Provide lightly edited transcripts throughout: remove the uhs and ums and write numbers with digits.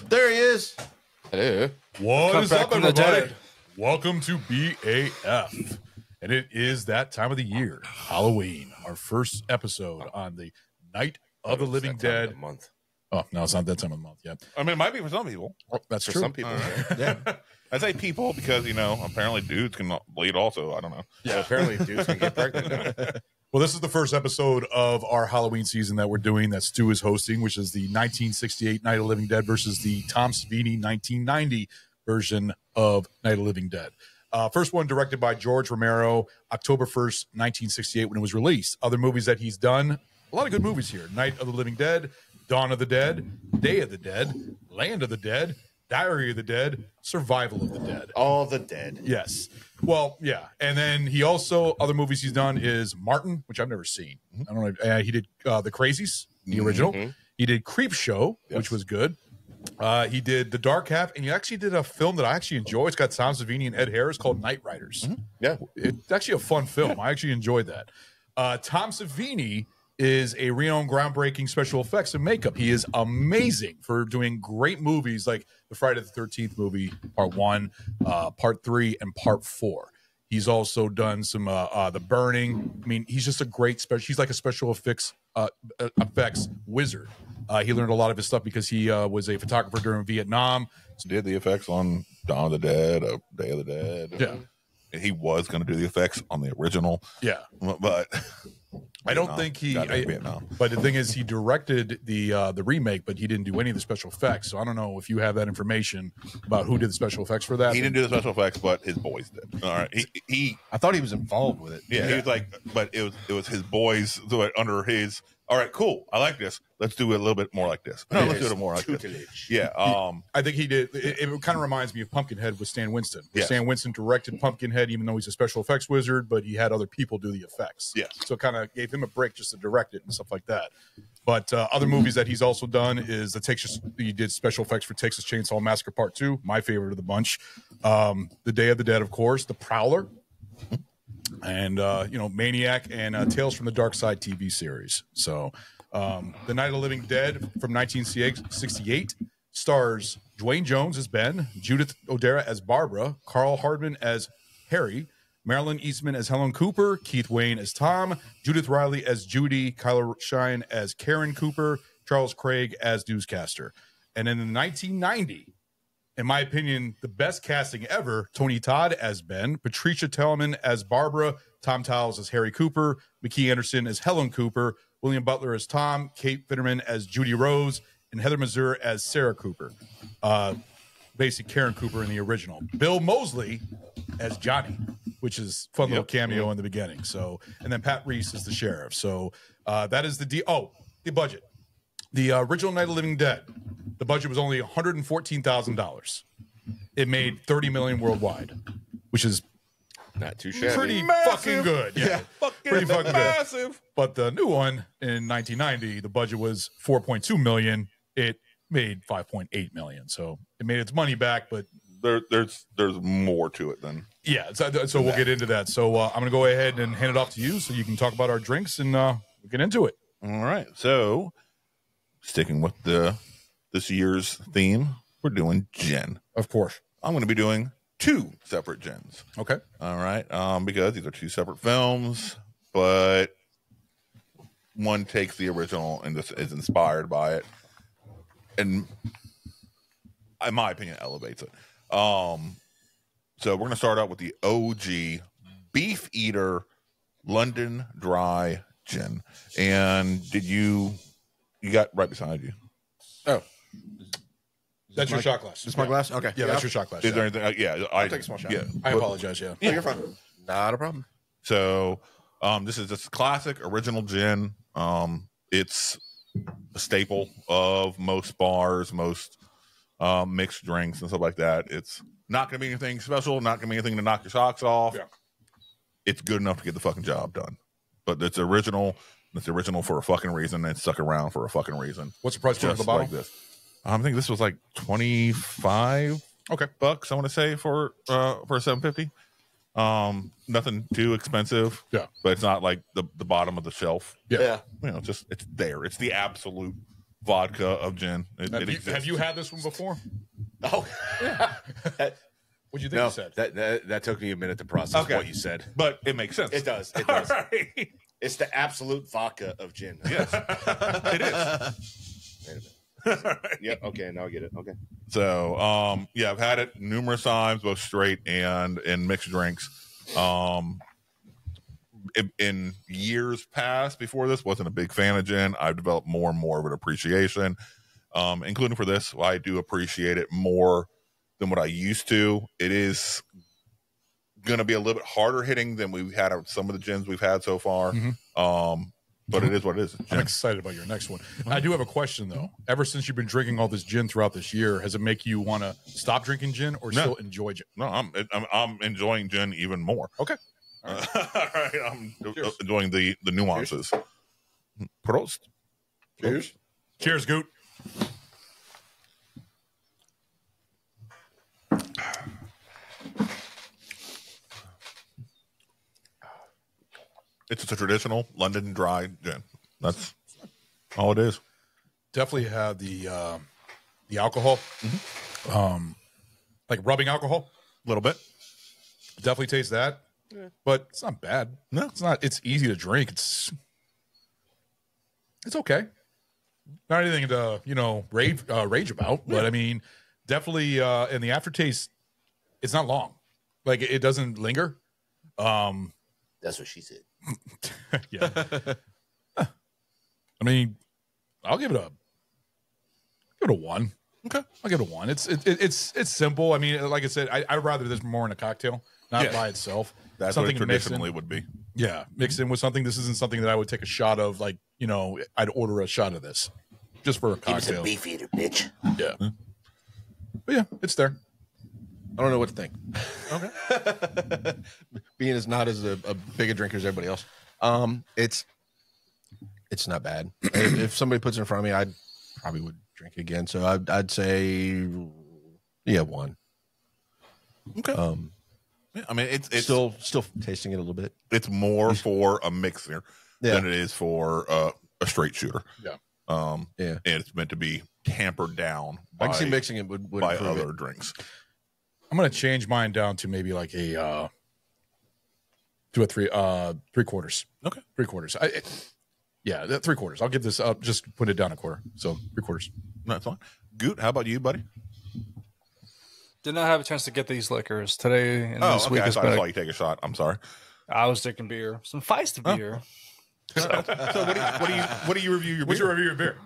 There he is. Hello. What is up, everybody? Welcome to BAF. And it is that time of the year, Halloween, our first episode on the Night of the Living Dead. Month. Oh, no, it's not that time of the month yet. I mean, it might be for some people. Oh, that's For true. some people. Yeah. I say people because, apparently dudes can bleed also. I don't know. Yeah, apparently dudes can get pregnant now. Well, this is the first episode of our Halloween season that we're doing that Stu is hosting, which is the 1968 Night of the Living Dead versus the Tom Savini 1990 version of Night of the Living Dead. First one directed by George Romero, October 1st, 1968, when it was released. Other movies that he's done, a lot of good movies here. Night of the Living Dead, Dawn of the Dead, Day of the Dead, Land of the Dead, Diary of the Dead, Survival of the Dead. All the dead. Yes. Well, yeah. And then he also, other movies he's done is Martin, which I've never seen. I don't know. He did The Crazies, the original. He did Creep Show, which was good. He did The Dark Half, and he actually did a film that I actually enjoy. It's got Tom Savini and Ed Harris called Night Riders. Yeah. It's actually a fun film. I actually enjoyed that. Tom Savini is a renowned, groundbreaking special effects and makeup. He is amazing for doing great movies like the Friday the 13th movie, Part 1, Part 3, and Part 4. He's also done some The Burning. I mean, he's just a great special. He's like a special effects wizard. He learned a lot of his stuff because he was a photographer during Vietnam. Did the effects on Dawn of the Dead, Day of the Dead. Yeah. And he was going to do the effects on the original. Yeah. But I don't think he. Vietnam. But the thing is, he directed the remake, but he didn't do any of the special effects. So I don't know if you have that information about who did the special effects for that. He didn't do the special effects, but his boys did. All right. He I thought he was involved with it. yeah, he was like, but it was his boys under his. All right, cool. I like this. Let's do it a little bit more like this. No, let's do it more like this. Yeah. I think he did. It kind of reminds me of Pumpkinhead with Stan Winston. Yes. Stan Winston directed Pumpkinhead, even though he's a special effects wizard, but he had other people do the effects. Yes. So it kind of gave him a break just to direct it and stuff like that. But other movies that he's also done is he did special effects for Texas Chainsaw Massacre Part 2, my favorite of the bunch. The Day of the Dead, of course, The Prowler, and Maniac, and Tales from the Dark Side TV series. So The Night of the Living Dead from 1968 stars Dwayne Jones as Ben, Judith O'Dara as Barbara, Carl Hardman as Harry, Marilyn Eastman as Helen Cooper, Keith Wayne as Tom, Judith Riley as Judy, Kyla Shine as Karen Cooper, Charles Craig as Newscaster. And in 1990, in my opinion, the best casting ever, Tony Todd as Ben, Patricia Tellman as Barbara, Tom Towles as Harry Cooper, McKee Anderson as Helen Cooper, William Butler as Tom, Kate Fitterman as Judy Rose, and Heather Mazur as Sarah Cooper. Basically Karen Cooper in the original. Bill Moseley as Johnny, which is a fun little cameo in the beginning. So, and then Pat Reese is the sheriff. So that is the budget. The original Night of the Living Dead, the budget was only $114,000. It made $30 million worldwide, which is Not too shabby. pretty fucking good. Yeah, pretty fucking massive. Good. But the new one in 1990, the budget was $4.2 million. It made $5.8 million. So it made its money back, but there's more to it than so we'll get into that. So I'm going to go ahead and hand it off to you so you can talk about our drinks and we'll get into it. All right. So sticking with this year's theme, we're doing gin. Of course. I'm going to be doing 2 separate gins. Okay. All right. Because these are 2 separate films. but one takes the original and just is inspired by it, and in my opinion, elevates it. So we're gonna start out with the OG Beef Eater London Dry Gin, and you got right beside you. Oh, That's your shot glass. this my glass? Okay. Yeah, that's your shot glass. Is Yeah. there anything? Yeah, I'll take a small shot. Yeah, I apologize. Yeah. Yeah, you're fine. Not a problem. So this is just classic original gin. It's a staple of most bars, most mixed drinks and stuff like that. It's not going to be anything special, not going to be anything to knock your socks off. Yeah. It's good enough to get the fucking job done. But it's original. It's original for a fucking reason. And it's stuck around for a fucking reason. What's the price point of the bottle? Like this. I think this was like $25. Okay. Bucks, I want to say, for $7.50. Nothing too expensive. Yeah. But it's not like the bottom of the shelf. Yeah. You know, just it's there. It's the absolute vodka of gin. It exists. Have you had this one before? Oh, What'd you think no, you said? that took me a minute to process what you said. But it makes sense. It does. It does. Right. It's the absolute vodka of gin. Yes, it is. Wait a minute. Yep. Okay. Now I get it. Okay. So, yeah, I've had it numerous times, both straight and in mixed drinks. In years past before this, wasn't a big fan of gin. I've developed more and more of an appreciation, including for this. I do appreciate it more than what I used to. It is going to be a little bit harder hitting than we've had of some of the gins we've had so far. But it is what it is. I'm excited about your next one. I do have a question though. Ever since you've been drinking all this gin throughout this year, has it make you want to stop drinking gin or still enjoy gin? No, I'm enjoying gin even more. Okay. All right. I'm enjoying the nuances. Prost. Cheers. Cheers, Goot. It's a traditional London dry gin. That's all it is. Definitely have the alcohol, like rubbing alcohol. A little bit. Definitely taste that, but it's not bad. No. It's not. It's easy to drink. It's okay. Not anything to rage about, but I mean, definitely. And the aftertaste, it's not long. Like it doesn't linger. That's what she said. Yeah. I mean, I'll give it a 1. Okay. I'll give it a 1. It's simple. I mean, like I said, I'd rather this more in a cocktail, not by itself. That's something what it mixed in. traditionally would be. Yeah, mixed in with something. This isn't something that I would take a shot of. Like, I'd order a shot of this just for a Give us a cocktail. beef eater, bitch. Yeah. But yeah, it's there. I don't know what to think. Okay. Being as not as a big a drinker as everybody else, it's not bad. If somebody puts it in front of me, I probably would drink again. So I'd say, 1. Okay. Yeah, I mean, it's still tasting it a little bit. it's more for a mixer Yeah. than it is for a straight shooter. Yeah. Yeah. And it's meant to be tampered down I by, can see mixing it would by improve other it. drinks. I'm gonna change mine down to maybe like a 3/4. Okay. 3/4. Yeah, 3/4. I'll give this up. Just put it down a quarter. So 3/4. That's fine. Goot, how about you, buddy? Did not have a chance to get these liquors today and this week. I Is thought I back. saw you take a shot. I'm sorry. I was drinking beer, some Feist beer. So what do you review your What's beer? your review of beer?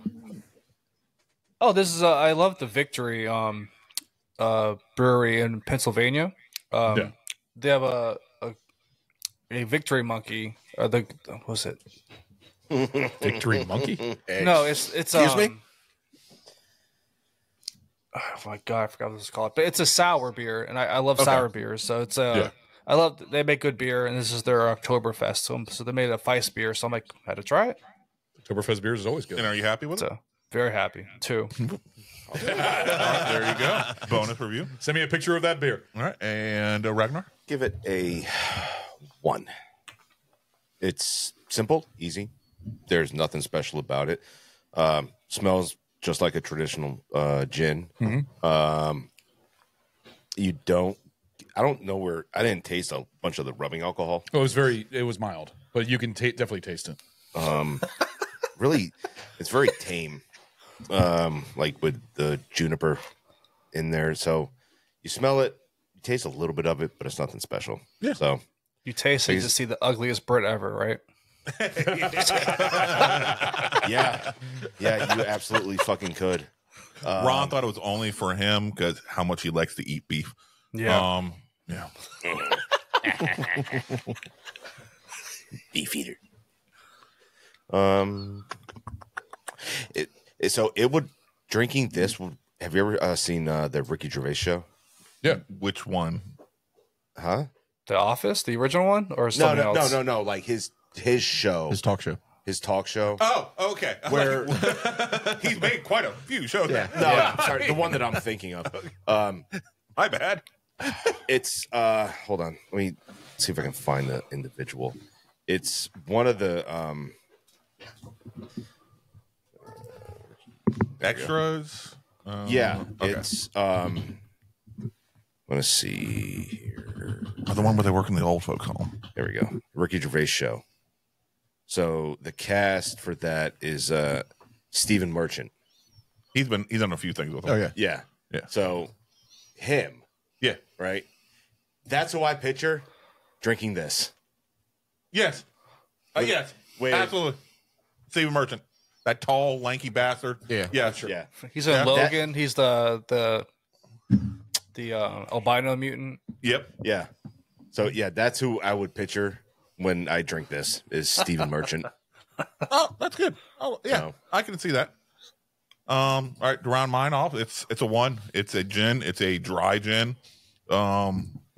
Oh, this is I love the Victory brewery in Pennsylvania. Yeah. They have a Victory Monkey. What was it? Victory Monkey? No, it's Excuse me? Oh my god, I forgot what it's called. But it's a sour beer, and I love sour beers. So it's Yeah. I love they make good beer, and this is their Oktoberfest. So they made a Feist beer. So I'm like, had to try it. Oktoberfest beers is always good. And are you happy with it? So very happy too. All right, there you go. Bonus review. Send me a picture of that beer. All right. And Ragnar? Give it a 1. It's simple, easy. There's nothing special about it. Smells just like a traditional gin. I don't know where I didn't taste a bunch of the rubbing alcohol. Oh, it was mild, but you can definitely taste it. Really, it's very tame. Like with the juniper in there. So you smell it, you taste a little bit of it, but it's nothing special. Yeah. So You taste it, you just see the ugliest Brit ever, right? yeah, you absolutely fucking could. Ron thought it was only for him because how much he likes to eat beef. Yeah. Yeah. Beef eater. So it would drinking this. Have you ever seen the Ricky Gervais show? Yeah. Which one? Huh? The Office, the original one, or something else? No. Like his show, His talk show. his talk show. Oh, okay. Where He's made quite a few shows. no, I'm sorry, the one that I'm thinking of. My bad. It's hold on, let me see if I can find the individual. It's one of the Extras. yeah. Okay. It's I want to see here. Oh, the one where they work in the old folks home. There we go. Ricky Gervais show. So the cast for that is Stephen Merchant. He's done a few things with him. Oh yeah. Yeah. Yeah. So him, Yeah. right? That's who I picture drinking this. Yes. Yes. Wait. Absolutely. Stephen Merchant. That tall, lanky bastard. Yeah. Yeah, sure. Yeah. He's in Yeah. Logan. He's the albino mutant. Yep. Yeah. So yeah, that's who I would picture when I drink this is Stephen Merchant. Oh, that's good. Oh, yeah. So- I can see that. All right, to round mine off, it's a 1. It's a gin. It's a dry gin. It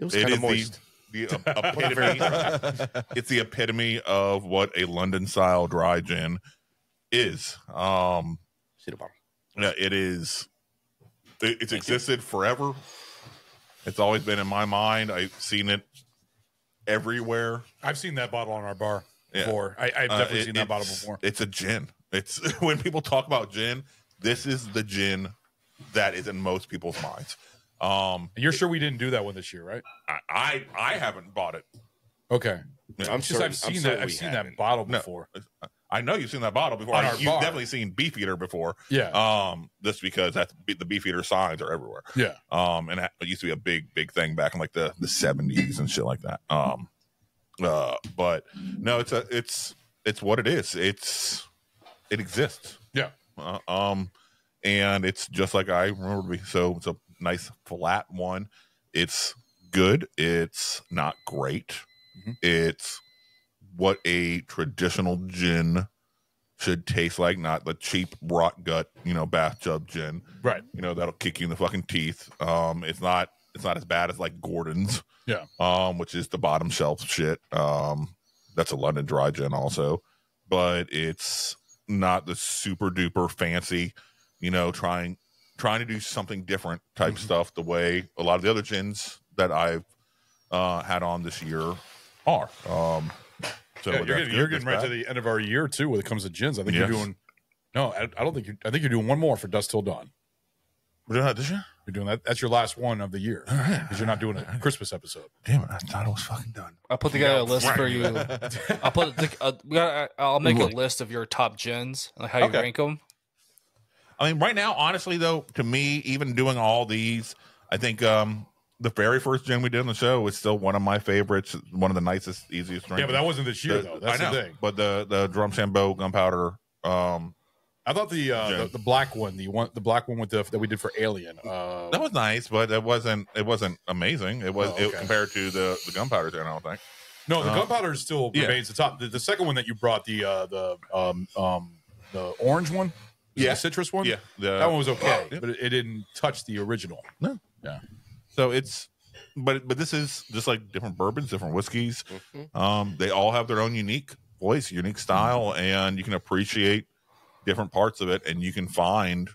was kind of moist. The epitome. It's the epitome of what a London style dry gin is. See the bottle. Yeah, it is. It's existed forever. It's always been in my mind. I've seen it everywhere. I've seen that bottle on our bar Yeah. before. I've definitely seen that bottle before. It's a gin. It's when people talk about gin, this is the gin that is in most people's minds. And you're sure we didn't do that one this year, right? I haven't bought it. Okay. I'm Just certain, I've seen I'm that. certain I've we seen haven't. that bottle No. before. I know you've seen that bottle before. On our You've bar. definitely seen Beefeater before. Yeah. Just because that's the Beefeater signs are everywhere. Yeah. And it used to be a big thing back in like the 70s and shit like that. But no, it's what it is. It exists. Yeah. And it's just like I remember to be. So it's a nice flat one. It's good. It's not great. Mm-hmm. It's what a traditional gin should taste like, not the cheap rot gut, bathtub gin. Right. That'll kick you in the fucking teeth. It's not as bad as like Gordon's. Yeah. Which is the bottom shelf shit. That's a London dry gin also, but it's not the super duper fancy, trying to do something different type stuff the way a lot of the other gins that I've had on this year are. So Yeah, you're getting right to the end of our year too when it comes to gins. I think you're doing. No, I don't think I think you're doing one more for Dust Till Dawn. We're doing that this year? You're doing that. That's your last one of the year because you're not doing a Christmas episode. Damn it! I thought it was fucking done. I'll put together a list for you. I'll make a list of your top gins, like how you rank them. I mean, right now, honestly, though, to me, even doing all these, I think the very first gin we did on the show was still one of my favorites. One of the nicest, easiest drinks. Yeah, but that wasn't this year though. That's the thing. But the Drum Sambo Gunpowder. I thought the black one, the black one with that we did for Alien. That was nice, but it wasn't amazing. It was compared to the Gunpowder gin, I don't think. No, the gunpowder still remains the top. The second one that you brought, the orange one, the citrus one, that one was okay, but it didn't touch the original. No, yeah. So it's, but this is just like different bourbons, different whiskeys. They all have their own unique voice, unique style, and you can appreciate different parts of it, and you can find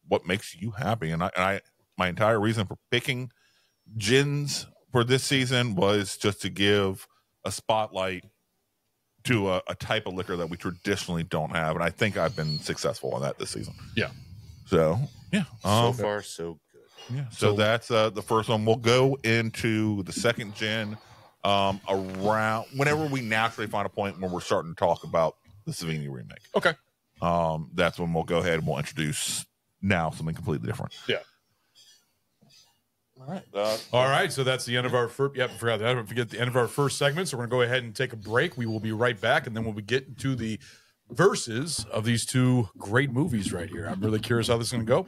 what makes you happy. And I my entire reason for picking gins for this season was just to give a spotlight to a type of liquor that we traditionally don't have, and I think I've been successful on that this season. Yeah. So yeah, So far so good. yeah. So that's the first one. We'll go into the second gin. around whenever we naturally find a point when we're starting to talk about the Savini remake. Okay. That's when we'll go ahead and we'll introduce now something completely different. Yeah. All right. All right. So that's the end of our first. Yep, forgot that. Don't forget the end of our first segment. So we're gonna go ahead and take a break. We will be right back, and then we'll be getting to the verses of these two great movies right here. I'm really curious how this is gonna go.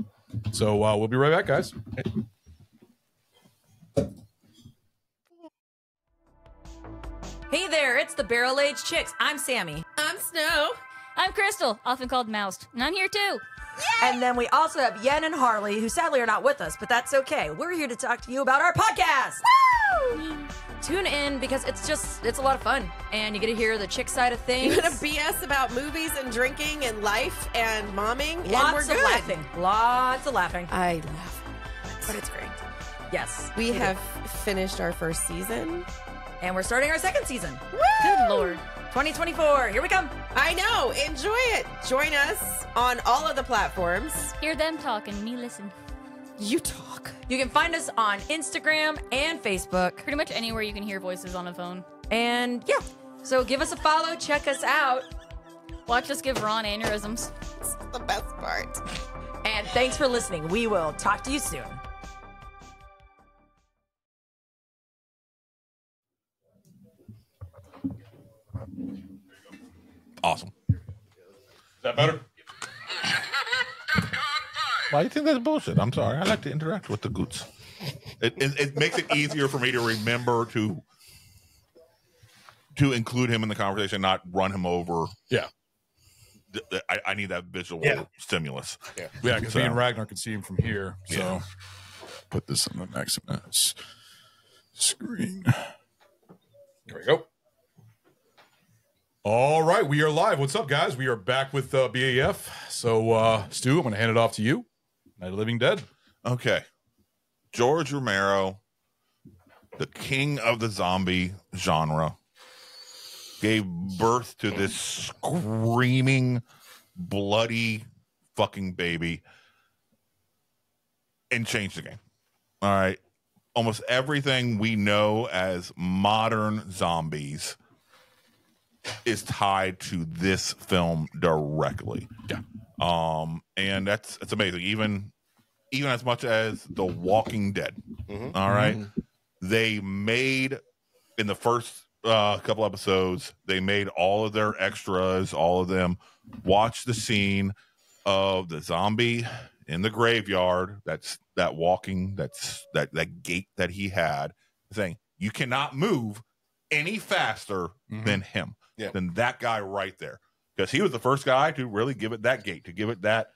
So we'll be right back, guys. Hey there, it's the Barrel Age Chicks. I'm Sammy. I'm Snow. I'm Crystal, often called Moused, and I'm here too. And then we also have Yen and Harley, who sadly are not with us, but that's okay. We're here to talk to you about our podcast. Woo! Tune in because it's a lot of fun. And you get to hear the chick side of things. You're gonna BS about movies and drinking and life and momming. And Lots we're of good. laughing. Lots of laughing. I laugh, but it's great. Yes. We have finished our first season. And we're starting our second season. Good Lord. 2024. Here we come. I know. Enjoy it. Join us on all of the platforms. Hear them talk and me listen. You talk. You can find us on Instagram and Facebook. Pretty much anywhere you can hear voices on a phone. And yeah, so give us a follow. Check us out. Watch us give Ron aneurysms. It's the best part. And thanks for listening. We will talk to you soon. Awesome. Is that better? Why do you think that's bullshit? I'm sorry. I like to interact with the goots. It makes it easier for me to remember to include him in the conversation, not run him over. Yeah. I need that visual stimulus. Yeah, because me and Ragnar can see him from here. So put this on the Maximus screen. There we go. All right, we are live. What's up, guys? We are back with BAF. So, Stu, I'm going to hand it off to you. Night of the Living Dead. Okay. George Romero, the king of the zombie genre, gave birth to this screaming, bloody fucking baby and changed the game. All right. Almost everything we know as modern zombies is tied to this film directly. Yeah. And it's amazing. Even as much as The Walking Dead. All right. They made in the first couple episodes, they made all of their extras, all of them watch the scene of the zombie in the graveyard. That's that walking, that gait that he had, saying, you cannot move any faster than him. Yeah. Than that guy right there. Because he was the first guy to really give it that gait, to give it that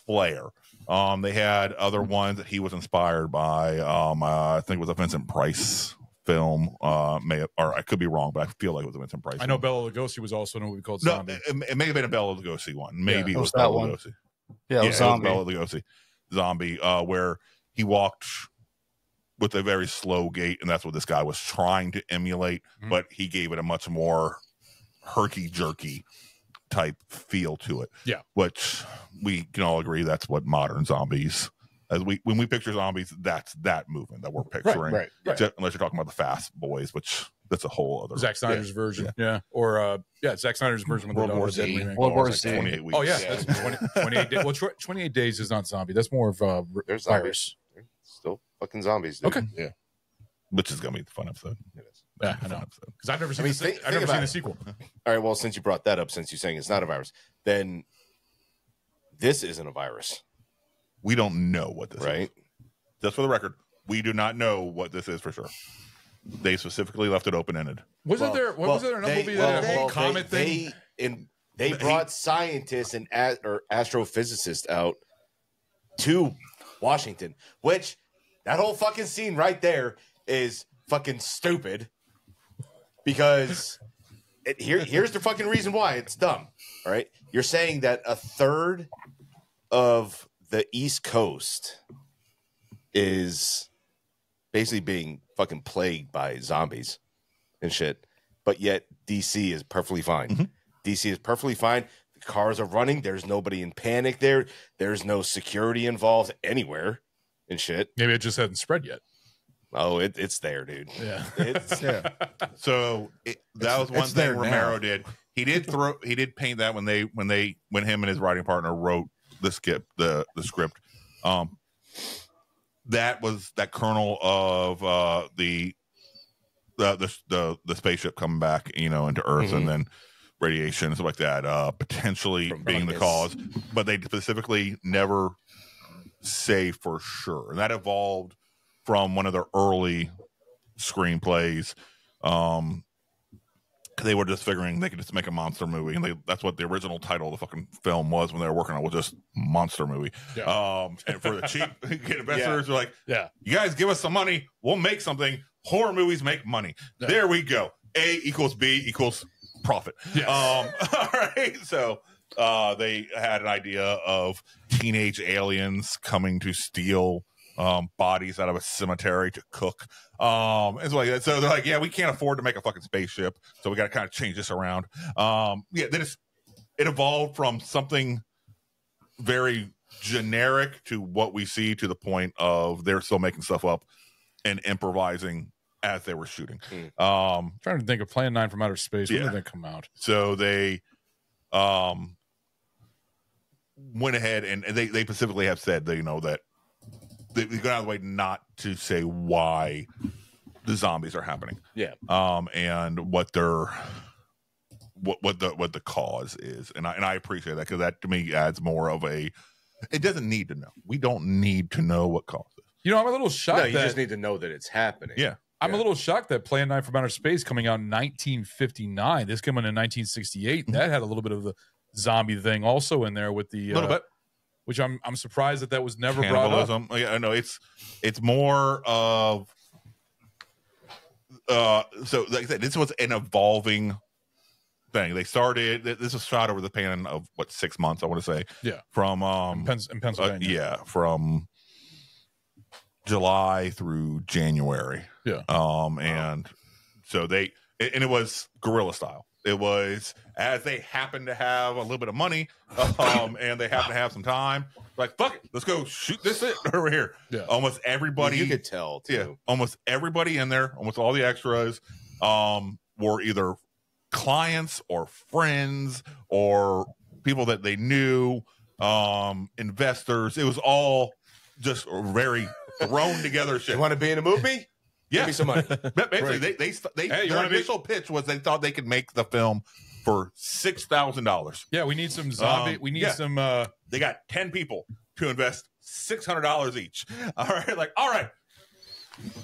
flair. They had other ones that he was inspired by. I think it was a Vincent Price film. Or I could be wrong, but I feel like it was a Vincent Price. I know Bela Lugosi was also in a movie called No, Zombie. it may have been a Bela Lugosi one. Maybe it was that Bela one. Lugosi. Yeah, it was Zombie. Bela Lugosi. Zombie, where he walked with a very slow gait, and that's what this guy was trying to emulate, but he gave it a much more herky-jerky type feel to it. Yeah. Which we can all agree that's what modern zombies, when we picture zombies, that's that movement that we're picturing. right. Unless you're talking about the Fast Boys, which that's a whole other Zack Snyder's version. Yeah. Or, Zack Snyder's version with World the War Dead Z. remake. World War Z. 28 weeks. Oh, yeah. That's 28 days. Well, 28 days is not zombie. That's more of There's virus. zombies. Still fucking zombies, dude. Okay. Yeah. Which is going to be a fun episode. It is. Yeah, I know. Episode. Because I've never seen, think I've never about seen it. the sequel. All right, well, since you brought that up, since you're saying it's not a virus, then this isn't a virus, We don't know what this is. right? Just for the record, we do not know what this is for sure. They specifically left it open-ended. Wasn't there another movie that had a whole comet thing? They brought scientists and or astrophysicists out to Washington, which that whole fucking scene right there is fucking stupid because here's the fucking reason why it's dumb. All right. You're saying that a third of the East Coast is basically being fucking plagued by zombies and shit, but yet DC is perfectly fine. DC is perfectly fine. The cars are running. There's nobody in panic there. There's no security involved anywhere and shit. Maybe it just hadn't spread yet. Oh, it's there, dude. Yeah. It's So that was one it's thing there Romero now. did. He did paint that when him and his writing partner wrote the script. That was that kernel of the spaceship coming back, into Earth, and then radiation and stuff like that, potentially From being the fungus. cause. But they specifically never say for sure, and that evolved from one of their early screenplays. They were just figuring they could just make a monster movie, and that's what the original title of the fucking film was when they were working on it, was just monster movie. Yeah. And for the cheap investors, they're like, Yeah. you guys give us some money, we'll make something. Horror movies make money. Yeah. There we go. A equals B equals profit. Yes. All right. So they had an idea of teenage aliens coming to steal bodies out of a cemetery to cook. It's like that. So they're like, yeah, we can't afford to make a fucking spaceship, so we got to kind of change this around. Then it evolved from something very generic to what we see, to the point of they're still making stuff up and improvising as they were shooting. Trying to think of Plan 9 from Outer Space. When Yeah. did that come out? So they went ahead and they specifically have said that, that they go out of the way not to say why the zombies are happening. Yeah. And what the cause is. And I appreciate that, because that to me adds more of it doesn't need to know. We don't need to know what caused it. I'm a little shocked No, you that just need to know that it's happening. Yeah. I'm a little shocked that Plan 9 from Outer Space coming out in 1959. This came out in 1968. That had a little bit of the zombie thing also in there with the little bit. which I'm surprised that was never brought up. Cannibalism. Yeah, I know it's more of so like I said, this was an evolving thing. They started, this was shot over the span of 6 months, I want to say. Yeah. From In Pennsylvania. from July through January. Yeah. And so it was guerrilla style. It was, as they happened to have a little bit of money, and they happened to have some time, like, fuck it, let's go shoot this shit over here. Yeah. Almost everybody, You could tell too. yeah, almost everybody in there, almost all the extras, were either clients or friends or people that they knew, investors. It was all just very thrown together shit. You want to be in a movie? Yeah. Give me some money. Basically, their initial pitch was they thought they could make the film for $6,000. Yeah, we need some zombie. We need some. They got 10 people to invest $600 each. All right, like, all right,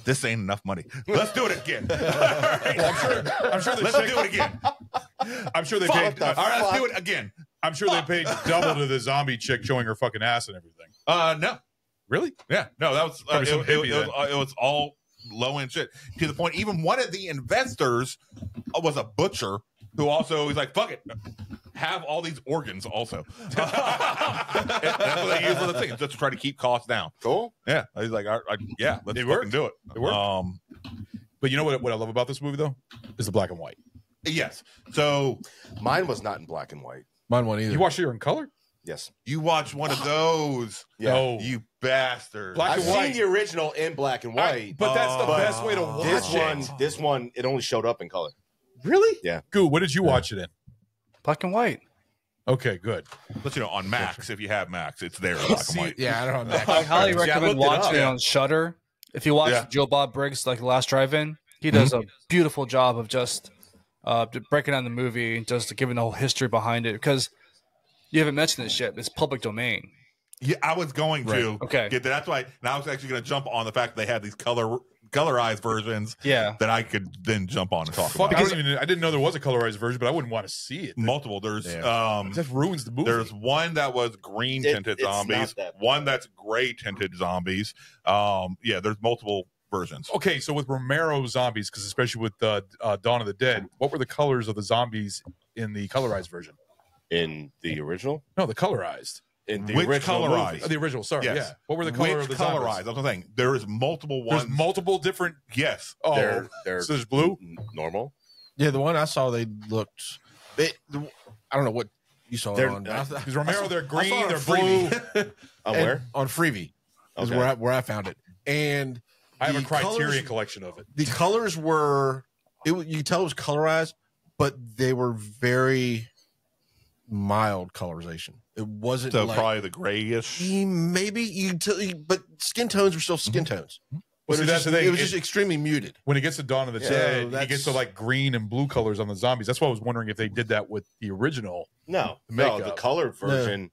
this ain't enough money. Let's do it again. All right. I'm sure. Let's do it again. I'm sure they Fuck paid. the All right, let's do it again. I'm sure they paid double to the zombie chick showing her fucking ass and everything. No, Really? yeah, no, that was Probably some hippie it was all low end shit, to the point even one of the investors was a butcher who also was like, fuck it, have all these organs also. That's what they use for the thing, just to try to keep costs down. Cool. Yeah, he's like, yeah, let's It fucking worked. do it. It worked. But you know what I love about this movie though is the black and white. Yes. So Mine was not in black and white. Mine won't either. You watched it in color? Yes. you watch one of those, Yeah. No. you bastard. Black I've and white. seen the original in black and white. But that's the but best way to watch this one, it only showed up in color. Really? Yeah. Goo, what did you watch it in? Black and white. Okay, good. But on Max, if you have Max, it's there in black and white. Yeah, I don't know. I highly See, I recommend looked it watching it up. on Shudder. If you watch Yeah. Joe Bob Briggs, like The Last Drive-In, he does a beautiful job of just breaking down the movie, just giving the whole history behind it. Because you haven't mentioned this yet. It's public domain. Yeah, I was going to Okay. get that. That's why. Now I was actually going to jump on the fact they had these colorized versions. Yeah. That I could then jump on and talk Fuck, about. I didn't know there was a colorized version, but I wouldn't want to see it. Multiple. There's It just ruins the movie. there's one that was green tinted it's not zombies, that one that's gray tinted zombies. Yeah, there's multiple versions. Okay, so with Romero zombies, because especially with Dawn of the Dead, what were the colors of the zombies in the colorized version? In the original? No, the colorized. In the Which original colorized? movie. The original, sorry, Yes. yeah. What were the color Which of the colorized? zombies? That's the thing. There is multiple ones. There's multiple different. Yes. Oh, They're so there's blue. normal. Yeah, the one I saw, they looked. I don't know what you saw They're- it on. Because Romero, they're I green, saw it they're on blue. Freevee. On And where? on Freevee is Okay. where I found it, and I have a Criterion colors, collection of it. The colors were, you could tell it was colorized, but they were very mild colorization. It wasn't So like, probably the grayish. maybe you tell, but skin tones were still skin tones. Well, see, that's the thing. It was just extremely muted. When it gets to Dawn of the Dead, that's- he gets to like green and blue colors on the zombies. That's why I was wondering if they did that with the original. No, The no, makeup. the colored version,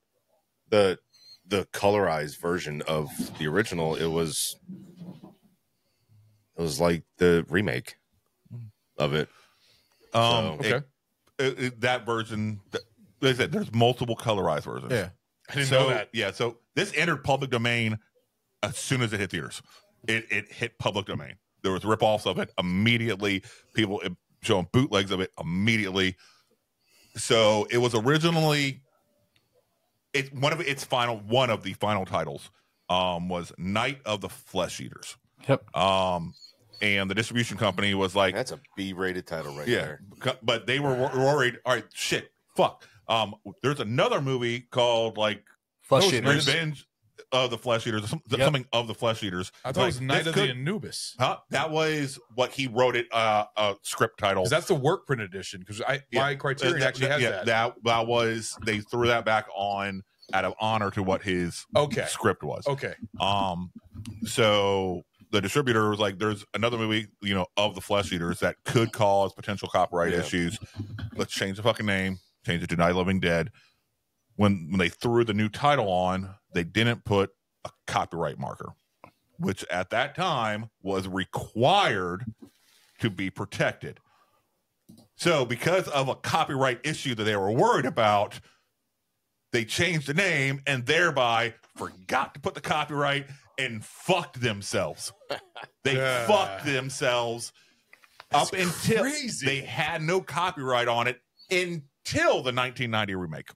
the colorized version of the original, it was like the remake of it. Okay. That version, like I said, there's multiple colorized versions. Yeah. I didn't So, know that. Yeah, so this entered public domain as soon as it hit theaters. It hit public domain. There was rip-offs of it immediately. People showing bootlegs of it immediately. So it was originally one of the final titles was Night of the Flesh Eaters. Yep. And the distribution company was like, That's a B-rated title right yeah, there. but they were worried. All right, shit, fuck. There's another movie called like Flesh Eaters. Revenge of the Flesh Eaters, something of the Flesh Eaters. I thought it was Night this of the Anubis. Huh? That was what he wrote it. A script title. 'Cause that's the work print edition. Because my Criterion actually has that. That was they threw that back on out of honor to what his script was. Okay. So the distributor was like, "There's another movie, of the Flesh Eaters that could cause potential copyright issues. Let's change the fucking name. Change it to Night of the Living Dead." When they threw the new title on, they didn't put a copyright marker, which at that time was required to be protected. So because of a copyright issue that they were worried about, they changed the name and thereby forgot to put the copyright and fucked themselves. They fucked themselves up until they had no copyright on it until the 1990 remake.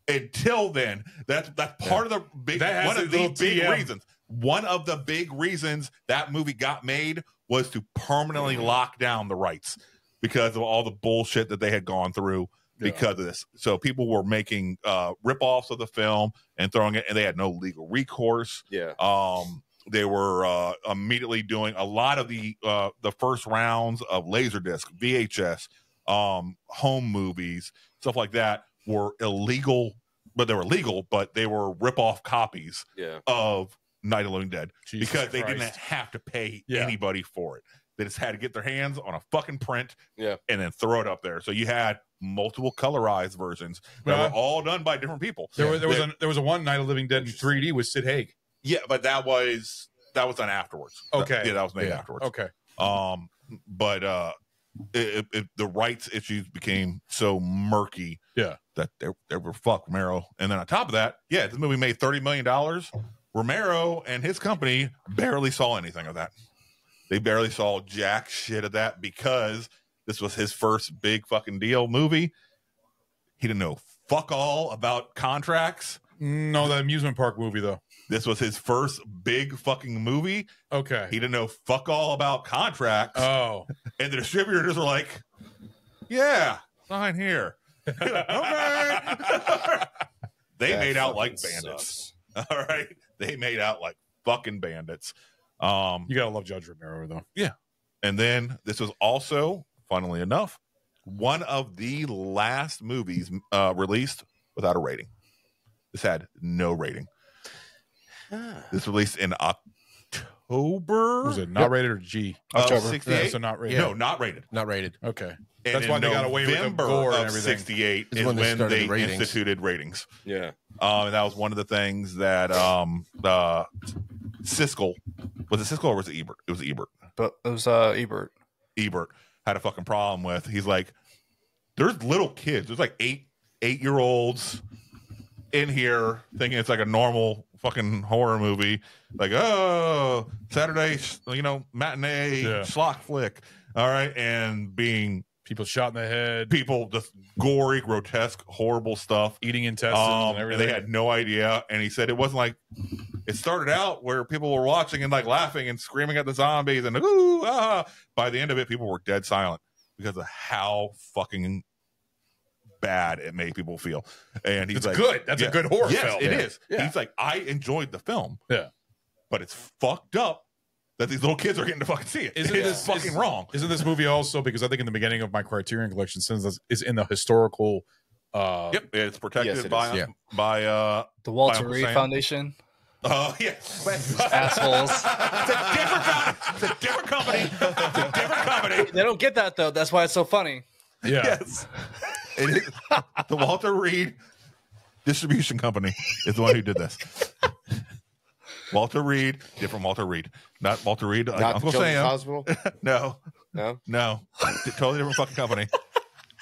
Until then, that's part of the big one of the big reasons. One of the big reasons that movie got made was to permanently lock down the rights because of all the bullshit that they had gone through because of this. So people were making rip-offs of the film and throwing it, and they had no legal recourse. Yeah. They were immediately doing a lot of the first rounds of Laserdisc, VHS, home movies, stuff like that were illegal, but they were legal, but they were rip-off copies of Night of the Living Dead because they didn't have to pay anybody for it. They just had to get their hands on a fucking print and then throw it up there. So you had multiple colorized versions that were all done by different people. There was a one Night of the Living Dead in 3D with Sid Haig. Yeah, but that was done afterwards. Okay. That was made afterwards. Okay. But the rights issues became so murky that they were fuck Romero. And then on top of that, this movie made $30 million. Romero and his company barely saw anything of that. They barely saw jack shit of that because this was his first big fucking deal movie. He didn't know fuck all about contracts. No, the amusement park movie though. This was his first big fucking movie. Okay. He didn't know fuck all about contracts. Oh. And the distributors were like, yeah, sign here. Okay. They made out like bandits. All right. They made out like fucking bandits. You gotta love George Romero though. Yeah. And then this was also, funnily enough, one of the last movies released without a rating. This had no rating. This released in October. Was it not rated or G? October. 68? So not rated. No, not rated. Not rated. Okay. And That's why they got away with the November gore and of everything. 68 is when when they started they the ratings. instituted ratings. Yeah. And that was one of the things that Siskel, was it Siskel or was it Ebert? It was Ebert. But it was Ebert. Ebert had a fucking problem with. He's like, there's little kids. There's like 8-year-olds in here thinking it's like a normal fucking horror movie. Like, oh, Saturday, matinee schlock flick. All right. And being People shot in the head, people just gory, grotesque, horrible stuff. eating intestines and And everything. they had no idea. And he said it wasn't like it started out where people were watching and like laughing and screaming at the zombies and ooh, ah. By the end of it, people were dead silent because of how fucking bad it made people feel. And he's It's like, good. That's a good horror yes, film. it Yeah. is. Yeah. He's like, I enjoyed the film. Yeah. But it's fucked up that these little kids are getting to fucking see it. Isn't It's this fucking wrong? Isn't this movie also, because I think in the beginning of my Criterion collection, since this is in the historical. Yep, it's protected Yes, it by is. by The Walter Uncle Reed Sam. Foundation. Oh yeah, Assholes. It's a different company. It's a different company. They don't get that though. That's why it's so funny. Yeah. Yes, it is. The Walter Reed Distribution Company is the one who did this. Walter Reed, different Walter Reed, not Walter Reed, like Not Uncle the Children's Sam. Hospital. No, No. totally different fucking company.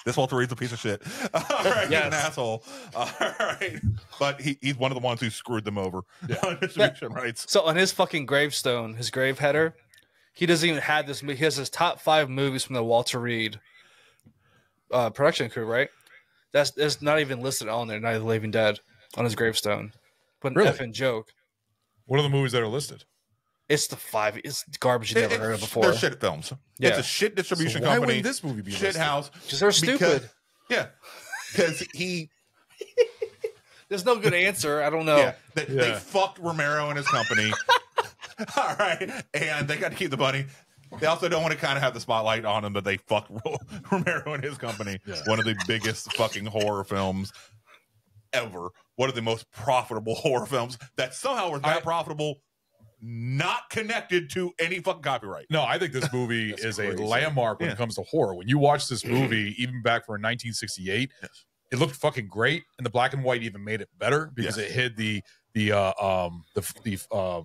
This Walter Reed's a piece of shit. All right, he's an asshole. All right, but he's one of the ones who screwed them over on distribution rights. So on his fucking gravestone, his grave header, he doesn't even have this. He has his top 5 movies from the Walter Reed production crew, right? That's not even listed on there. Night of the Living Dead on his gravestone. But an Really? effing joke. What are the movies that are listed? It's the 5. It's garbage you never heard of before. They're shit films. Yeah. It's a shit distribution So why company. wouldn't this movie be shit listed? house? Because they're stupid. Yeah, because he. There's no good answer. I don't know. Yeah, they fucked Romero and his company. All right, and they got to keep the money. They also don't want to kind of have the spotlight on him, but they fucked Romero and his company. Yeah. One of the biggest fucking horror films ever. One of the most profitable horror films that somehow was that profitable, not connected to any fucking copyright. No, I think this movie is a crazy. landmark when it comes to horror. When you watch this movie, even back for 1968, it looked fucking great, and the black and white even made it better because it hid the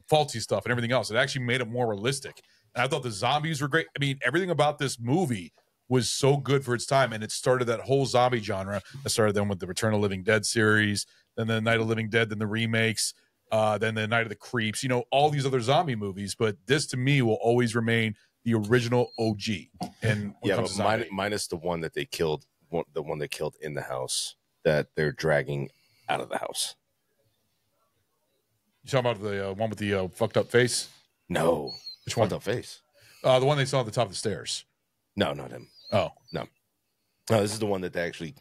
faulty stuff and everything else. It actually made it more realistic. And I thought the zombies were great. I mean, everything about this movie was so good for its time, and it started that whole zombie genre. It started then with the Return of the Living Dead series, then the Night of the Living Dead, then the remakes, then the Night of the Creeps, you know, all these other zombie movies. But this, to me, will always remain the original OG. And when it Yeah, comes but to zombie- minus the one that they killed, the one they killed in the house that they're dragging out of the house. you talking about the one with the fucked up face? No, Which one? Fucked up face? The one they saw at the top of the stairs. No, not him. Oh, No, this is the one that they actually,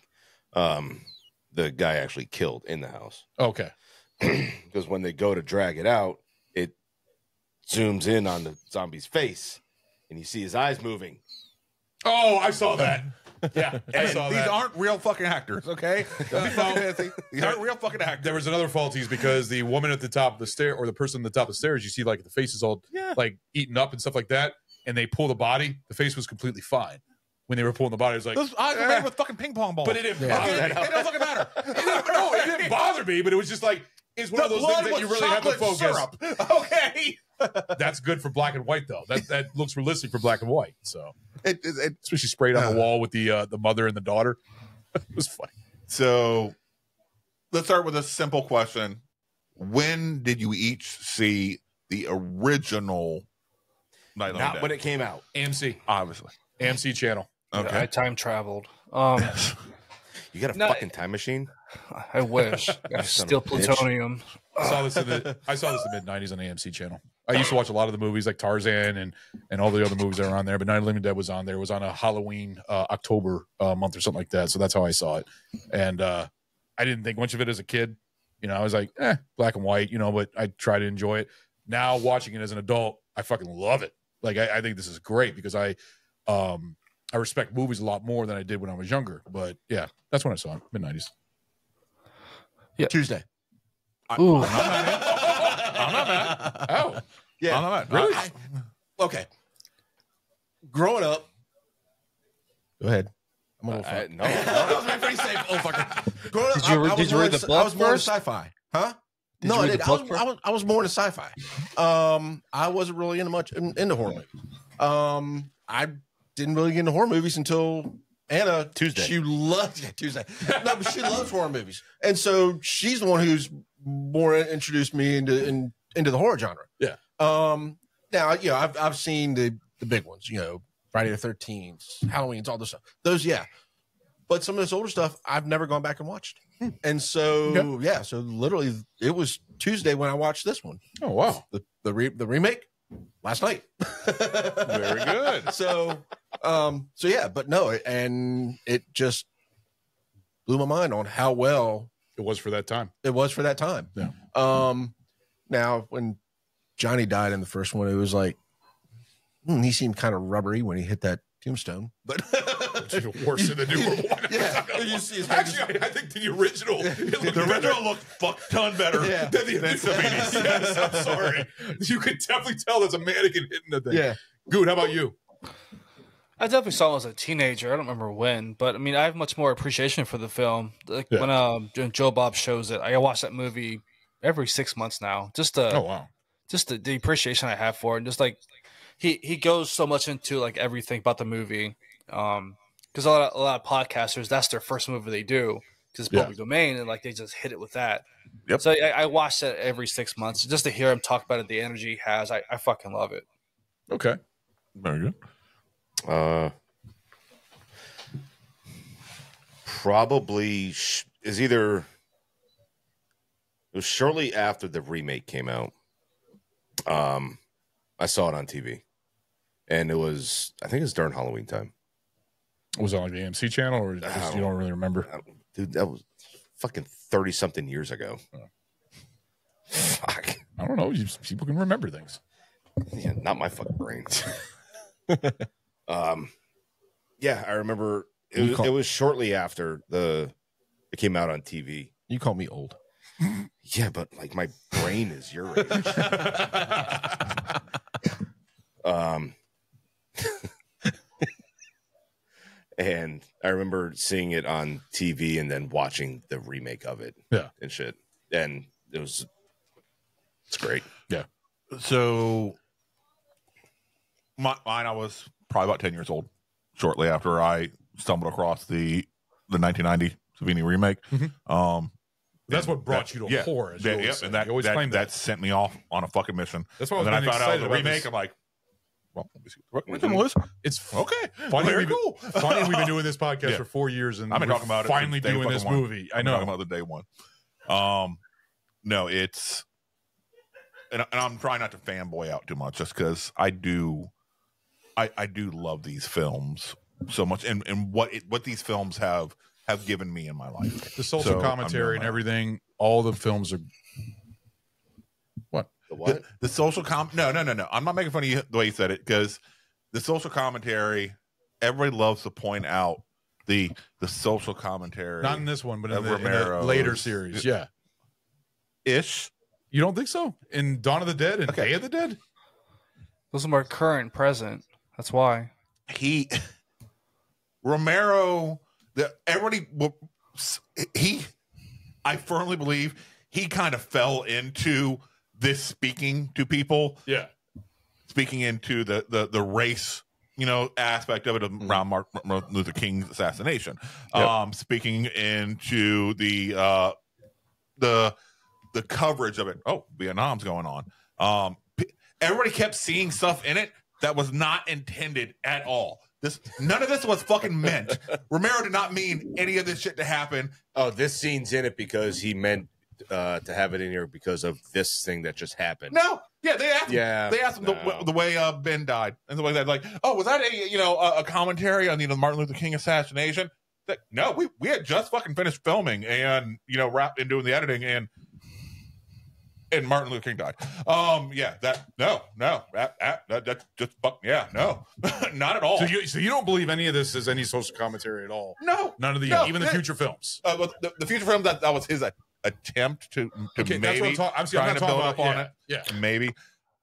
the guy actually killed in the house. okay. Because when they go to drag it out, it zooms in on the zombie's face, and you see his eyes moving. Oh, I saw that. Yeah, I And saw these that. aren't real fucking actors, okay? Don't be fucking fancy. These aren't real fucking actors. There was another faulties because the woman at the top of the stair, or the person at the top of the stairs, you see like the face is all like eaten up and stuff like that, and they pull the body. The face was completely fine when they were pulling the body. It was like, Those eyes are made with fucking ping pong balls. but it didn't bother me. It doesn't fucking matter. No, it didn't bother me, but it was just like it's one of those things that you really have to focus. Syrup. Okay. That's good for black and white, though. That looks realistic for black and white. So, It, especially sprayed on the wall with the mother and the daughter. It was funny. so let's start with a simple question. When did you each see the original Night of the Living Not Dead? when it came out. AMC Obviously. channel. Okay. I time traveled. You got a No, fucking time machine? I wish. I steal of a bitch. plutonium. I saw this in the mid '90s on the AMC channel. I used to watch a lot of the movies like Tarzan and all the other movies that were on there. But Night of the Living Dead was on there. It was on a Halloween October month or something like that. So that's how I saw it. And I didn't think much of it as a kid. You know, I was like, black and white. You know, but I try to enjoy it. Now watching it as an adult, I fucking love it. Like I think this is great because I respect movies a lot more than I did when I was younger. But yeah, that's when I saw it, mid '90s. Tuesday. Ooh. I'm not mad. Oh, Yeah. I'm not mad. Really? Okay. Growing up. Go ahead. I'm a little fuck. No. I was being pretty safe. Oh, fucker. Growing up, Did you I was read more the into- book I was more into first? sci-fi. Huh? Did No, you I read did. the I was, book first? I was more into sci-fi. I wasn't really into much into horror movies. I didn't really get into horror movies until Anna Tuesday. She loves Tuesday. No, but she loves horror movies, and so she's the one who's more introduced me into the horror genre. Yeah. Now you know I've seen the big ones. You know, Friday the 13th, Halloween's, all this stuff. Those, yeah. But some of this older stuff I've never gone back and watched. And so yeah, so literally it was Tuesday when I watched this one. oh wow. The remake last night. Very good. So yeah, but no, and it just blew my mind on how well It was for that time. it was for that time. Yeah. Now when Johnny died in the first one, it was like He seemed kind of rubbery when he hit that tombstone, but worse than the newer one. Yeah, you see his Actually, I think the original, The original looked fuck ton better Yeah. than the Savini's. Yes, I'm sorry. You could definitely tell there's a mannequin hitting the thing. Yeah. Good. How about you? I definitely saw it as a teenager. I don't remember when, but I mean, I have much more appreciation for the film. Like when Joe Bob shows it, I watch that movie every 6 months now. Just the appreciation I have for it, and just like he goes so much into like everything about the movie. Because a lot of podcasters, that's their first movie they do because it's public domain, and like they just hit it with that. Yep. So I watch that every 6 months just to hear him talk about it, the energy he has. I fucking love it. Okay. Very good. Probably is either it was shortly after the remake came out. I saw it on TV, and it was I think it was during Halloween time. Was it on like the AMC channel, or just, you don't really remember? Dude, that was fucking 30-something years ago. Fuck. I don't know. People can remember things. Yeah, not my fucking brain. Yeah, I remember it was shortly after it came out on TV. You call me old. Yeah, but like my brain is your age. And I remember seeing it on TV and then watching the remake of it. Yeah. And shit. And it's great. Yeah. So mine, I was probably about 10 years old shortly after I stumbled across the 1990 Savini remake. That's what brought you to horror. As you always say. And that, You always claim that sent me off on a fucking mission. That's why and then I found out the remake. This. I'm like, well, let me see what the mission was. It's Okay. funny. Very cool. Funny we've been doing this podcast for 4 years, and I've been talking about it finally since day doing this fucking one. movie. I I'm know. talking about the day one. No, it's and I'm trying not to fanboy out too much, just because I do love these films so much, and what these films have given me in my life. The social commentary and everything. All the films are what? The what? The social No. I'm not making fun of you the way you said it, because the social commentary, everybody loves to point out the social commentary. Not in this one, but in the Romero's later series. Yeah. Ish. You don't think so? In Dawn of the Dead and Day of the Dead? Those are more current, present. That's why. Romero, I firmly believe he kind of fell into this speaking to people. Yeah. Speaking into the race, aspect of it around Martin Luther King's assassination. Yep. Speaking into the coverage of it. Oh, Vietnam's going on. Everybody kept seeing stuff in it that was not intended at all. None of this was fucking meant. Romero did not mean any of this shit to happen. Oh, this scene's in it because he meant to have it in here because of this thing that just happened. No, yeah, they asked him. Yeah, they asked him the way Ben died and the way that, like, oh, was that a commentary on the Martin Luther King assassination? No, we had just fucking finished filming and wrapped in doing the editing and Martin Luther King died. That just fuck no, not at all. So you don't believe any of this is any social commentary at all? No, none of even the future films. The future films that was his attempt to okay, maybe I'm trying not to build up on it. Yeah, maybe.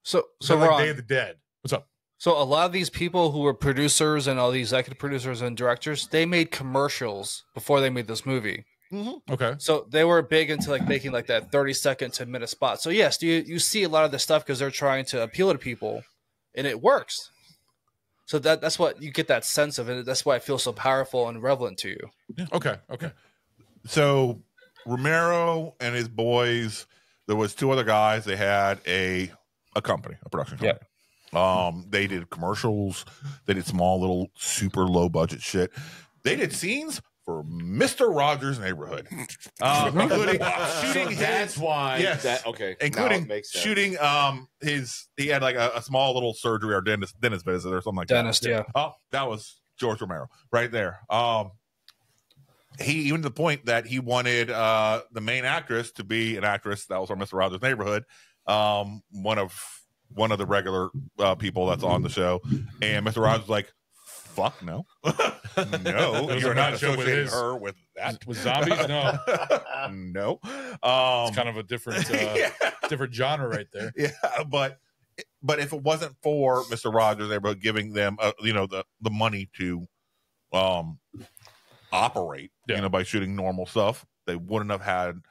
So like Ron, Day of the Dead. What's up? So a lot of these people who were producers and all the executive producers and directors, they made commercials before they made this movie. Mm-hmm. Okay. So they were big into like making like that 30-second to minute spot. So yes, you see a lot of this stuff because they're trying to appeal to people, and it works. So that's what you get that sense of it. That's why it feels so powerful and relevant to you. Yeah. Okay. So Romero and his boys, there was two other guys. They had a company, a production company. Yeah. They did commercials. They did small little super low budget shit. They did scenes for Mr. Rogers' Neighborhood, including shooting. That's why. Yes. Okay. Including shooting. He had like a small little surgery or dentist visit or something like that. Dentist, yeah. Oh, that was George Romero right there. He even to the point that he wanted the main actress to be an actress that was from Mr. Rogers' Neighborhood. One of one of the regular people that's on the show, and Mr. Rogers was like, "Fuck no, no, Those you're are not not show with associating his- her with that with zombies. No, no." it's kind of a different yeah. different genre right there. Yeah, but if it wasn't for Mr. Rogers, they were giving them, the money to operate, by shooting normal stuff. They wouldn't have had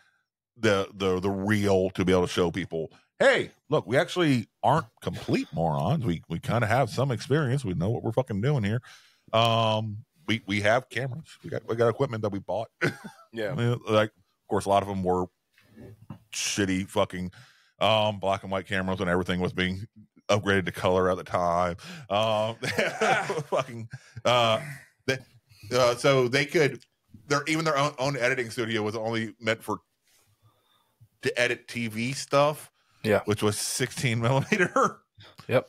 the reel to be able to show people, hey, look, we actually aren't complete morons. We kind of have some experience. We know what we're fucking doing here. We have cameras. We got equipment that we bought. Yeah. Like, of course, a lot of them were shitty fucking black and white cameras when everything was being upgraded to color at the time. So they could, their own editing studio was only meant to edit TV stuff. Yeah. Which was 16 millimeter. Yep.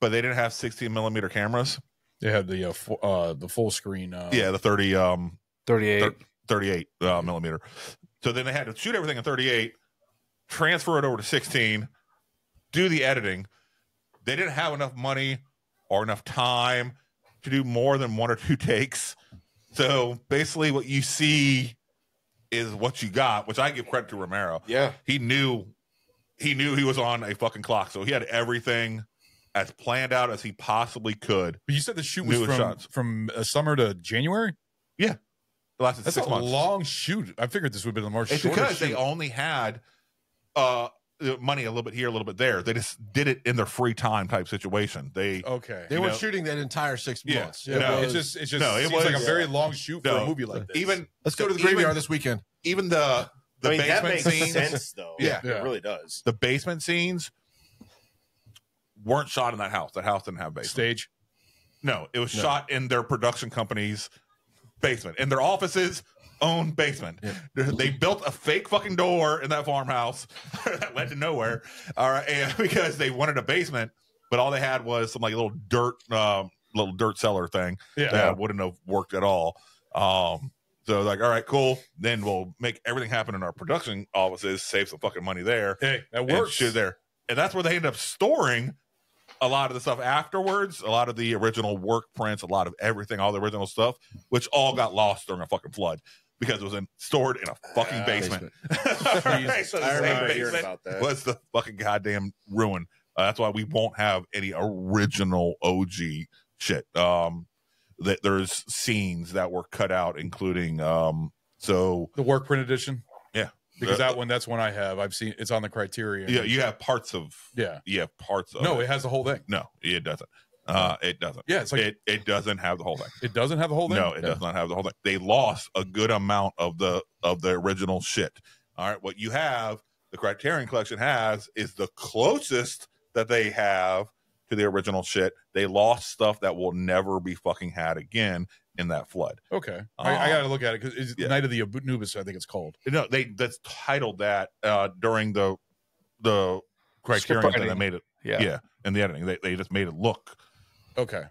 But they didn't have 16 millimeter cameras. They had the full screen. The 38 millimeter. So then they had to shoot everything in 38, transfer it over to 16, do the editing. They didn't have enough money or enough time to do more than one or two takes. So basically what you see is what you got, which I give credit to Romero. Yeah. He knew he was on a fucking clock. So he had everything as planned out as he possibly could. But you said the shoot was from summer to January? Yeah. It lasted That's 6 a months. long shoot. I figured this would have been a more It's shorter because shoot. they only had money a little bit here, a little bit there. They just did it in their free time type situation. They They were shooting that entire 6 months. Yeah, No, it just no, it seems was like a very long shoot for a movie like this. Even Let's go to the graveyard this weekend. Even the that basement makes scenes, sense, though. Yeah. It really does. the basement scenes weren't shot in that house. That house didn't have basement. Stage. No, it was shot in their production company's basement, in their office's own basement. Yeah. They built a fake fucking door in that farmhouse that led to nowhere. All right, and because they wanted a basement, but all they had was some like little dirt cellar thing that wouldn't have worked at all. So like, all right, cool. Then we'll make everything happen in our production offices, save some fucking money there. Hey, that And works. shoot there, and that's where they end up storing a lot of the stuff afterwards, a lot of the original work prints, a lot of everything, all the original stuff, which all got lost during a fucking flood because it was stored in a fucking basement. Right, so the I same remember hearing basement about that. was the fucking goddamn ruin. That's why we won't have any original OG shit. That there's scenes that were cut out, including The work print edition. Yeah, Because that's one I have. I've seen it's on the Criterion. Yeah, you have parts of. Yeah, you have parts of. No, it has the whole thing. No, it doesn't. It doesn't. Yeah, it's like it doesn't have the whole thing. It doesn't have the whole thing. No, it does not have the whole thing. They lost a good amount of the original shit. All right, what you have, the Criterion Collection has, is the closest that they have to the original shit. They lost stuff that will never be fucking had again in that flood. Okay, I got to look at it because it's Night of the Anubis. I think it's called. No, that's titled that during the Criterion thing. They made it. Yeah, in the editing, they just made it look. Okay,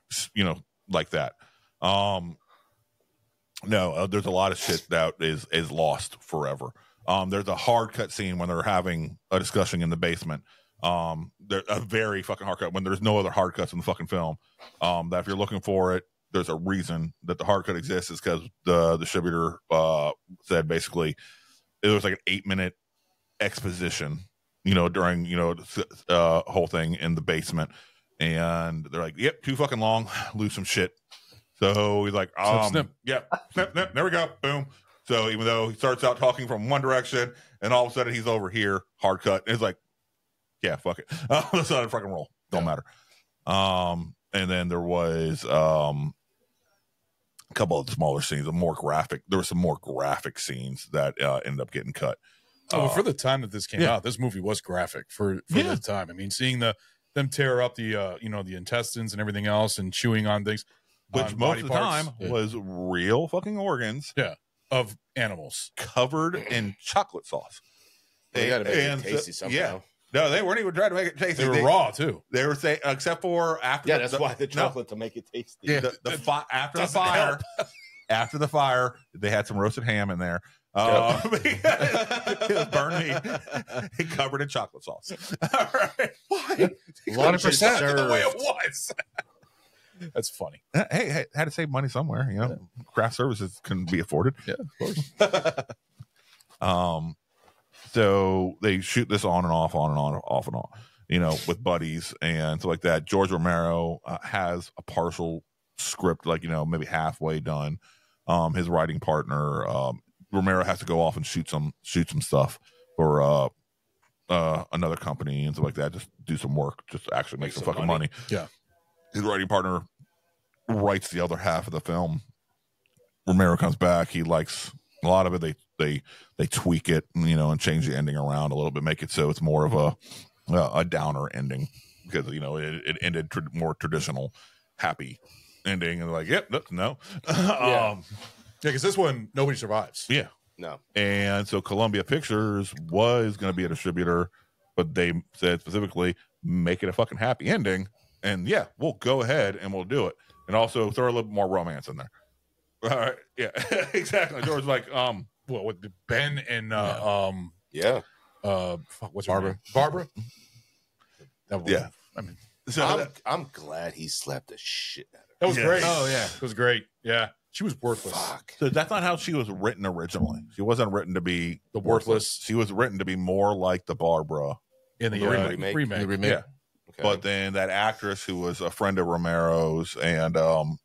like that. No, there's a lot of shit that is lost forever. There's a hard cut scene when they're having a discussion in the basement. There's a very fucking hard cut when there's no other hard cuts in the fucking film. That if you're looking for it, there's a reason that the hard cut exists is because the distributor said basically it was like an 8-minute exposition, during the whole thing in the basement. And they're like, yep, too fucking long, lose some shit. So he's like, snip. Yep, snip, there we go, boom. So even though he starts out talking from one direction and all of a sudden he's over here, hard cut. And it's like, yeah, fuck it. Let's not fucking roll. Don't matter. And then there was a couple of smaller scenes, there were some more graphic scenes that ended up getting cut. For the time that this came out, this movie was graphic for the time. I mean, seeing them tear up the the intestines and everything else and chewing on things, which most of the time was real fucking organs, of animals covered in chocolate sauce. They got to make it tasty somehow. Yeah. No, they weren't even trying to make it tasty. They were raw too. They were saying, except for after. Yeah, that's why the chocolate to make it tasty. Yeah, after the fire, after the fire, they had some roasted ham in there. It was burned meat covered in chocolate sauce. All right. Why? 100%. The way it was. That's funny. Hey, had to save money somewhere. You know, craft services can be afforded. Yeah, of course. So they shoot this on and off, off and on, you know, with buddies and stuff like that. George Romero has a partial script, like, you know, maybe halfway done. His writing partner, Romero, has to go off and shoot some stuff for another company and stuff like that. Just do some work, just to actually make some fucking money. Yeah. His writing partner writes the other half of the film. Romero comes back. He likes a lot of it. They tweak it, you know, and change the ending around a little bit, make it so it's more of a downer ending, because, you know, it ended more traditional, happy ending, and they're like, yep, no. Yeah, because this one nobody survives. Yeah, No. and so Columbia Pictures was going to be a distributor, but they said specifically, make it a fucking happy ending, and yeah, we'll go ahead and we'll do it, and also throw a little bit more romance in there. All right, yeah, exactly. George was like, What with Ben and what's her Barbara. name? Barbara. That was, Yeah. I mean, so I'm glad he slapped the shit out of her. that was Yes. great. Oh, yeah. It was great. Yeah, she was worthless. Fuck. So that's not how she was written originally. She wasn't written to be The worthless. She was written to be more like the Barbara. In the remake. remake. The remake. Yeah. Okay. But then that actress who was a friend of Romero's and the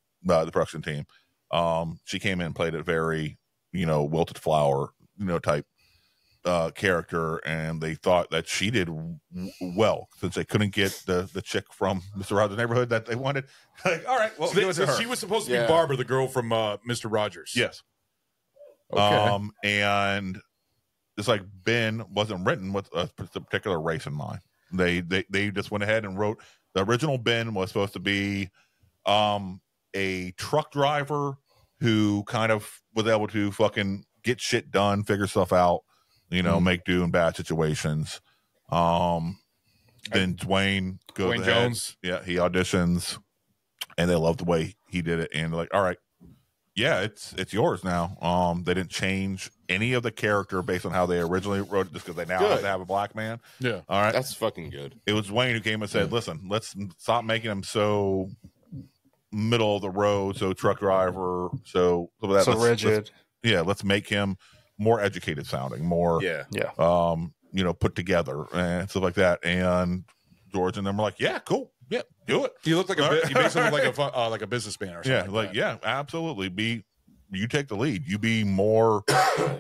production team, she came in and played a very, you know, wilted flower, you know, type character, and they thought that she did well since they couldn't get the chick from Mr. Rogers' Neighborhood that they wanted. Like, all right, well, So, give it to her. she was supposed to be Yeah. Barbara, the girl from Mr. Rogers. Yes. Okay. And it's like Ben wasn't written with a particular race in mind. They just went ahead and wrote the original Ben was supposed to be a truck driver who kind of was able to fucking get shit done, figure stuff out, you know, make do in bad situations. Then Dwayne goes Dwayne ahead. Jones. Yeah, he auditions, and they love the way he did it, and they're like, all right, yeah, it's yours now. They didn't change any of the character based on how they originally wrote it, just because they now have Good. to have a black man. Yeah. All right. That's fucking good. It was Wayne who came and said, listen, let's stop making him so middle of the road, so truck driver, so rigid. let's make him more educated sounding, more Yeah. you know, put together and stuff like that. And George and them were like, yeah, cool. Yeah, do it. He looked like he basically looked like a businessman or something. Yeah, like yeah, absolutely. You take the lead. You be more,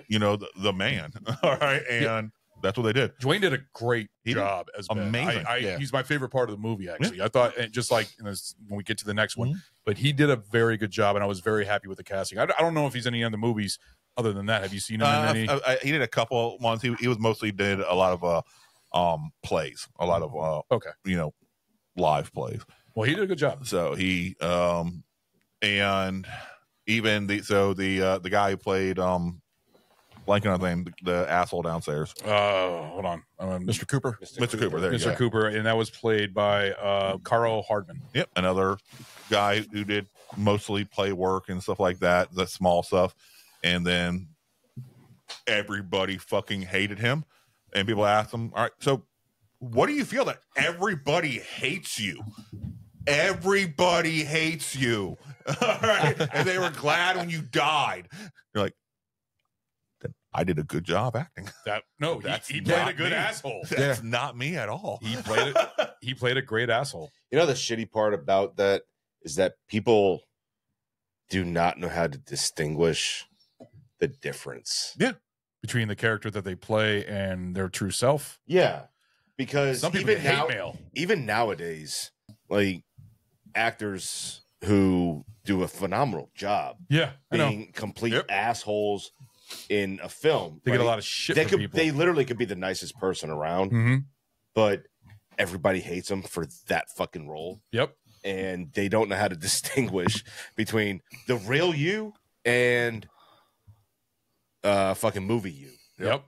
you know, the man. All right, and that's what they did. Dwayne did a great He did job as Ben. amazing. Yeah. He's my favorite part of the movie, actually. I thought, and just like when we get to the next one, but he did a very good job, and I was very happy with the casting. I don't know if he's in any other movies other than that. Have you seen him in any? He did a couple ones. He was mostly did a lot of plays, a lot of Okay. you know, live plays. Well, he did a good job. So he and even the guy who played blanking on the name, the asshole downstairs, Hold on. Mr. Cooper. Mr. Cooper. There you Mr. go. Cooper, and that was played by Carl Hardman. Yep, another guy who did mostly play work and stuff like that, the small stuff. And then everybody fucking hated him. And people asked him, all right, so what do you feel that everybody hates you? Everybody hates you. All right. And they were glad when you died. You're like, I did a good job acting. He played a good me. asshole. That's not me at all. He played a great asshole. You know, the shitty part about that is that people do not know how to distinguish the difference. Yeah. Between the character that they play and their true self. Yeah. Because Some people even hate now, mail. even nowadays, like actors who do a phenomenal job Yeah, I know. being complete Yep. assholes in a film. They get a right? lot of shit They from could, people. they literally could be the nicest person around, Mm-hmm. but everybody hates them for that fucking role, Yep. and they don't know how to distinguish between the real you and fucking movie you. Yep.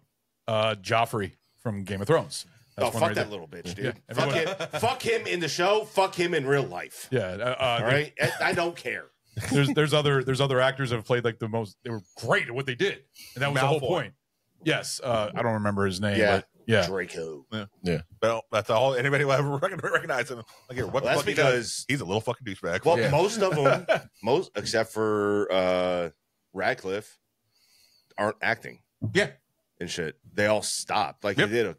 Joffrey from Game of Thrones. Oh, one fuck right that there. little bitch, dude. Yeah, Fuck him in the show. Fuck him in real life. Yeah. All right, I don't care. there's other actors that have played like the most. They were great at what they did, and that was the whole Malfoy. point. Yes, I don't remember his name, Yeah. but yeah, Draco. Well, that's all anybody will ever recognize him. Like, what the Well, that's fuck he does? because He's a little fucking douchebag. well, most of them, except for Radcliffe, aren't acting. Yeah. And shit. They all stopped. Like Yep. they did a.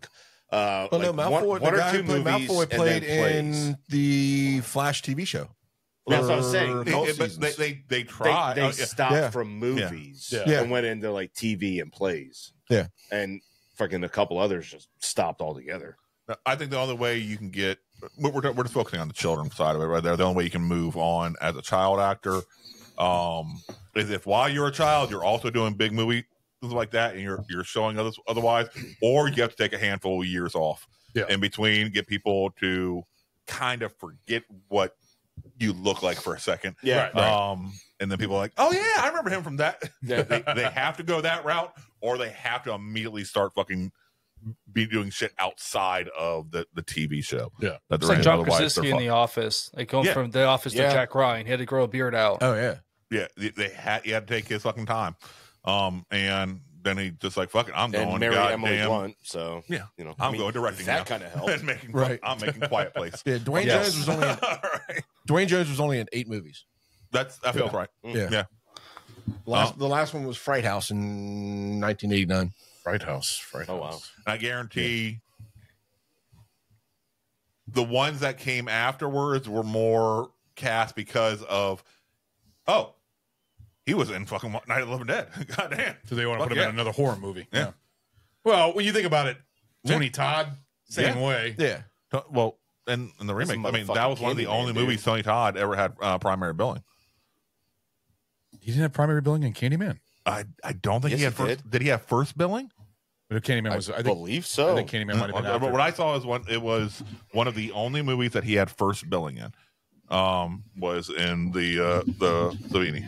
Well, Like no, Malfoy, one the or guy two who played movies, Malfoy and played then plays. in the Flash TV show. Well, that's what I'm For saying. both But seasons. they tried. They stopped Yeah. from movies Yeah. and went into like TV and plays. Yeah. And fucking a couple others just stopped altogether. I think the only way you can get we're just focusing on the children's side of it right there. The only way you can move on as a child actor is if while you're a child you're also doing big movies like that and you're showing others otherwise, or you have to take a handful of years off in between, get people to kind of forget what you look like for a second. Yeah. And then people are like, oh yeah, I remember him from that. They have to go that route, or they have to immediately start fucking be doing shit outside of the TV show. Yeah. That It's they're like in. John Otherwise, Krasinski in they're The Office. Like going Yeah. from The Office to Yeah. Jack Ryan. He had to grow a beard out. Oh yeah. yeah, he had to take his fucking time. And then he just like, fuck it, I'm And going. marry Emily goddamn, Blunt. So yeah, you know, I'm going directing that now. kind of helped. and making Right. I'm making Quiet Place. Yeah, Dwayne Yes. Jones was only in, Right. Dwayne Jones was only in 8 movies. That feels right. Yeah. Yeah. The last one was Fright House in 1989. Fright House. Oh wow. And I guarantee the ones that came afterwards were more cast because of, oh, he was in fucking Night of the Living Dead. God damn. So they want to Fuck put him yeah. in another horror movie. Yeah. Well, when you think about it, Tony Todd, same Yeah. way. Yeah. Well, and in the remake, I mean, that motherfucking was one of the Candyman, only dude. movies Tony Todd ever had primary billing. He didn't have primary billing in Candyman. I don't think Yes, he had he first. Did he have first billing? But Candyman was, I think believe so. I think Candyman might have been after. What I saw is it was one of the only movies that he had first billing in. Was in the Savini.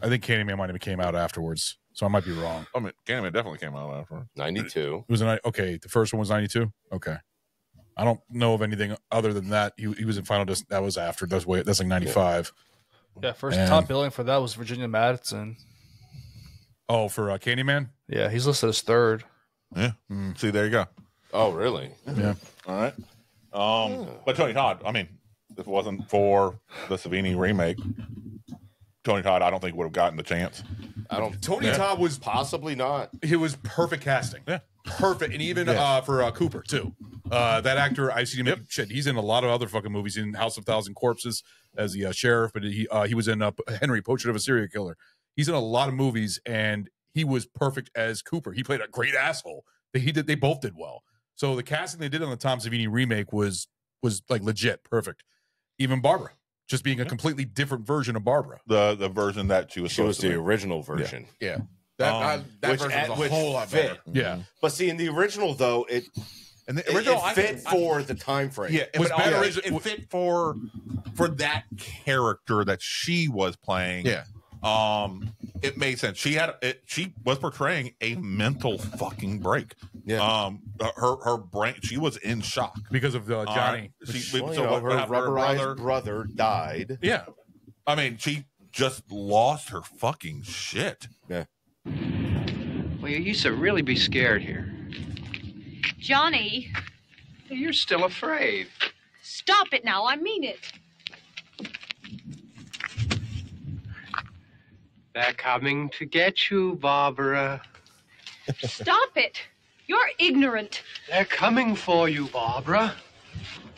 I think Candyman might have came out afterwards. So I might be wrong. I mean, Candyman definitely came out after. 92. It was okay. The first one was 92. Okay. I don't know of anything other than that. He was in Final Destination. That was after. That's like 95. Yeah, first And- top billing for that was Virginia Madsen. Oh, for Candyman? Yeah, he's listed as third. Yeah. See, there you go. Oh really? Yeah. All right. But Tony Todd, I mean, if it wasn't for the Savini remake, Tony Todd, I don't think would have gotten the chance. I don't. Tony Todd was Possibly not. he was perfect casting. Yeah. Perfect. And even for Cooper, too. That actor, I see him in shit. He's in a lot of other fucking movies. In House of Thousand Corpses as the sheriff, but he was in Henry, Portrait of a Serial Killer. He's in a lot of movies, and he was perfect as Cooper. He played a great asshole. They both did well. So the casting they did on the Tom Savini remake was like legit perfect. Even Barbara, just being a completely different version of Barbara. The version that she was She was supposed to the be. original version. Yeah. That version's a whole lot better. Yeah. But see, in the original though, it And the it original fit for the time frame. Yeah, Was but better also as- it fit for that character that she was playing. Yeah. It made sense. She was portraying a mental fucking break. Yeah. Her brain. She was in shock. Because of Johnny. Well, So you know, her happened to her rubberized brother died. Yeah, I mean, she just lost her fucking shit. Yeah. Well, you used to really be scared here. Johnny, You're still afraid. stop it now. I mean it. They're coming to get you, Barbara. Stop it. You're ignorant. They're coming for you, Barbara.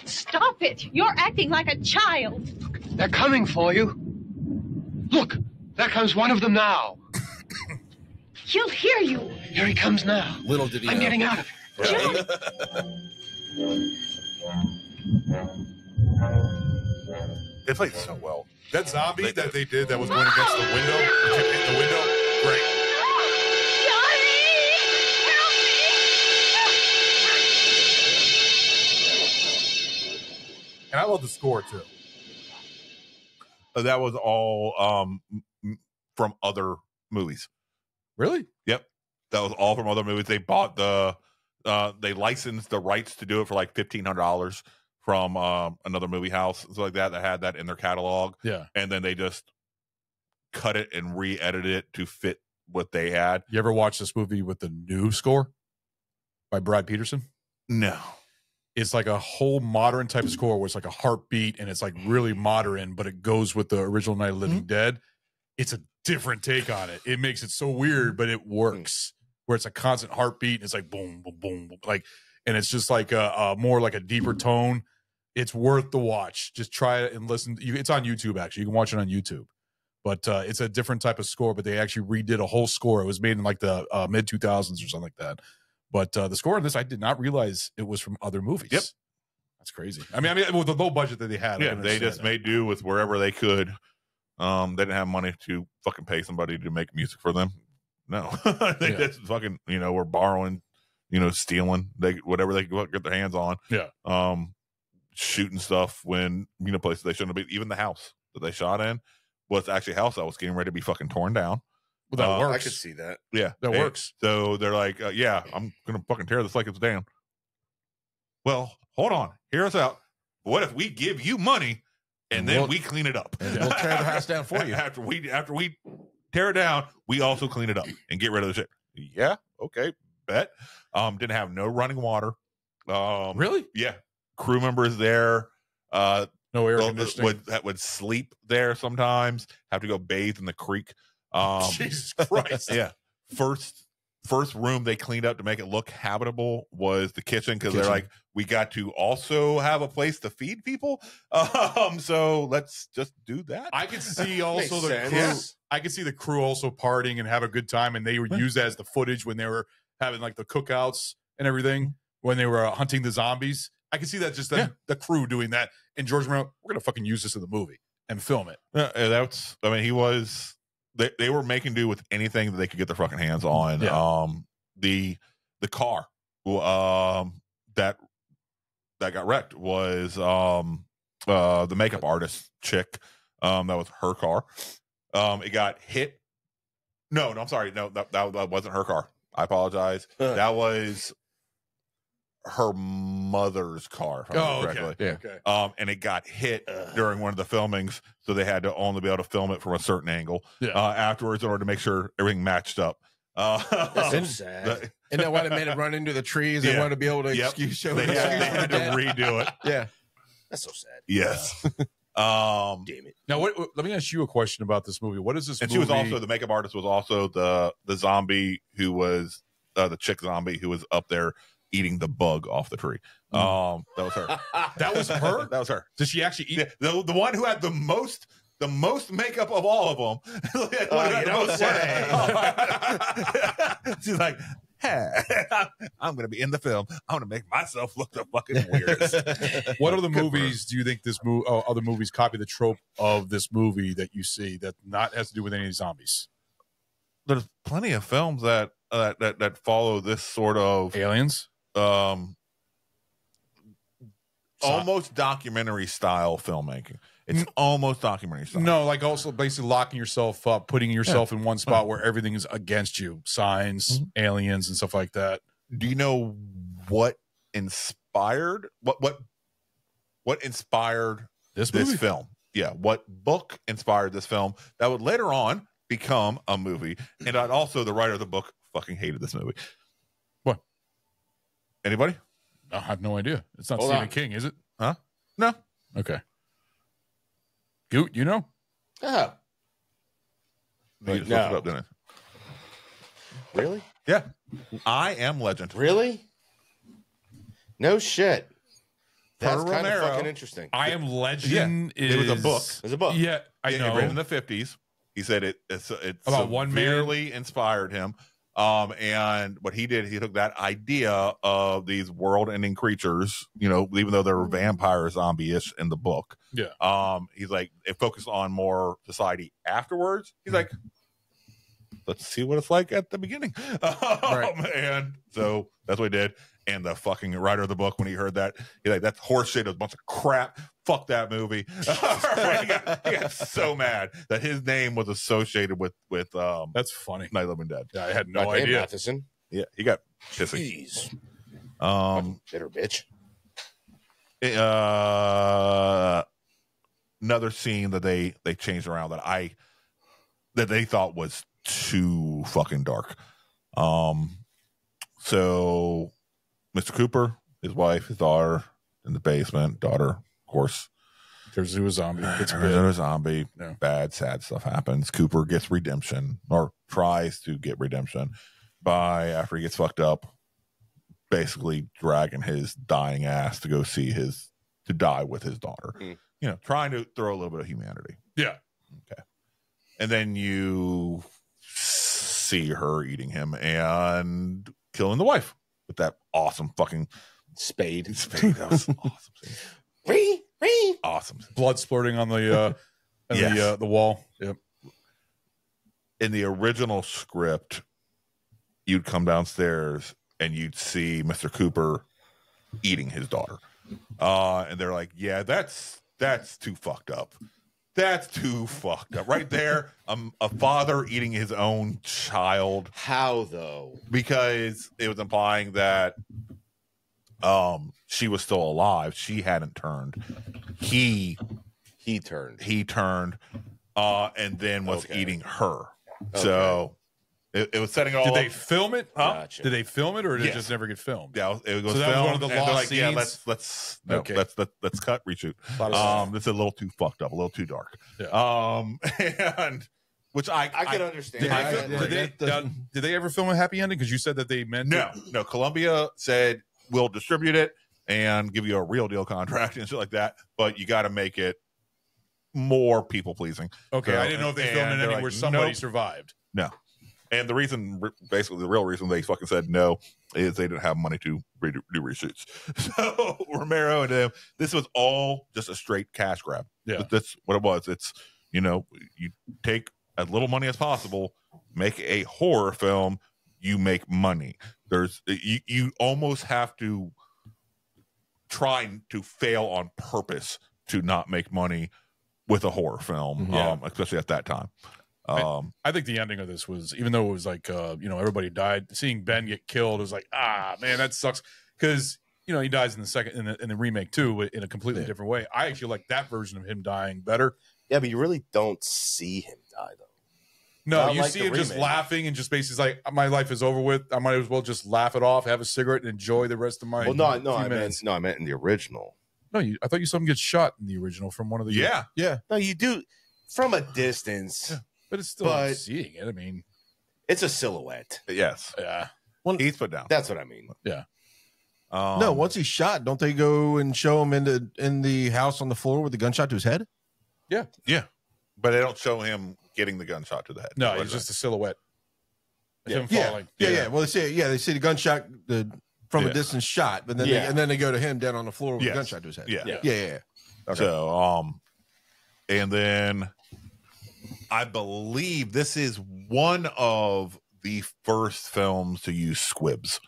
Stop it. You're acting like a child. They're coming for you. Look, there comes one of them now. He'll hear you. Here he comes now. Little did he I'm know. getting out of here. Johnny, They played so well. That zombie that they did that was going against the window, that kept hitting the window, great. Johnny, help me. And I love the score too. That was all from other movies. Really? Yep, that was all from other movies. They bought they licensed the rights to do it for like $1,500 from another movie house, stuff like that had that in their catalog. Yeah. And then they just cut it and re-edited it to fit what they had. You ever watch this movie with the new score by Brad Peterson? No. It's like a whole modern type of score where it's like a heartbeat and it's like really modern, but it goes with the original Night of the Living Dead. It's a different take on it. It makes it so weird, but it works. Where it's a constant heartbeat and it's like boom, boom, boom, boom, like, and it's just like a more like a deeper tone. It's worth the watch. Just try it and listen. It's on YouTube, actually. You can watch it on YouTube. But it's a different type of score, but they actually redid a whole score. It was made in like the mid 2000s or something like that. But the score on this, I did not realize it was from other movies. Yep. That's crazy. I mean, with the low budget that they had. Yeah, they just made do with wherever they could. They didn't have money to fucking pay somebody to make music for them. No. They just fucking, were borrowing, stealing, whatever they could get their hands on. Yeah. Shooting stuff when, places they shouldn't have been. Even the house that they shot in was actually a house that was getting ready to be fucking torn down. Well, that works. I could see that. Yeah. That works. So they're like, yeah, I'm going to fucking tear this like it's down. Well, hold on. Hear us out. What if we give you money and then we clean it up? And we'll tear the house down for you. After we tear it down, we also clean it up and get rid of the shit. Yeah. Okay. Bet. Didn't have no running water. Really? Yeah. Crew members there. No air conditioning. Would sleep there sometimes. Have to go bathe in the creek. Jesus Christ. Yeah. First room they cleaned up to make it look habitable was the kitchen, because they're like, we got to also have a place to feed people. So let's just do that. I could see also the crew. I could see the crew also partying and have a good time, and they would use that as the footage when they were having like the cookouts and everything when they were hunting the zombies. I can see that just the crew doing that. And George Romero, we're gonna fucking use this in the movie and film it. He was. They were making do with anything that they could get their fucking hands on. Yeah. The car that got wrecked was the makeup artist chick. That was her car. It got hit. No, I'm sorry. No, that wasn't her car. I apologize. That was her mother's car, if I remember correctly. Yeah. Okay. And it got hit during one of the filmings, so they had to only be able to film it from a certain angle afterwards in order to make sure everything matched up. That's so sad. And that why they made it run into the trees. They wanted to be able to show they had to redo it. Yeah. That's so sad. Yes. Damn it. Now, let me ask you a question about this movie. What is this and movie? She was also, the makeup artist was also the zombie who was, the chick zombie who was up there eating the bug off the tree. That was her. That was her? That was her. Did she actually eat? The one who had the most makeup of all of them. She's like, hey, I'm going to be in the film. I'm going to make myself look the fucking weirdest. What other movies do you think other movies copy the trope of this movie that you see that not has to do with any zombies? There's plenty of films that follow this sort of Aliens. Almost documentary style filmmaking. It's almost documentary style. No, like also basically locking yourself up, putting yourself in one spot where everything is against you. Signs, aliens, and stuff like that. Do you know what inspired what inspired this film? Yeah, what book inspired this film that would later on become a movie? And also the writer of the book fucking hated this movie. What? Anybody? I have no idea. It's not Stephen King, is it? Huh? No. Okay. You know? Oh. You just looked it up, didn't it? Really? Yeah. I Am Legend. Really? No shit. That's Per kind of Romero. fucking interesting. I Am Legend It was a book. It's a book. Yeah, I know. Written in the 50s. He said it's about one man. severely inspired him. And what he did, he took that idea of these world-ending creatures, even though they were vampire zombie-ish in the book. Yeah. He's like, it focused on more society afterwards. He's like, let's see what it's like at the beginning. And so that's what he did. And the fucking writer of the book, when he heard that, he's like, that's horse shit. It was a bunch of crap. Fuck that movie. he got so mad that his name was associated with that's funny. Night of the Living Dead. Yeah, I had no idea. Matheson. Yeah, he got pissy. Jeez. Bitter bitch. Another scene that they changed around that that they thought was too fucking dark. So Mr. Cooper, his wife, his daughter in the basement. Daughter, of course, turns into a zombie. It's a zombie. Yeah. Bad, sad stuff happens. Cooper gets redemption, or tries to get redemption, by after he gets fucked up, basically dragging his dying ass to go see to die with his daughter. Trying to throw a little bit of humanity. Yeah. Okay. And then you see her eating him and killing the wife with that awesome fucking spade. That was awesome. Awesome. Blood splurting on the the wall. Yep. In the original script, you'd come downstairs and you'd see Mr. Cooper eating his daughter. And they're like, yeah, that's too fucked up. That's too fucked up. Right there, a father eating his own child. How, though? Because it was implying that she was still alive. She hadn't turned. He turned. And then was eating her. Okay. So it was setting it all Did up. They film it? Huh? Gotcha. Did they film it, or did it just never get filmed? Yeah, it was so that filmed, was one of the lost scenes. Yeah, let's cut, reshoot. This is a little too fucked up, a little too dark. Yeah. And which I can understand. Did they ever film a happy ending? Because you said that they meant no. Columbia said we'll distribute it and give you a real deal contract and shit like that, but you got to make it more people pleasing. Okay, so, I didn't know if they filmed an ending where somebody survived. No. And the reason, basically, the real reason they fucking said no is they didn't have money to do reshoots. So Romero and them, this was all just a straight cash grab. Yeah, that's what it was. It's you take as little money as possible, make a horror film, you make money. You almost have to try to fail on purpose to not make money with a horror film, especially at that time. I think the ending of this was, even though it was like, everybody died, seeing Ben get killed, it was like, man, that sucks. Because, he dies in the remake too, but in a completely different way. I actually like that version of him dying better. Yeah, but you really don't see him die, though. No, you see him just laughing and just basically like, my life is over with. I might as well just laugh it off, have a cigarette, and enjoy the rest of my minutes. I meant in the original. No, I thought you saw him get shot in the original from one of the... Yeah. No, you do from a distance. Yeah. But it's still seeing it. I mean, it's a silhouette. Yes. Yeah. He's put down. That's what I mean. Yeah. No, once he's shot, don't they go and show him in the house on the floor with the gunshot to his head? Yeah. Yeah. But they don't show him getting the gunshot to the head. No, it's just a silhouette. Him falling. Yeah. Well, they see the gunshot from a distance shot, but then then they go to him down on the floor with the gunshot to his head. Yeah. Okay. So, and then I believe this is one of the first films to use squibs.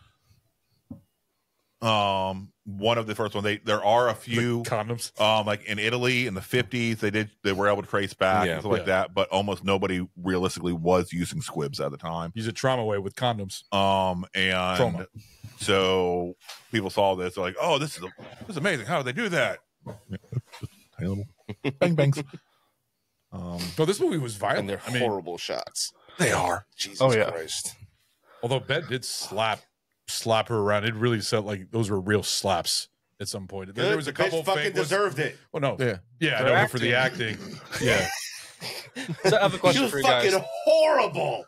One of the first ones. There are a few condoms. Like in Italy in the 50s, they were able to trace back and stuff like that, but almost nobody realistically was using squibs at the time. Use a trauma way with condoms. And trauma. So people saw this, they're like, "Oh, this is amazing! How did they do that?" Bang bangs. No, this movie was violent. And they're horrible shots. They are. Jesus Christ. Although Ben did slap her around, it really felt like those were real slaps at some point. There was a couple fucking deserved it. Oh no, yeah, no, for the acting. Yeah. So I have a question for you guys. She was fucking horrible.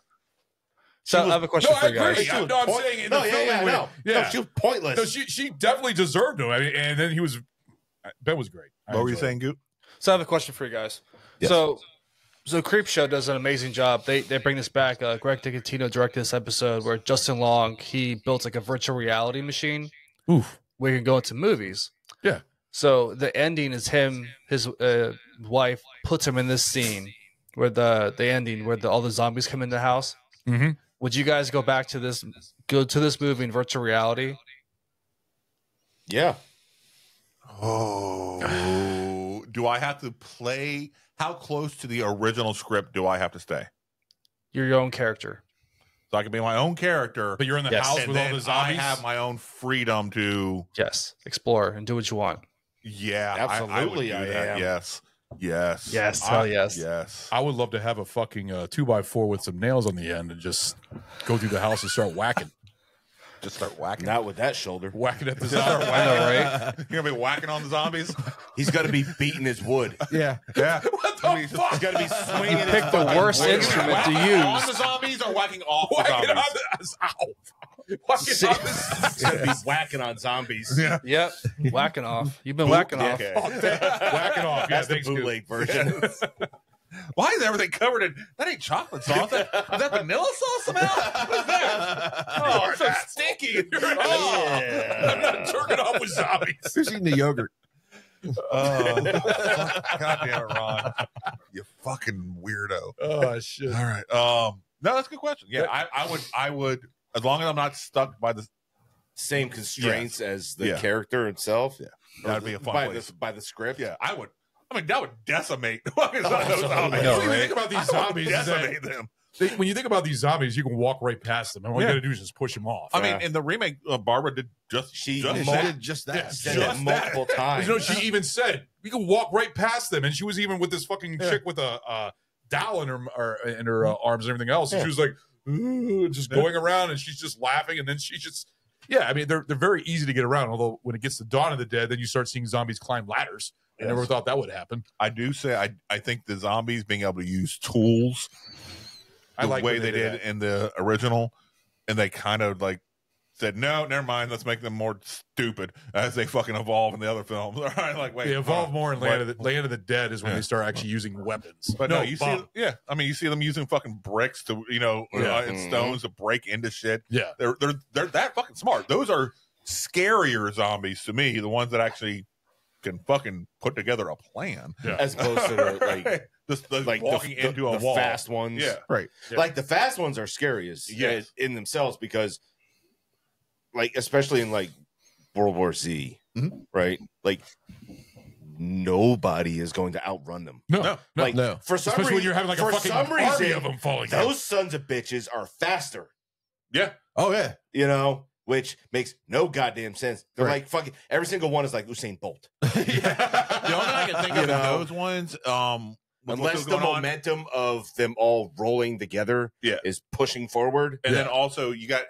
So I have a question for you guys. I'm saying in the film, no, she was pointless. No, she definitely deserved him. I mean, and then Ben was great. What were you saying, Goop? So I have a question for you guys. Yes. So Creepshow does an amazing job. They bring this back. Greg DiCatino directed this episode where Justin Long, he built like a virtual reality machine where you can go into movies. Yeah. So the ending is his wife puts him in this scene where the ending where all the zombies come in the house. Mm-hmm. Would you guys go to this movie in virtual reality? Yeah. Oh, do I have to play? How close to the original script do I have to stay? You're your own character. So I can be my own character. But you're in the house with all the zombies? I have my own freedom to... Yes, explore and do what you want. Yeah, absolutely. I would do that, yes. Yes. Yes, hell yes. Yes. I would love to have a fucking 2x4 with some nails on the end and just go through the house and start whacking. Just start whacking. Not with that shoulder. Whacking at the Just start zombie. whacking, right? You're gonna be whacking on the zombies. He's got to be beating his wood. Yeah. Yeah. What the fuck? He's got to be swinging. You picked the worst instrument to On use. the zombies or whacking off the Whacking on zombies? the ow. Whacking on the He's got to be whacking on zombies. Yeah. Yep, whacking off. You've been whacking off. Okay. whacking off. Yeah, That's the thanks, Scoop. bootleg version. Why is everything covered in that? Ain't chocolate sauce. Is that vanilla sauce somehow? What's that? Oh, it's so stinky. I'm not jerking off with zombies. Who's eating the yogurt? God damn it, Ron. You fucking weirdo. Oh shit. All right. No, that's a good question. Yeah, I would, as long as I'm not stuck by the Same constraints as the Yeah. character itself. Yeah. That'd be a fun by place. by the script. Yeah, I would. I mean, that would decimate. Fucking zombies. I know, when you think about these zombies, is that decimate them. when you think about these zombies, you can walk right past them, and all you Yeah. got to do is just push them off. I mean, in the remake, Barbara did just She just did that. Just that. Yeah, Said just that multiple times. You know, she even said we can walk right past them, and she was even with this fucking chick with a dowel in her arms and everything else, and she was like, "Ooh," just going around, and she's just laughing, and then she just. Yeah, I mean they're very easy to get around. Although when it gets to Dawn of the Dead, then you start seeing zombies climb ladders. I never thought that would happen. I do say I think the zombies being able to use tools the like way when they did that. in the original, and they kind of like said, no, never mind, let's make them more stupid as they fucking evolve in the other films. All right, like wait, They evolve more in Land what? of the Dead is when Yeah. they start actually using weapons. But no, you see, yeah, I mean, you see them using fucking bricks to, and stones to break into shit. Yeah, they're that fucking smart. Those are scarier zombies to me, the ones that actually can fucking put together a plan, as opposed to the, like walking into a the wall. fast ones. Yeah, right. Yeah. Like the fast ones are scary as in themselves because, like, especially in like World War Z, right? Like nobody is going to outrun them. No, like for some Especially reason, when you're having like a for fucking some army reason, of them falling down. those sons of bitches are faster. Yeah. Oh yeah. You know, which makes no goddamn sense. They're like fucking every single one is like Usain Bolt. The only thing I can think of in those ones, unless the momentum of them all rolling together is pushing forward. And then also you got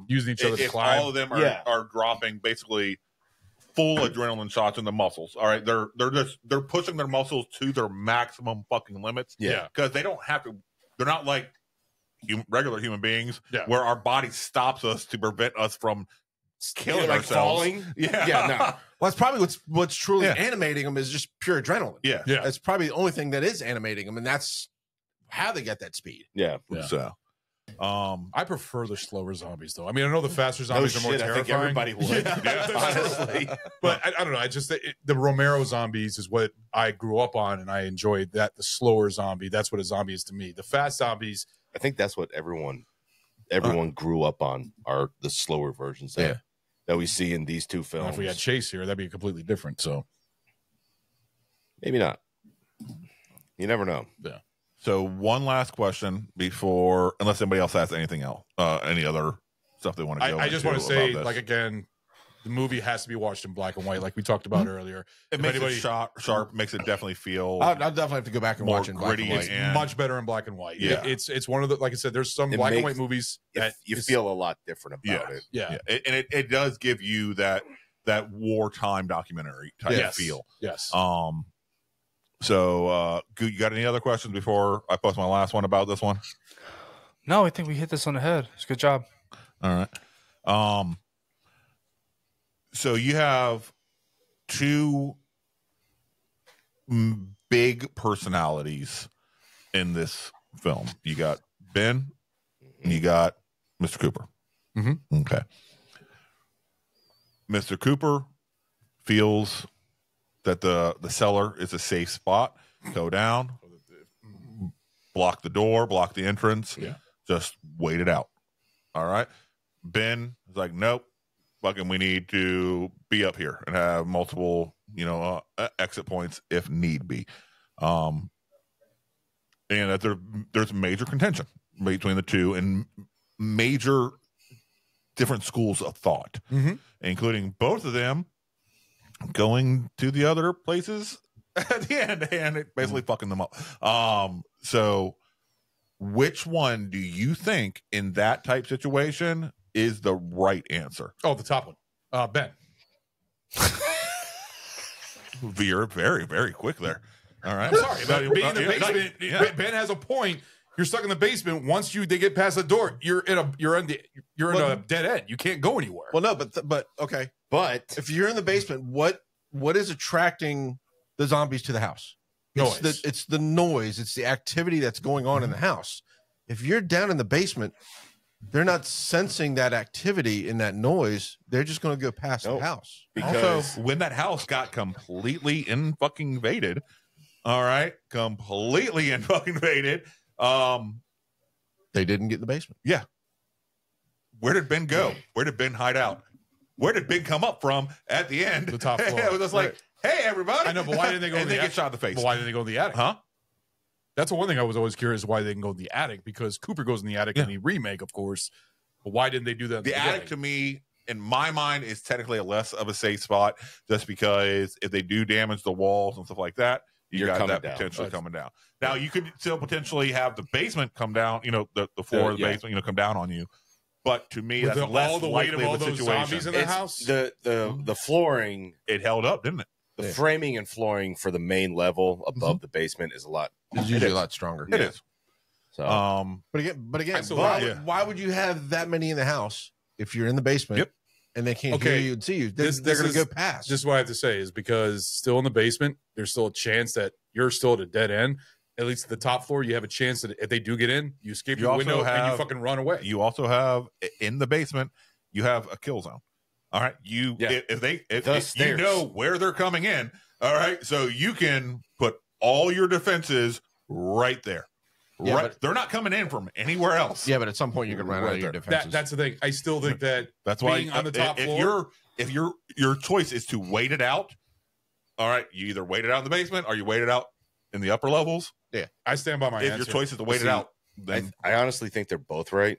using each other to if climb. all of them are dropping basically full adrenaline shots in the muscles. All right, they're pushing their muscles to their maximum fucking limits. Yeah, because they don't have to. They're not like regular human beings Yeah. where our body stops us to prevent us from killing like ourselves. falling. Yeah, No. Well, that's probably what's truly Yeah. animating them is just pure adrenaline. Yeah. Yeah. That's probably the only thing that is animating them, and that's how they get that speed. Yeah. So, I prefer the slower zombies, though. I mean, I know the faster zombies are more shit, terrifying. I think everybody would. Honestly. But I don't know. I just the Romero zombies is what I grew up on, and I enjoyed that. The slower zombie, that's what a zombie is to me. The fast zombies, I think that's what everyone grew up on are the slower versions that we see in these two films. if we had Chase here, that'd be completely different. So maybe not. You never know. Yeah. So one last question before, unless anybody else has anything else, any other stuff they want to go I just into want to say, about this. like, again, the movie has to be watched in black and white, like we talked about earlier. It makes it sharp, makes it definitely feel. I'll definitely have to go back and more watch it in black gritty and white. and Much better in black and white. Yeah. It's one of the, like I said, there's some It black and makes- white movies that You is- feel a lot different about it. Yeah. And it does give you that wartime documentary type Yes. feel. Yes. So, Goot, you got any other questions before I post my last one about this one? No, I think we hit this on the head. It's a good job. All right. So you have two big personalities in this film. You got Ben and you got Mr. Cooper. Mm-hmm. Okay. Mr. Cooper feels that the cellar is a safe spot. Go down, block the door, block the entrance, just wait it out. All right. Ben is like, nope, fucking, we need to be up here and have multiple, exit points if need be. And that there's major contention between the two and major different schools of thought, including both of them going to the other places at the end, and it basically fucking them up. So which one do you think in that type situation is the right answer? Oh, the top one. Ben. You're very, very quick there. All right. I'm sorry, but being in the basement, Ben has a point. You're stuck in the basement. Once they get past the door, you're in a dead end. You can't go anywhere. Well, no, but okay. But if you're in the basement, what is attracting the zombies to the house? Noise. It's the noise. It's the activity that's going on in the house. If you're down in the basement, they're not sensing that activity and that noise. They're just going to go past the house. Because also, when that house got completely fucking invaded, all right, completely fucking invaded. They didn't get in the basement. Yeah. Where did Ben go? Where did Ben hide out? Where did Ben come up from at the end? The top floor. It was just like, hey, everybody. I know, but why didn't they go? And they get shot in the face. But why didn't they go in the attic? Huh? That's the one thing I was always curious why they didn't go in the attic, because Cooper goes in the attic in the remake, of course. But why didn't they do that? In the attic, to me, in my mind, is technically a less of a safe spot, just because if they do damage the walls and stuff like that, you got that potentially coming down. Now, you could still potentially have the basement come down, the floor of the basement, come down on you. But to me, that's less all the weight likely of all of a those situation. zombies in the house. The flooring, it held up, didn't it? The framing and flooring for the main level above the basement is It's usually a lot stronger. It is. So, but again, why would you have that many in the house if you're in the basement and they can't hear you and see you? They're going to go past. Just what I have to say is because still in the basement, there's still a chance that you're still at a dead end. At least at the top floor, you have a chance that if they do get in, you escape your window and you fucking run away. You also have in the basement, you have a kill zone. All right, if you know where they're coming in. All right, so you can put all your defenses right there. Yeah, right, they're not coming in from anywhere else. Yeah, but at some point you can run out of your defenses. That's the thing. I still think that's why being on the top floor. If your choice is to wait it out, all right, you either wait it out in the basement or you wait it out in the upper levels. Yeah, I stand by my answer. If your choice is to wait it out, then I honestly think they're both right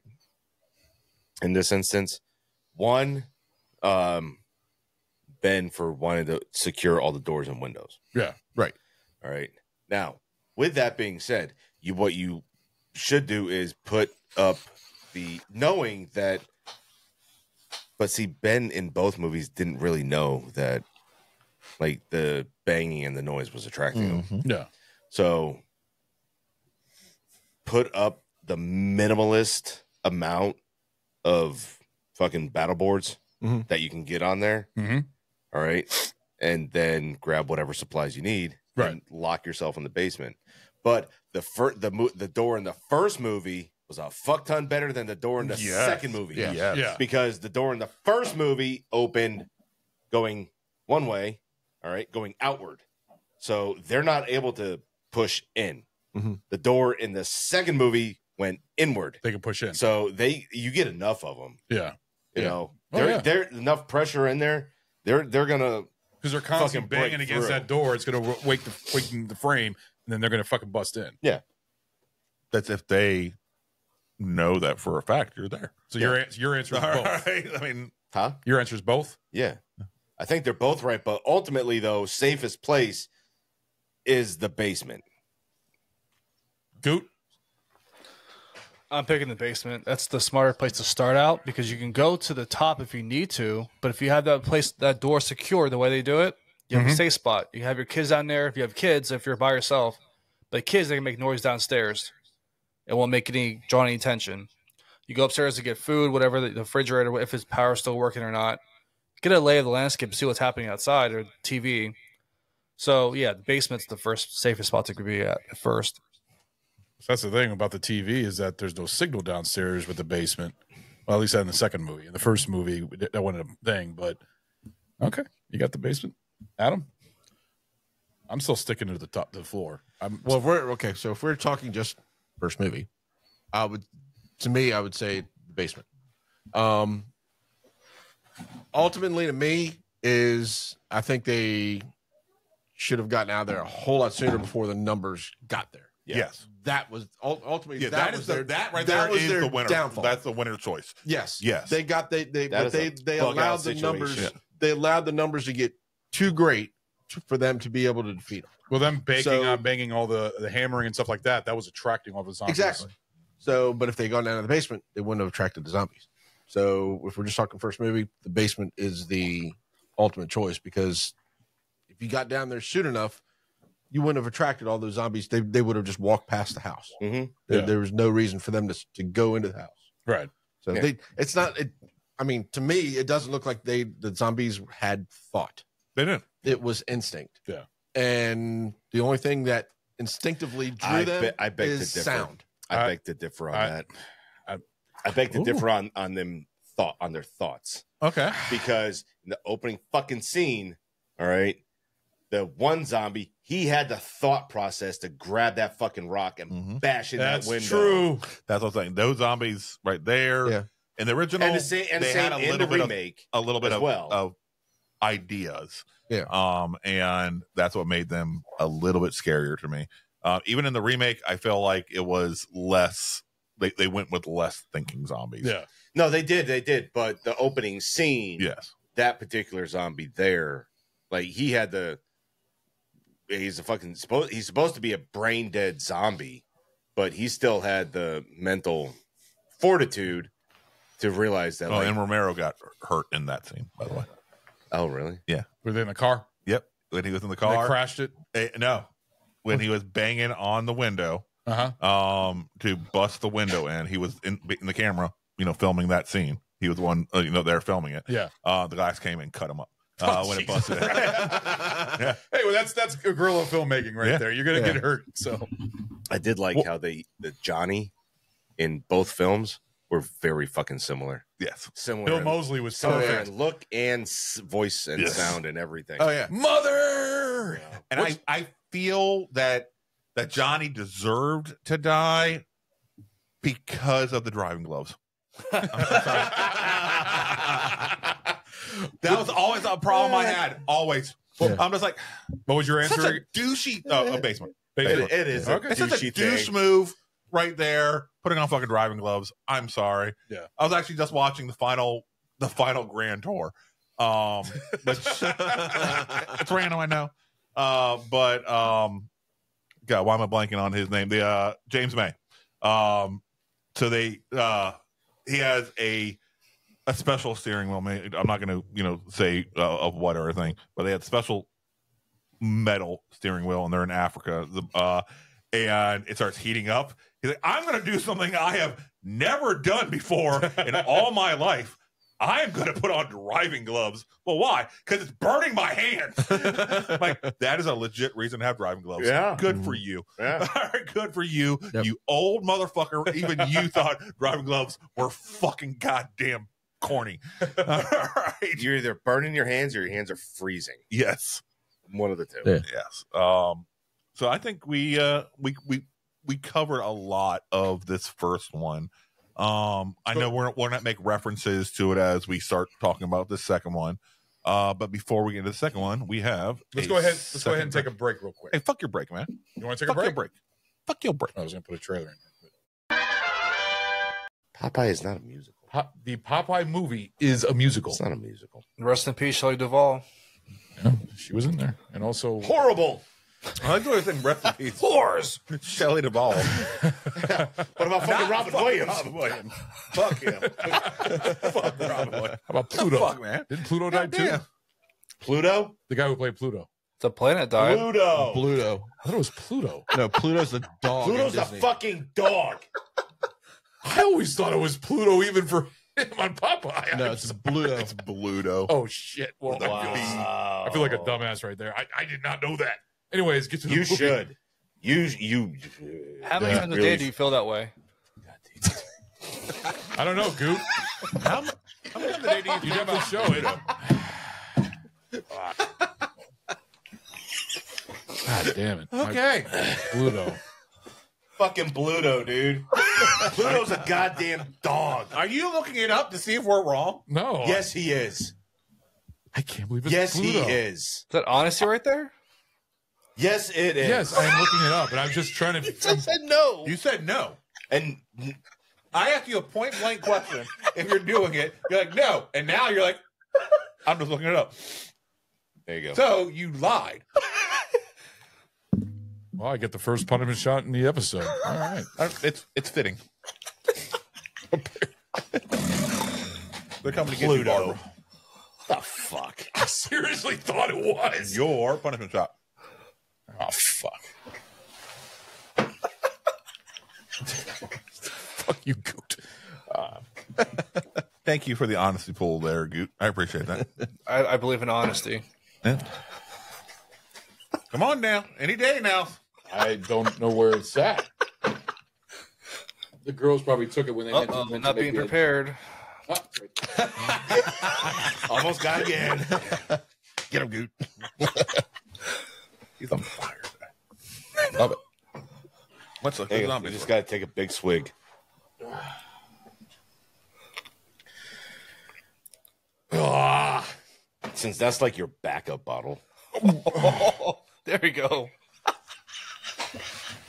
in this instance. One, Ben for wanting to secure all the doors and windows. Yeah, right. All right. Now, with that being said, what you should do is put up knowing that. But see, Ben in both movies didn't really know that, like, the banging and the noise was attracting him. Yeah. So put up the minimalist amount of fucking battle boards that you can get on there. All right. And then grab whatever supplies you need and lock yourself in the basement. But the door in the first movie was a fuck ton better than the door in the second movie. Yeah. Because the door in the first movie opened going one way, all right, going outward. So they're not able to push in. The door in the second movie went inward. They can push in. So you get enough of them. Yeah. You know, there's enough pressure in there. They're gonna, because they're constantly banging against that door. It's gonna wake the frame, and then they're gonna fucking bust in. Yeah. That's if they know that for a fact you're there. So your answer is both. Right. I mean, your answer is both. Yeah, I think they're both right, but ultimately, though, safest place is the basement. Goot. I'm picking the basement. That's the smarter place to start out because you can go to the top if you need to, but if you have that door secure the way they do it, you have a safe spot. You have your kids down there. If you have kids, if you're by yourself, but kids, they can make noise downstairs. It won't make draw any attention. You go upstairs to get food, whatever, the refrigerator, if his power's still working or not. Get a lay of the landscape, see what's happening outside or TV. So, yeah, the basement's the first safest spot to be at first. So that's the thing about the TV is that there's no signal downstairs with the basement. Well, at least in the second movie. In the first movie, that wasn't a thing, but okay, you got the basement. Adam? I'm still sticking to the top, to the floor. Well, so if we're talking just first movie, I would say the basement. Ultimately, to me, I think they should have gotten out of there a whole lot sooner before the numbers got there. Yes. That was ultimately that is their the winner. Downfall. That's the winner choice. Yes. They got they allowed the numbers. They allowed the numbers to get too great for them to be able to defeat them. Well, them banging all the hammering and stuff like that, that was attracting all the zombies. Exactly. So, but if they had gone down to the basement, they wouldn't have attracted the zombies. So, if we're just talking first movie, the basement is the ultimate choice because if you got down there soon enough, you wouldn't have attracted all those zombies. They would have just walked past the house. There was no reason for them to go into the house. Right. So it's not. I mean, to me, it doesn't look like the zombies had thought. They didn't. It was instinct. Yeah. And the only thing that instinctively drew them is sound. I beg to differ on that. I beg to differ on them on their thoughts. Okay. Because in the opening fucking scene, all right, the one zombie, he had the thought process to grab that fucking rock and bash in that window. That's true. That's what I'm saying. Those zombies right there. Yeah. In the original, and the same had in the remake, a little bit of ideas. Yeah. And that's what made them a little bit scarier to me. Even in the remake, I feel like it was less. They went with less thinking zombies. Yeah. No, they did. But the opening scene, yes, that particular zombie there, like he had he's supposed to be a brain dead zombie, but he still had the mental fortitude to realize that. Oh, and Romero got hurt in that scene, by the way. Oh, really? Yeah. Were they in the car? Yep. When he was in the car, They crashed it. No, when he was banging on the window, to bust the window in, he was in the camera, filming that scene. He was the one, there filming it. Yeah. The guys came and cut him up when it busted in. Yeah. Hey, well, that's guerrilla filmmaking right there. You're gonna get hurt. So, I did like how the Johnny in both films were very fucking similar. Yes. Similar. Bill Moseley was similar in look and voice and sound and everything. Oh yeah, mother. And I feel that Johnny deserved to die because of the driving gloves. I'm so sorry. That was always a problem I had. Always. Yeah. I'm just like, what was your answer? Such a douchey basement. It is. Okay. It's such a douche move right there. Putting on fucking driving gloves. I'm sorry. Yeah. I was actually just watching the final Grand Tour. Which it's random, I know. But God, why am I blanking on his name? The James May. So he has a special steering wheel. I'm not going to say of what or anything, but they had special metal steering wheel, and they're in Africa. And it starts heating up. He's like, I'm going to do something I have never done before in all my life. I am going to put on driving gloves. Well, why? Because it's burning my hands. Like, that is a legit reason to have driving gloves. Yeah. Good for you. Yeah. Good for you. Yep. You old motherfucker. Even you thought driving gloves were fucking goddamn corny. All right. You're either burning your hands or your hands are freezing. Yes. One of the two. Yeah. Yes. So I think we covered a lot of this first one. I know we're not make references to it as we start talking about the second one. But before we get into the second one, we have let's go ahead and take a break real quick. Hey, fuck your break, man. You want to take a break? Fuck your break. I was gonna put a trailer in. Popeye is not a musical. The Popeye movie is a musical. It's not a musical. Rest in peace, Shelley Duvall. Yeah, she was in there, and also horrible. I like the way I think rest in peace. Whores. Shelley Duvall. What about fucking Robin Williams? Robin Williams. Fuck him. Fuck Robin Williams. How about Pluto? Fuck, man. Didn't Pluto die too? Pluto? The guy who played Pluto. The planet died. Pluto. I thought it was Pluto. No, Pluto's the dog. Pluto's a fucking dog. I always thought it was Pluto, even for him on Popeye. No, it's Bluto. It's Bluto. Oh shit! Well, Wow. I feel like a dumbass right there. I did not know that. Anyways, get to the You movie. should. You. How many times a day do you feel that way? I don't know, Goop. How many of the day do You definitely show it. God damn it. Okay. Pluto. Fucking Bluto, dude. Pluto's a goddamn dog. Are you looking it up to see if we're wrong? No. Yes, he is. I can't believe it's Yes, Pluto. he is. Is that honesty right there? Yes, it is. Yes, I am looking it up, and I'm just trying to. You just said no. You said no. And I asked you a point blank question. If you're doing it, you're like, no. And now you're like, I'm just looking it up. there you go. So you lied. Well, I get the first punishment shot in the episode. All right. It's fitting. They're coming to get you, Barbara. The fuck? I seriously thought it was. Your punishment shot. Oh, fuck. Fuck you, Goot. Thank you for the honesty poll there, Goot. I appreciate that. I believe in honesty. Yeah. Come on now. Any day now. I don't know where it's at. The girls probably took it when they meant to Not being prepared. Almost got again. Get him, Goot. He's on fire. Love it. What's the Hey, you just got to take a big swig. Since that's like your backup bottle. There we go.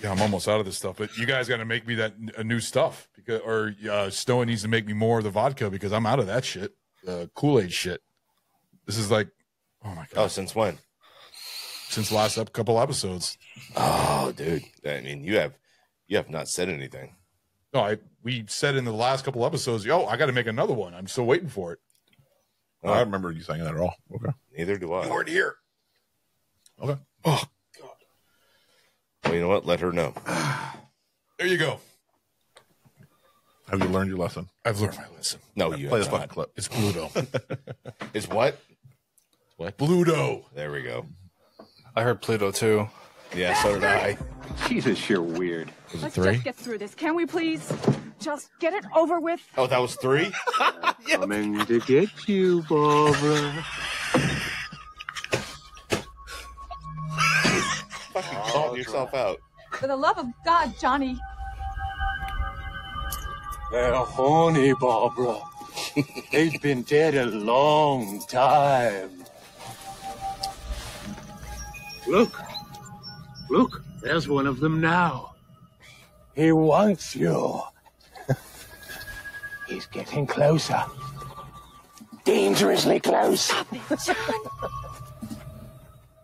Yeah, I'm almost out of this stuff, but you guys got to make me that new stuff because, or Stoa needs to make me more of the vodka because I'm out of that shit, Kool-Aid shit. This is like, oh my god! Oh, since when? Since last couple episodes. Oh, dude! I mean, you have not said anything. No, we said in the last couple episodes, yo, I got to make another one. I'm still waiting for it. I don't remember you saying that at all. Okay. Neither do I. You weren't here. Okay. Oh. Well, you know what? Let her know. There you go. Have you learned your lesson? I've learned my lesson. No, you Play the have fucking not. clip. It's Bluto. It's what? What? Bluto. There we go. I heard Pluto too. Yeah, so did I. Jesus, you're weird. Was it Let's 3? just get through this, can we please? Just get it over with. Oh, that was 3? Coming to get you, Barbara. Fucking calling yourself out. For the love of God, Johnny. They're horny, Barbara. They've been dead a long time. Look. Look, there's one of them now. He wants you. He's getting closer. Dangerously close. Stop it, John.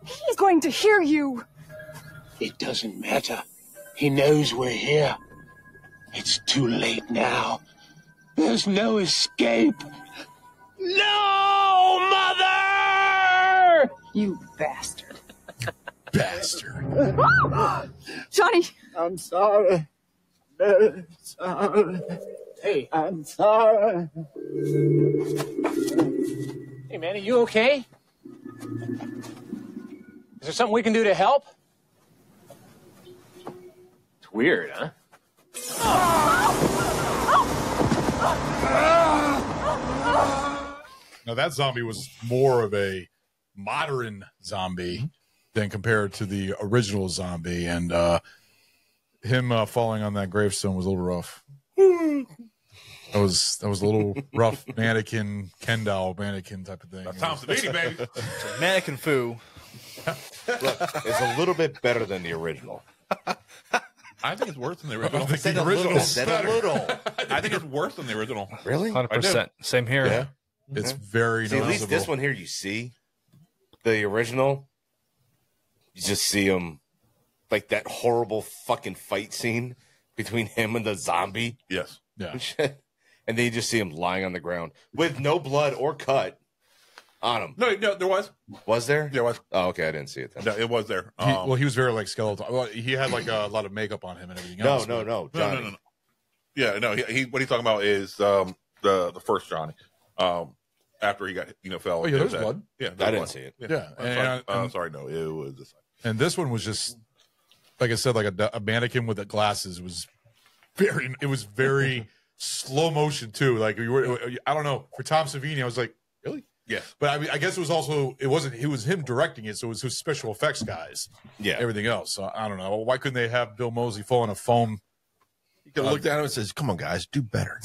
He's going to hear you. It doesn't matter. He knows we're here. It's too late now. There's no escape. No, Mother! You bastard. Bastard. Johnny. I'm sorry. Very sorry. Hey, I'm sorry. Hey, man, are you okay? Is there something we can do to help? It's weird, huh? Now that zombie was more of a modern zombie than compared to the original zombie, and him falling on that gravestone was a little rough. That was a little rough mannequin, Ken doll mannequin type of thing. That's Tom Savini, baby. Mannequin foo. Look, it's a little bit better than the original. I think it's worse than the original. I think the original Said a little. I think it's worse than the original. Really? 100%. Same here. Yeah, it's very See, at least noticeable. this one here, you see the original. You just see him like that horrible fucking fight scene between him and the zombie. Yes. Yeah. And shit. And then you just see him lying on the ground with no blood or cut on him. No, there was. Was there? There was. Oh, okay. I didn't see it then. No, it was there. He was very like skeletal. Well, he had like a lot of makeup on him and everything else. No, Johnny. No. Yeah, no. He what he's talking about is the first Johnny. After he got fell. Oh yeah, there's blood. Yeah, I didn't see it. Yeah, and, sorry, no, it was this. And this one was just, like I said, like a mannequin with the glasses. It was very slow motion too. Like I don't know, for Tom Savini, I was like, really? Yes. But I mean, I guess it was him directing it, so it was his special effects guys. Yeah. Everything else. So I don't know. Why couldn't they have Bill Moseley fall in a foam? He could have looked at him and says, "Come on, guys, do better."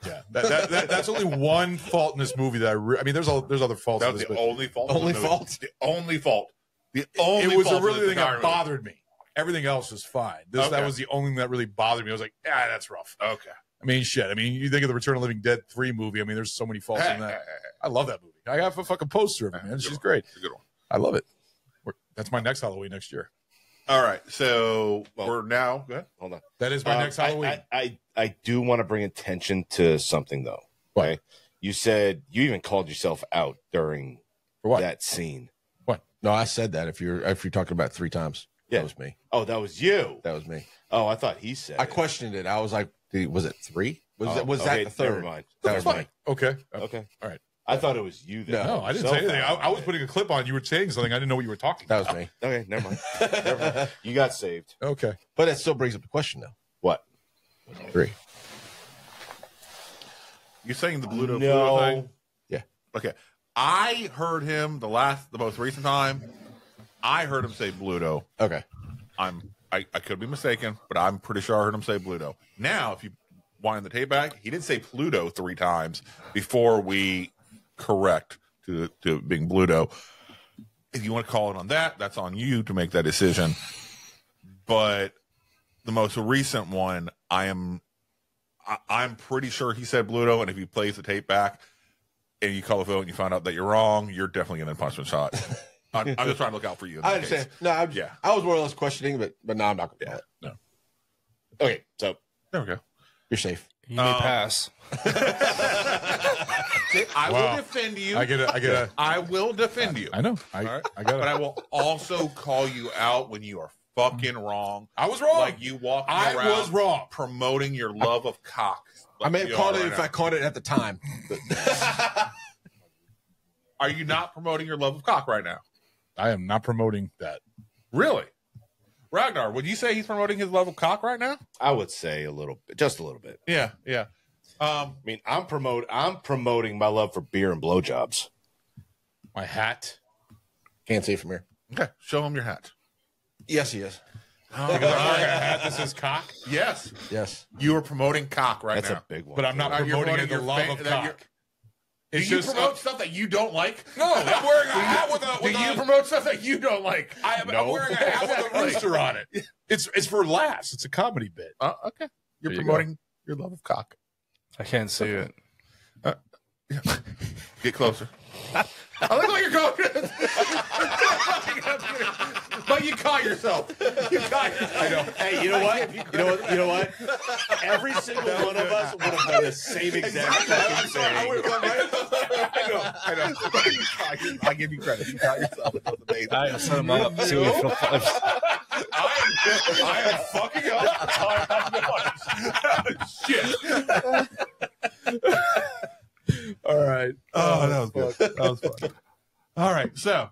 Yeah, that's only one fault in this movie that I mean, there's other faults. That in was this, the but only fault. Only fault? The only fault. The only it was fault a really of this thing that entire movie. bothered me. Everything else was fine. That Okay. was the only thing that really bothered me. I was like, that's rough. Okay. I mean, shit. I mean, you think of the Return of the Living Dead 3 movie. I mean, there's so many faults in that. I love that movie. I have a fucking poster of it, man. She's great. It's a good one. I love it. That's my next Halloween next year. All right. So we're now. Go ahead. Hold on. That is my next Halloween. I do want to bring attention to something though. Okay. You said you even called yourself out during that scene. What? No, I said that. If you're talking about 3 times, that was me. Oh, that was you. That was me. Oh, I thought he said. I questioned it. I was like, was it 3? Was that okay, the 3rd? Never mind. That was me. Okay. Okay. All right. I thought it was you. No, I didn't say anything. I was putting a clip on. You were saying something. I didn't know what you were talking about. That was me. Okay, never mind. Never mind. You got saved. Okay. But that still brings up the question, though. What? 3. You saying the Bluto No. thing? Yeah. Okay. I heard him the most recent time. I heard him say Bluto. Okay. I could be mistaken, but I'm pretty sure I heard him say Bluto. Now, if you wind the tape back, he did say Pluto 3 times before we correct to being Bluto. If you want to call it on that, that's on you to make that decision. But the most recent one, I'm pretty sure he said Bluto, and if he plays the tape back and you call a vote and you find out that you're wrong, you're definitely getting a punishment shot. I'm just trying to look out for you. I understand. Case. No, I was more or less questioning, but no, I'm not going to do that. No. Okay, so there we go. You're safe. You may pass. I will defend you. I will defend you. I know. I got it. But I will also call you out when you are fucking wrong. I was wrong. Like you walking I around was wrong. promoting your love of cock. I may have caught it if I caught it at the time. Are you not promoting your love of cock right now? I am not promoting that. Really? Ragnar, would you say he's promoting his love of cock right now? I would say a little bit, just a little bit. Yeah, yeah. I mean, I'm promoting my love for beer and blowjobs. My hat. Can't see it from here. Okay, show him your hat. Yes, he is. Because I'm wearing a hat that says cock. Yes. Yes. You are promoting cock right That's now. a big one. But I'm not promoting the love of cock. Do you promote stuff that you don't like? No, I'm wearing a hat with a. Do you promote stuff that you don't like? I'm wearing a hat with a rooster on it. It's for laughs. It's a comedy bit. Okay. You're promoting your love of cock. I can't see it. Get closer. I like what you're going. But you caught yourself. You caught yourself. I know. Hey, you know what? You know what? Every single one of us would have done the same exact fucking thing. I know. I give you credit. You caught yourself. That was amazing. I set him up. See what he feels. I am fucking up. Shit. All right. Oh, that was good. That was fun. All right. So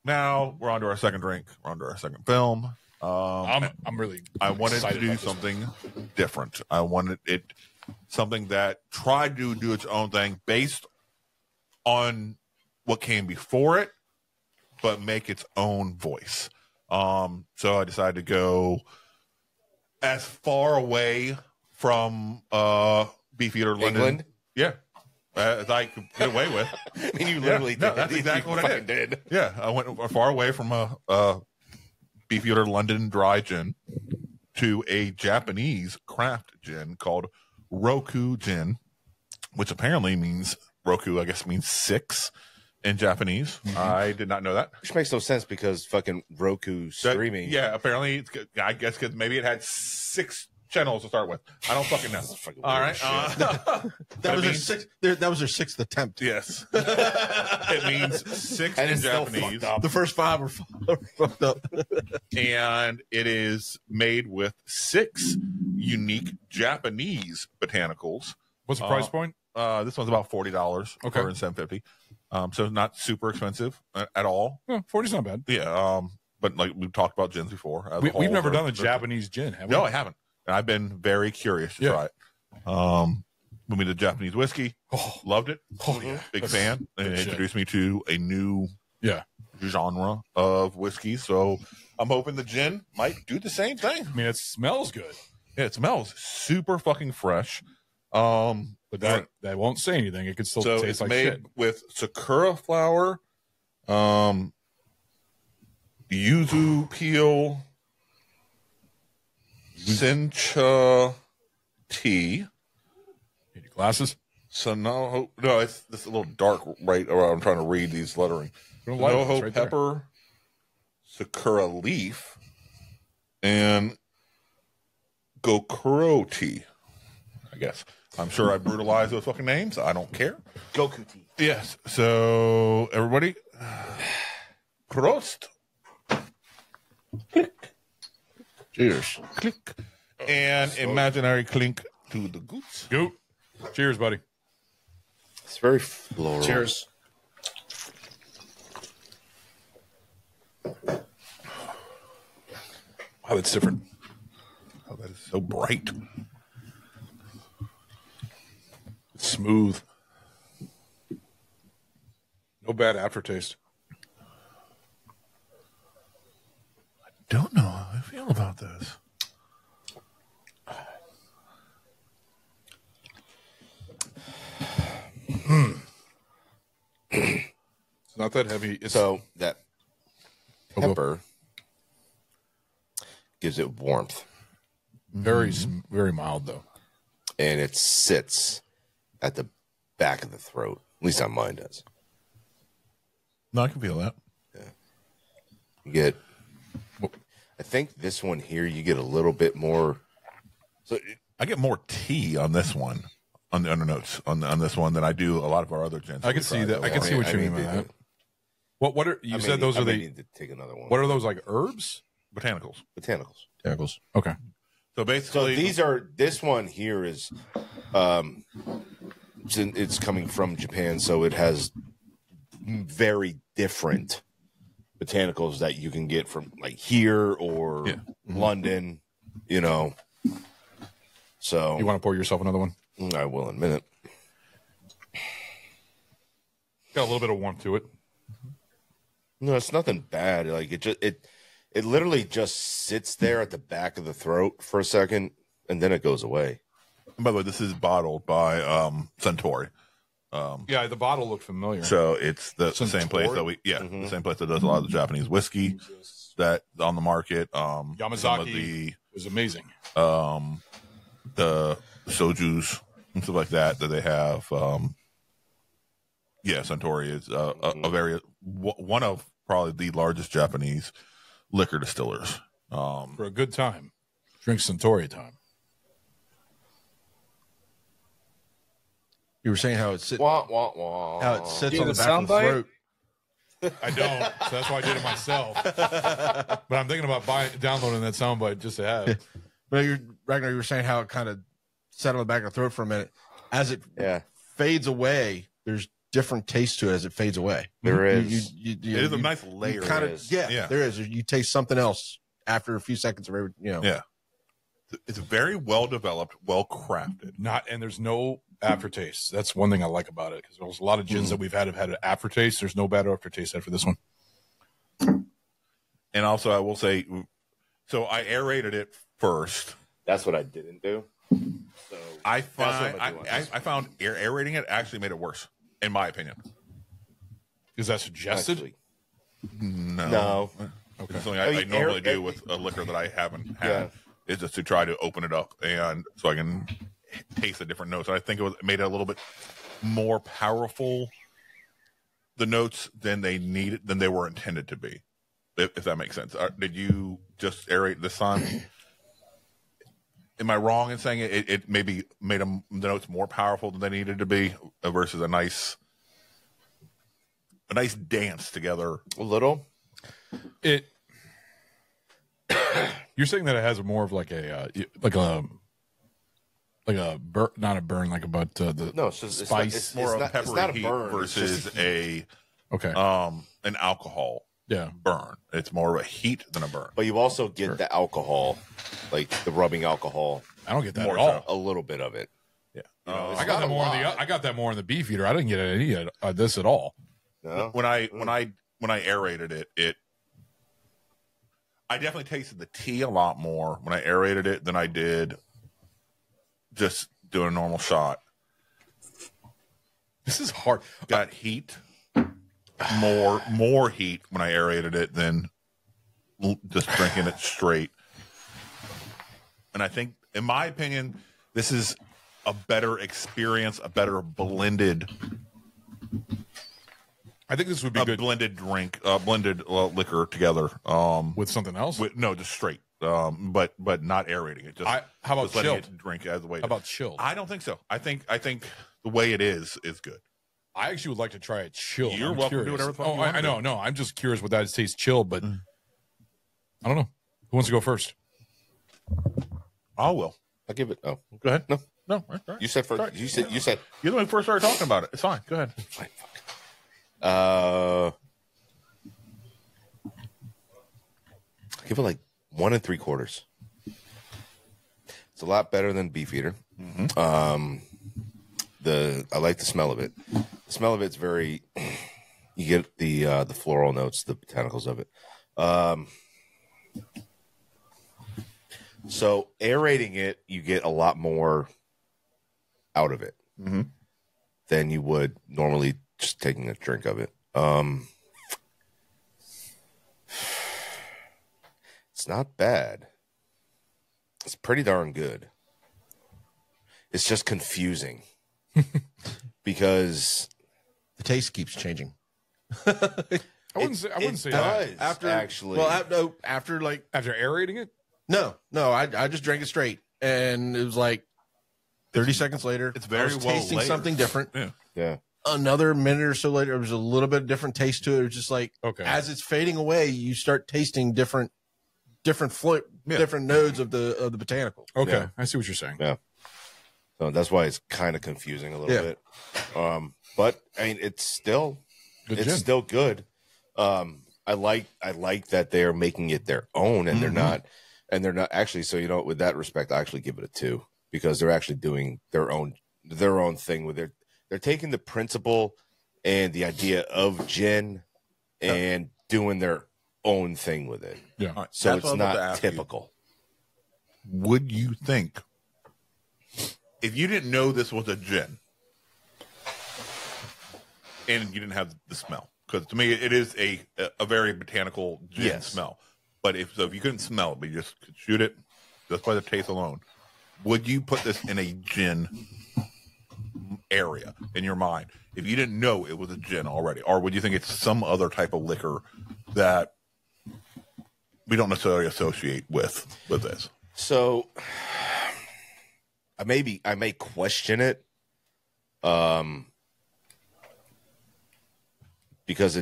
now we're on to our second drink. We're on to our second film. I'm really. I wanted to excited do about this something different. I wanted it something that tried to do its own thing based on what came before it, but make its own voice. So I decided to go as far away from Beefeater London. England? Yeah. As I could get away with. I mean, you literally did. No, that's exactly what I did. Yeah, I went far away from a Beefeater London dry gin to a Japanese craft gin called Roku Gin, which apparently means Roku, I guess, means 6 in Japanese. Mm-hmm. I did not know that. Which makes no sense because fucking Roku streaming. Yeah, apparently, I guess because maybe it had 6 channels to start with. I don't fucking know. All right. That was their 6th. That was their 6th attempt. Yes. It means 6 and in it's still Japanese. fucked up. The first 5 were fucked up. And it is made with 6 unique Japanese botanicals. What's the price point? This one's about $40. Okay. Or $7.50. So not super expensive at all. Yeah, 40's not bad. Yeah. But like we've talked about gins before. We've never done a Japanese gin, have we? No, I haven't. And I've been very curious to try it. When we did Japanese whiskey, loved it. Oh, yeah. Big fan. And it introduced me to a new genre of whiskey. So I'm hoping the gin might do the same thing. I mean, it smells good. Yeah, it smells super fucking fresh. But that won't say anything. It could still taste it's like made shit. with sakura flower, yuzu peel, sencha tea. Need your glasses? No, it's this a little dark right around. I'm trying to read these lettering. Sonoho right pepper, sakura leaf, and Gokuro tea. I guess. I'm sure I brutalized those fucking names. I don't care. Goku tea. Yes. So everybody, Prost. Cheers. Click. And imaginary clink to the goots. Goot. Cheers, buddy. It's very floral. Cheers. Wow, that's different. Oh, that is so bright. It's smooth. No bad aftertaste. Don't know how I feel about this. It's not that heavy. It's So that pepper gives it warmth, very, very mild, though. and it sits at the back of the throat. At least on mine does. No, I can feel that. You get, I think this one here, you get a little bit more. So I get more tea on this one, on the undernotes, on this one than I do a lot of our other gins. I can see that. I can see what you mean by that. What are you said? Those are the. Need to take another one. What are those, like herbs? Botanicals. Botanicals. Okay. So basically, So these are. This one here is, it's coming from Japan, so it has very different botanicals that you can get from like here or London. You know. So You want to pour yourself another one? I will in a minute. Got a little bit of warmth to it. No, it's nothing bad. Like it literally just sits there at the back of the throat for a second, and then it goes away. and by the way, this is bottled by Centauri. Yeah, the bottle looked familiar. So it's the same place that the same place that does a lot of the Japanese whiskey that on the market. Some of Yamazaki was amazing. The sojus and stuff like that they have. Centauri is a very one of probably the largest Japanese liquor distillers. For a good time, drink Centauri time. You were saying how it sits Wah, wah, wah. how it sits You on the have a back of the soundbite? throat. I don't, so that's why I did it myself. But I'm thinking about downloading that soundbite just to have. But Ragnar, you were saying how it kind of sat on the back of the throat for a minute. As it fades away, there's different taste to it as it fades away. There is. It is a nice layer. Kind There of, is. yeah, there is. You taste something else after a few seconds of every, Yeah. It's very well developed, well crafted. And there's no aftertaste. That's one thing I like about it, because there's a lot of gins that we've had have had an aftertaste. There's no bad aftertaste after this one. And also, I will say, so I aerated it first. That's what I didn't do. So I found aerating it actually made it worse, in my opinion. Is that suggested? Actually, No. Okay. It's something I normally do with a liquor that I haven't had. Yeah. Is just to try to open it up and so I can taste the different notes. And I think it made it a little bit more powerful, the notes, than they were intended to be, if that makes sense. Did you just aerate this time? Am I wrong in saying it maybe made the notes more powerful than they needed to be versus a nice dance together? a little. You're saying that it has more of like a burn, not a burn, like about the No, it's just spice. It's More of not, peppery it's not a heat burn. versus It's just an alcohol yeah. burn. It's more of a heat than a burn. but you also get the alcohol, like the rubbing alcohol, I don't get that More at all. so. a little bit of it. Yeah. I got that more in the. I got that more in the beef eater. I didn't get any of this at all. No? When I aerated it, I definitely tasted the tea a lot more when I aerated it than I did just doing a normal shot. This is hard. Got heat, more heat when I aerated it than just drinking it straight. And I think, in my opinion, this is a better experience, a better blended. I think this would be good blended drink, blended liquor together. with something else. No, just straight. but not aerating it. Just how about just letting chilled? it drink as the way. How about chilled? I don't think so. I think the way it is good. I actually would like to try it chilled. You're I'm welcome curious. to do whatever. I know. No, I'm just curious what that tastes chilled, but I don't know. Who wants to go first? I will. I'll give it. Oh, Go ahead. No. Right. You said first. You said You're the one who first started talking about it. It's fine. Go ahead. Fine, fuck. Give it like 1 3/4. It's a lot better than Beefeater. I like the smell of it. The smell of it's very. You get the floral notes, the botanicals of it. So aerating it, you get a lot more out of it than you would normally just taking a drink of it. It's not bad. It's pretty darn good. It's just confusing because the taste keeps changing. I wouldn't say that. After actually. Well, after aerating it. No, I just drank it straight, and it was like 30 seconds later. It's very well tasting layered. something different. Yeah. Another minute or so later, it was a little bit different taste to it. It was just like as it's fading away, you start tasting different nodes of the botanicals. Okay, Yeah. I see what you're saying. Yeah. So that's why it's kind of confusing a little bit. But I mean, it's still still good. I like that they're making it their own, and they're not actually. So with that respect, I actually give it a 2 because they're actually doing their own thing with it. They're taking the principle and the idea of gin and doing their own thing with it. Yeah. Right, so that's it's what I was about to not ask you. typical. Would you think if you didn't know this was a gin and you didn't have the smell? Because to me, it is a very botanical gin smell. But if you couldn't smell it, but you just could shoot it just by the taste alone, would you put this in a gin area in your mind if you didn't know it was a gin already? Or would you think it's some other type of liquor that we don't necessarily associate with this? So I may question it because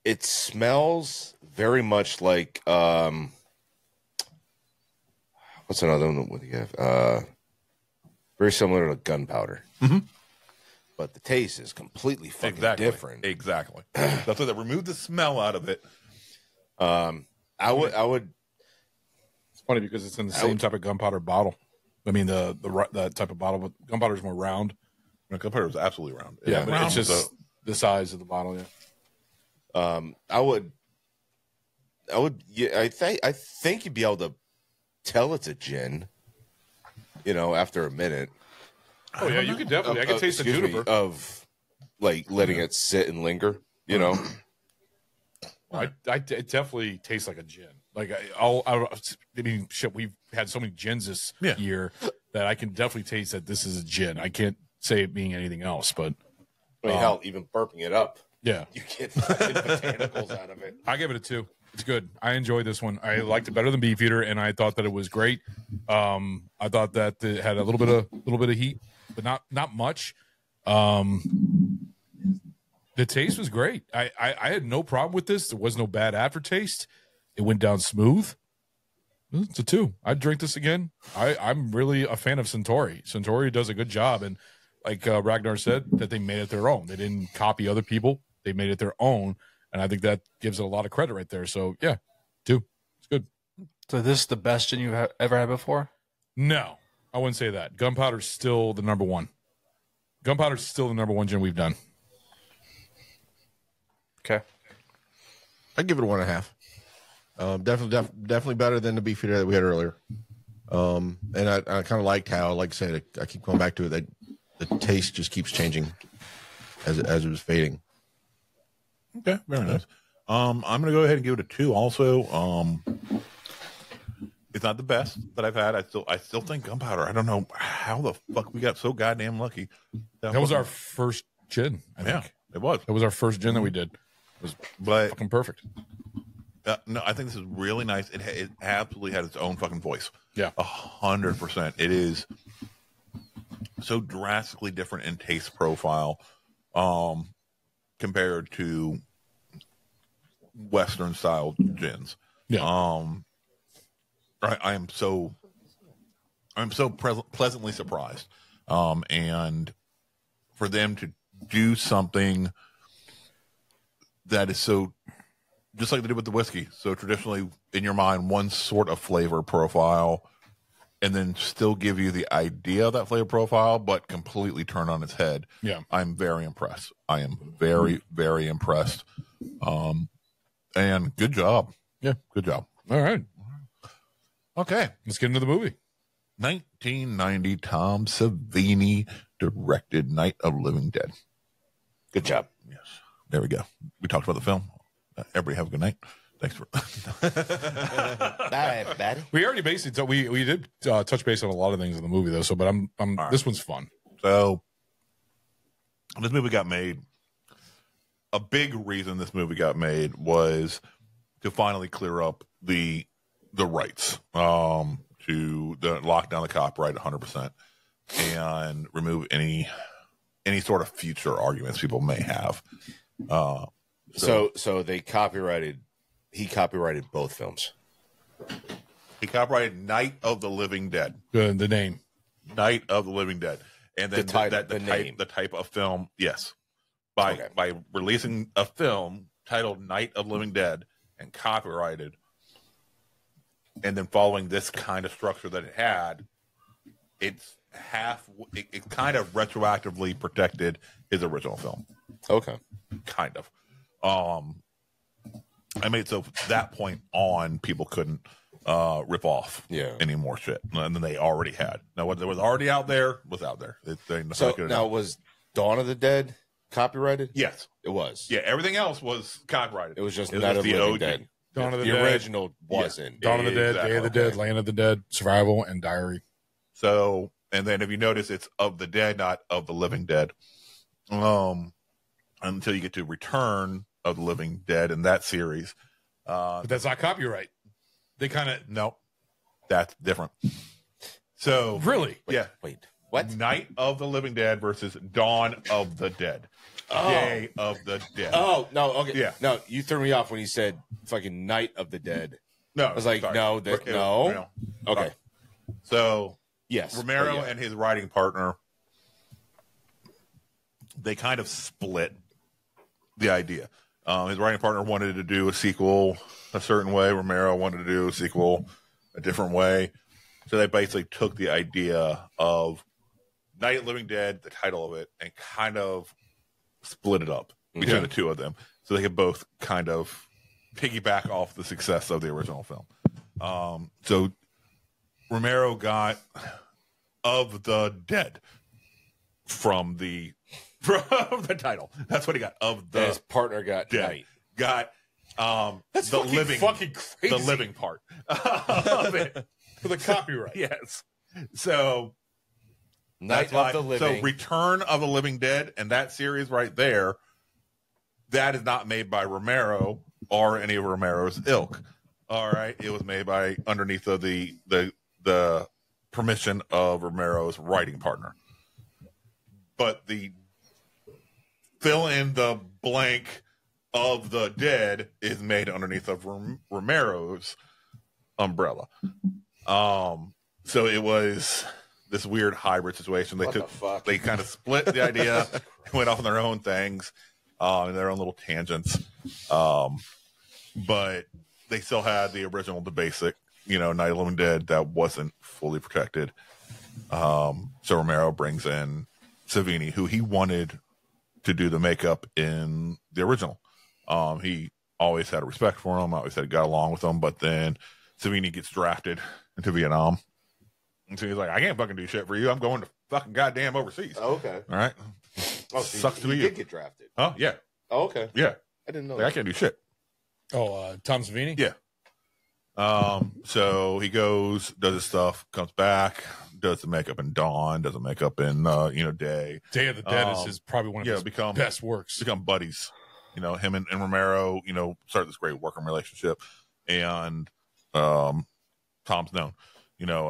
it smells very much like what's another one? What do you have? Very similar to gunpowder. But the taste is completely fucking different. Exactly. That's why they removed the smell out of it. I would. It's funny because it's in the same type of gunpowder bottle. I mean, the type of bottle, but gunpowder is more round. Gunpowder is absolutely round. Yeah, but it's just the size of the bottle. Yeah. I would. Yeah, I think you'd be able to tell it's a gin. After a minute. Oh yeah, you could definitely. I could taste the juniper of like letting it sit and linger. It definitely tastes like a gin. Like shit. We've had so many gins this year that I can definitely taste that this is a gin. I can't say it being anything else, but hell, even burping it up, yeah, you get fucking botanicals out of it. I give it a 2. It's good. I enjoyed this one. I liked it better than Beefeater, and I thought that it was great. I thought that it had a little bit of heat, but not much. The taste was great. I had no problem with this. There was no bad aftertaste. It went down smooth. It's a 2. I'd drink this again. I'm really a fan of Centauri. Centauri does a good job, and like Ragnar said, that they made it their own. They didn't copy other people. They made it their own. And I think that gives it a lot of credit right there. So, yeah, 2. It's good. So this is the best gin you've ever had before? No, I wouldn't say that. Gunpowder's still the number 1. Gunpowder's still the number 1 gin we've done. Okay. I'd give it a 1.5. Definitely better than the Beefeater that we had earlier. And I kind of liked how, like I said, I keep going back to it, that the taste just keeps changing as it was fading. Okay, very nice. I'm going to go ahead and give it a 2 also. It's not the best that I've had. I still think Gunpowder. I don't know how the fuck we got so goddamn lucky. That was our first gin, I think. It was. It was our first gin that we did. It was fucking perfect. No, I think this is really nice. It absolutely had its own fucking voice. Yeah. 100%. It is so drastically different in taste profile compared to Western style gins. Yeah. I'm so pleasantly surprised. And for them to do something that is so, just like they did with the whiskey, so traditionally in your mind, one sort of flavor profile, and then still give you the idea of that flavor profile, but completely turn on its head. Yeah. I'm very impressed. I am very, very impressed. And good job. Yeah. Good job. All right. Okay. Let's get into the movie. 1990, Tom Savini directed Night of the Living Dead. Good job. Yes. There we go. We talked about the film. Everybody have a good night. Thanks for. Bye, buddy. We already basically we did touch base on a lot of things in the movie though. So, but I'm right. This one's fun. So, this movie got made. A big reason this movie got made was to finally clear up the rights to lock down the copyright 100% and remove any sort of future arguments people may have. So he copyrighted both films. He copyrighted Night of the Living Dead. The name. Night of the Living Dead. And then the type of film, yes. By releasing a film titled Night of the Living Dead and copyrighted, and then following this kind of structure that it had, it kind of retroactively protected his original film. Okay. Kind of. I made it so from that point on, people couldn't rip off any more shit than they already had. Now, what was already out there was out there. Was Dawn of the Dead copyrighted? Yes, it was. Yeah, everything else was copyrighted. It was just Night of the Living Dead. Dawn of the Dead. original wasn't. Dawn of the Dead, Exactly. Day of the Dead, Land of the Dead, Survival, and Diary. So, and then if you notice, it's of the dead, not of the living dead. Until you get to Return of the Living Dead in that series. But that's not copyright. They kind of no, that's different. So really, wait, what? Night of the Living Dead versus Dawn of the Dead. Day of the Dead. Oh no, okay, yeah, no, you threw me off when you said fucking Night of the Dead. No, I was like, sorry. no. Okay, so yes, Romero and his writing partner, they kind of split the idea. His writing partner wanted to do a sequel a certain way. Romero wanted to do a sequel a different way. So they basically took the idea of Night of the Living Dead, the title of it, and kind of split it up between the two of them. So they could both kind of piggyback off the success of the original film. So Romero got Of the Dead from the title. That's what he got. Of the and his partner got Dead. Night. Got that's the fucking living, fucking crazy. the living part of it For the copyright. Yes. So Night of the Living. So Return of the Living Dead and that series right there, that is not made by Romero or any of Romero's ilk. All right, it was made by underneath of the permission of Romero's writing partner. But the fill in the blank of the dead is made underneath of Romero's umbrella. So it was this weird hybrid situation. They kind of split the idea, went off on their own things, and their own little tangents. But they still had the original, the basic, Night of the Living Dead that wasn't fully protected. So Romero brings in Savini, who he wanted to do the makeup in the original. He always had a respect for him, always had got along with him, but then Savini gets drafted into Vietnam. And so he's like, I can't fucking do shit for you. I'm going to fucking goddamn overseas. Oh, okay. All right. Oh, so sucks to be you. you. Did get drafted. Oh, yeah. Oh, okay. Yeah. I didn't know. Like, I can't do shit. Oh, Tom Savini? Yeah. So he goes, does his stuff, comes back, does the makeup in Dawn, does the makeup in Day. Day of the Dead is probably one of his best works. Become buddies him and Romero, started this great working relationship, and Tom's known,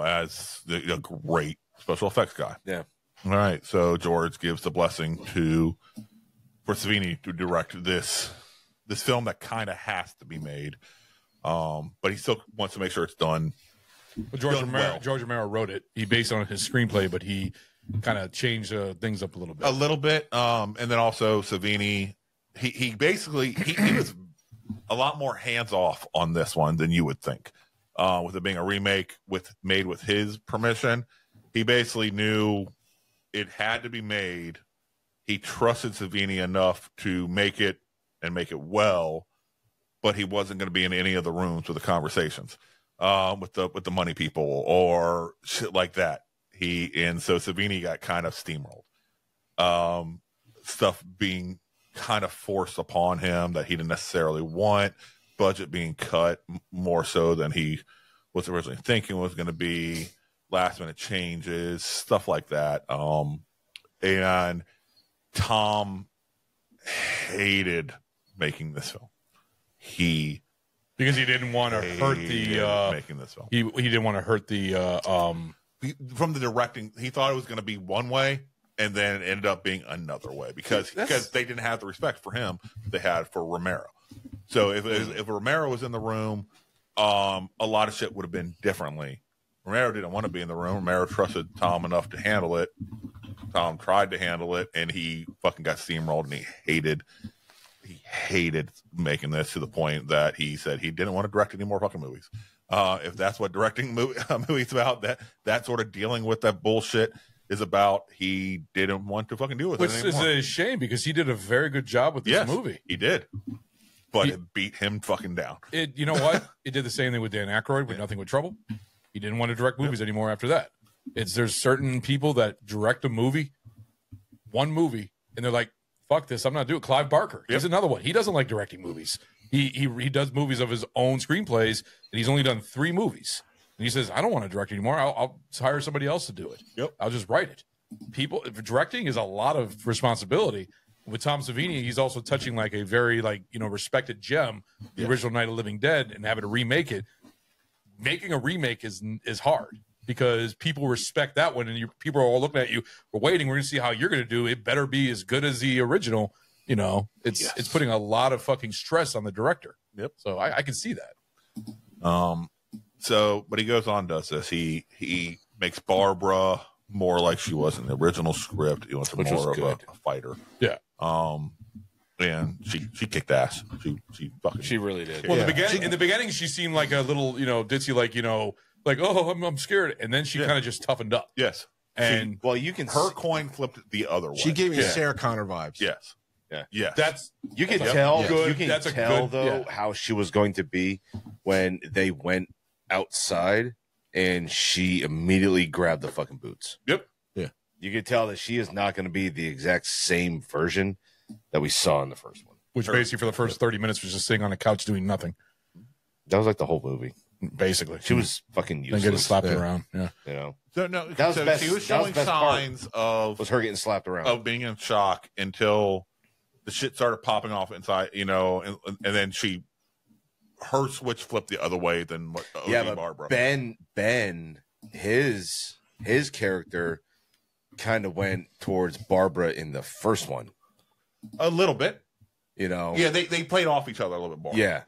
as the great special effects guy. Yeah. All right. So George gives the blessing for Savini to direct this film that kind of has to be made. But he still wants to make sure it's done. Well, George Romero wrote it. He based it on his screenplay, but he kind of changed things up a little bit. A little bit. And then also Savini, he basically he was a lot more hands off on this one than you would think. With it being a remake made with his permission, he basically knew it had to be made. He trusted Savini enough to make it and make it well, but he wasn't going to be in any of the rooms with the conversations with the money people or shit like that. So Savini got kind of steamrolled. Stuff being kind of forced upon him that he didn't necessarily want. Budget being cut more so than he was originally thinking was going to be. Last minute changes, stuff like that. And Tom hated making this film. Because he didn't want to hurt making this film. He didn't want to hurt the from the directing. He thought it was going to be one way, and then it ended up being another way because they didn't have the respect for him they had for Romero. So if Romero was in the room, a lot of shit would have been differently. Romero didn't want to be in the room. Romero trusted Tom enough to handle it. Tom tried to handle it, and he fucking got steamrolled, and he hated making this to the point that he said he didn't want to direct any more fucking movies. If that's what directing movies about, that sort of dealing with that bullshit is about, he didn't want to fucking deal with it anymore. Which is a shame because he did a very good job with this movie. He did. But it beat him fucking down. You know what? It did the same thing with Dan Aykroyd with Nothing But Trouble. He didn't want to direct movies anymore after that. There's certain people that direct one movie, and they're like, fuck this, I'm not doing it. Clive Barker. He's another one. He doesn't like directing movies. He does movies of his own screenplays, and he's only done 3 movies. And he says, I don't want to direct anymore. I'll hire somebody else to do it. Yep. I'll just write it. Directing is a lot of responsibility. With Tom Savini, he's also touching like a very respected gem, the original Night of the Living Dead, and having to remake it. Making a remake is hard because people respect that one, and people are all looking at you. We're waiting. We're going to see how you're going to do. It better be as good as the original. It's putting a lot of fucking stress on the director. Yep. So I can see that. But he goes on, does this. He makes Barbara more like she was in the original script. He wants more of a fighter. Yeah. And she kicked ass. She really did. Well, in the beginning, she seemed like a little, ditzy, like oh, I'm scared, and then she kind of just toughened up. Yes. And her coin flipped the other way. She gave me Sarah Connor vibes. Yes. Yeah. Yes. You can tell. Good. You can That's tell though how she was going to be when they went outside, and she immediately grabbed the fucking boots. Yep. Yeah. You could tell that she is not going to be the exact same version that we saw in the first one. Which basically for the first 30 minutes was just sitting on a couch doing nothing. That was like the whole movie. Basically. She was fucking useless. Then getting slapped around. Yeah. She was showing signs of her getting slapped around. Of being in shock until the shit started popping off inside, and then her switch flipped the other way than what but Barbara. Ben, his character kind of went towards Barbara in the first one. A little bit. Yeah, they played off each other a little bit more. Yeah.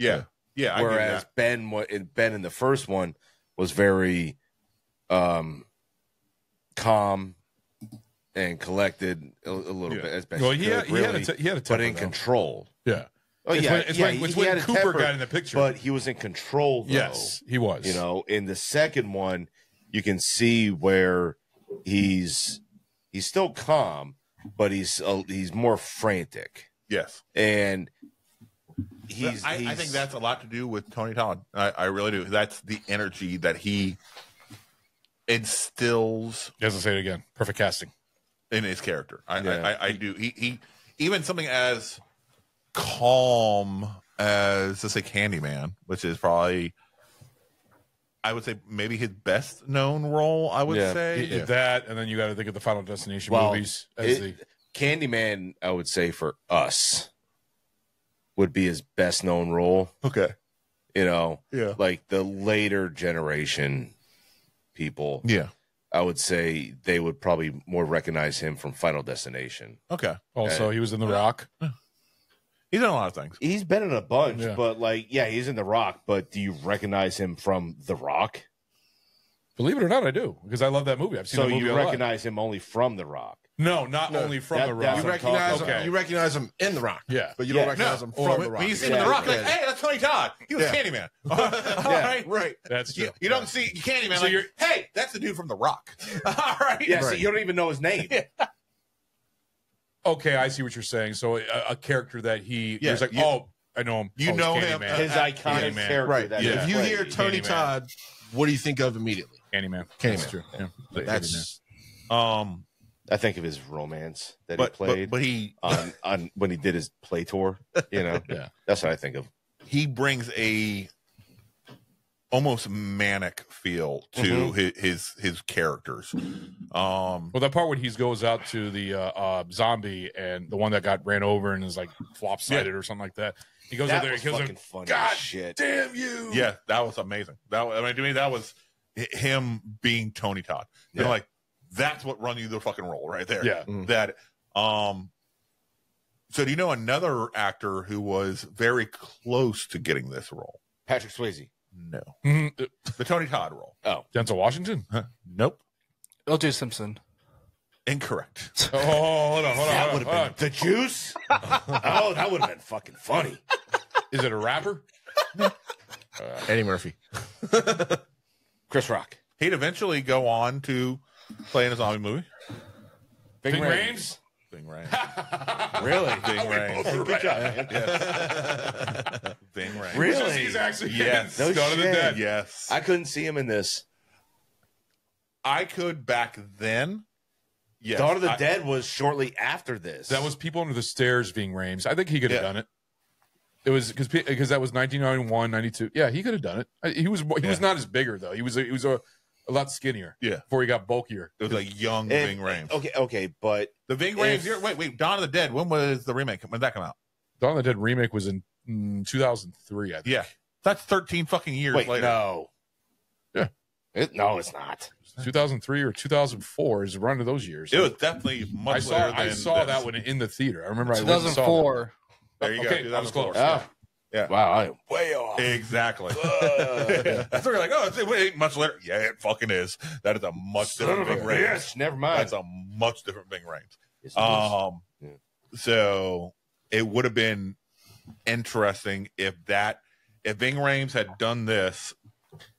Whereas Ben in the first one was very calm and collected a little bit. As best he had a temper, but in control. Yeah. It's when Cooper got in the picture, but he was in control. Though. Yes, he was. In the second one, you can see where he's still calm, but he's more frantic. Yes, and I think that's a lot to do with Tony Todd. I really do. That's the energy that he instills. As I say it again, perfect casting in his character. I do. He even something as calm as, let's say, Candyman, which is probably, I would say, maybe his best known role. I would say that, and then you got to think of the Final Destination movies as Candyman. I would say for us, would be his best known role. Okay. You know, Yeah. like the later generation people. Yeah. I would say they would probably more recognize him from Final Destination. Okay. Also, he was in The Rock. He's done a lot of things. He's been in a bunch, Yeah. but like, yeah, he's in The Rock. But do you recognize him from The Rock? Believe it or not, I do, because I love that movie. I've seen So that movie you a lot. recognize him only from The Rock? No, not only from The Rock. You what I'm recognize talking him. You recognize him in The Rock. Yeah. But you Yeah. don't recognize him Or from The Rock. When you see him in The Rock, like, hey, that's Tony Todd. He was Yeah. Candyman. All right. Right. That's true. You don't see Candyman. So like, you're- hey, that's the dude from The Rock. All right. Yeah, so you don't even know his name. Okay, I see what you're saying. So a character that he Yeah, was like, you- oh, I know him. you Oh, it's know him. Candyman. His iconic Candyman. character. Right. That Yeah. If he you hear played. Tony Candyman. Todd, what do you think of immediately? Candyman. Candyman. That's true. Yeah. That's I think of his romance that but, he played but he on when he did his play tour. You know, Yeah. that's what I think of. he brings a almost manic feel to his characters. Well, that part when he goes out to the zombie and the one that got ran over and is like flop-sided or something like that. He goes That out there and was kills fucking him. funny God as shit. damn you! Yeah, that was amazing. To me, that was him being Tony Todd. You know, like that's what run you the fucking role right there. Yeah. That so do you know another actor who was very close to getting this role? Patrick Swayze. No. Mhm. The Tony Todd role. Oh, Denzel Washington. Nope. O.J. Simpson. Incorrect. Oh, hold on. that would have been the juice. Oh, that would have been fucking funny. Is it a rapper? Eddie Murphy. Chris Rock. He'd eventually go on to play in a zombie movie. Ving Rhames? Ving Rhames. Really? Ving Rhames. Good job, man. Yes. Ving Rhames. Really? He's actually Yes. in No Dawn of the shit. Dead. Yes. I couldn't see him in this. I could back then. Yes. Dawn of the Dead was shortly after this. That was People Under the Stairs, Ving Rhames. I think he could have done it. It was because that was 1991, 92. Yeah, he could have done it. He was not as bigger though. He was a lot skinnier. Yeah. Before he got bulkier. It was like young Ving Rhames. Okay, but The Ving Rhames. Wait. Dawn of the Dead. When was the remake? When did that come out? Dawn of the Dead remake was in 2003. I think. Yeah. That's 13 fucking years wait, later. no. Yeah. No, it's not. 2003 or 2004 is around of those years. It was definitely much later than I saw this. that one in the theater. I remember I went and saw 2004. There you Okay, go. I was close. 2004. Yeah. Wow, I am way off. Exactly. I thought you were like, oh, it ain't much later. Yeah, it fucking is. That is a much different Ving Rhames. Yes, never mind. That's a much different Ving Rhames. Yes, it is. So it would have been interesting if Ving Rhames had done this,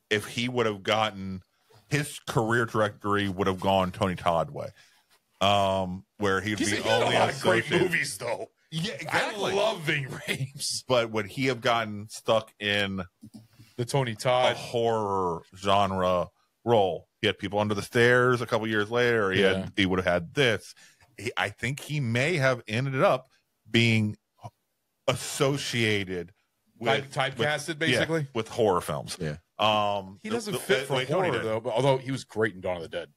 if he would have gotten his career trajectory would have gone Tony Todd way, where he'd He's be had only a lot of great associated- movies though. Yeah, exactly. I love Ving Rhames. But would he have gotten stuck in The Tony a Todd. horror genre role? He had People Under the Stairs a couple years later. He would have had this. I think he may have ended up being associated with Typecasted, basically? with horror films. Yeah. He doesn't fit for way Tony horror did. though. But although he was great in Dawn of the Dead.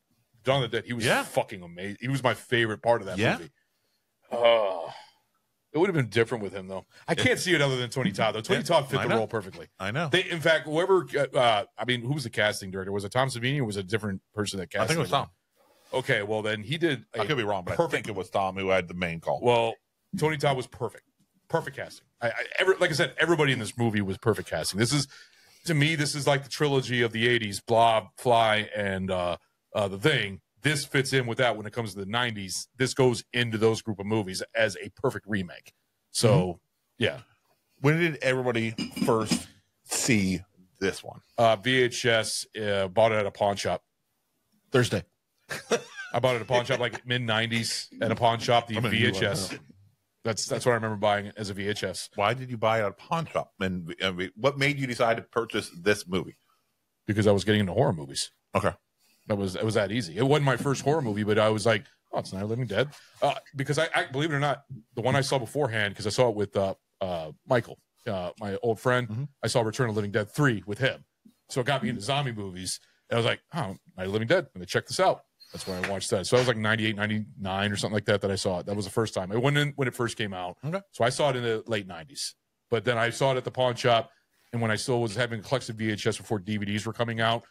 Dawn of the Dead, he was fucking amazing. He was my favorite part of that movie. It would have been different with him though. I can't see it other than Tony Todd though. Tony Todd fit the role perfectly. I know. In fact, whoever, who was the casting director? Was it Tom Savini or was it a different person that casted? I think it was Tom. Okay, well then he did. I could be wrong, but I think it was Tom who had the main call. Well, Tony Todd was perfect. Perfect casting. Like I said, everybody in this movie was perfect casting. This is, to me, this is like the trilogy of the 80s, Blob, Fly, and The Thing. This fits in with that when it comes to the 90s. This goes into those group of movies as a perfect remake. So, yeah. When did everybody first see this one? VHS, bought it at a pawn shop. Thursday. I bought it at a pawn shop like mid-90s at a pawn shop, the VHS. That's what I remember buying it as a VHS. Why did you buy it at a pawn shop? And what made you decide to purchase this movie? Because I was getting into horror movies. Okay. It was that easy. It wasn't my first horror movie, but I was like, oh, it's Night of the Living Dead. Because I believe it or not, the one I saw beforehand, because I saw it with Michael, my old friend. Mm-hmm. I saw Return of the Living Dead 3 with him. So it got me into zombie movies. And I was like, oh, Night of the Living Dead. And check this out. That's when I watched that. So I was like 98, 99 or something like that I saw it. That was the first time. It went in when it first came out. Okay. So I saw it in the late 90s. But then I saw it at the pawn shop, and when I still was having collected VHS before DVDs were coming out,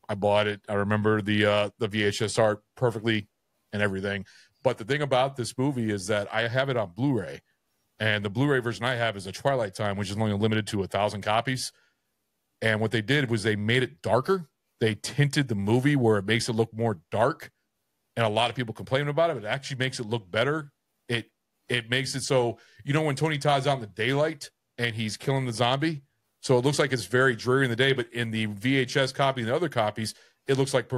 I bought it. I remember the VHS art perfectly and everything. But the thing about this movie is that I have it on Blu-ray, and the Blu-ray version I have is a Twilight Time, which is only limited to 1,000 copies. And what they did was they made it darker. They tinted the movie where it makes it look more dark. And a lot of people complain about it, but it actually makes it look better. It makes it so, you know, when Tony Todd's out in the daylight and he's killing the zombie, so it looks like it's very dreary in the day, but in the VHS copy and the other copies, it looks like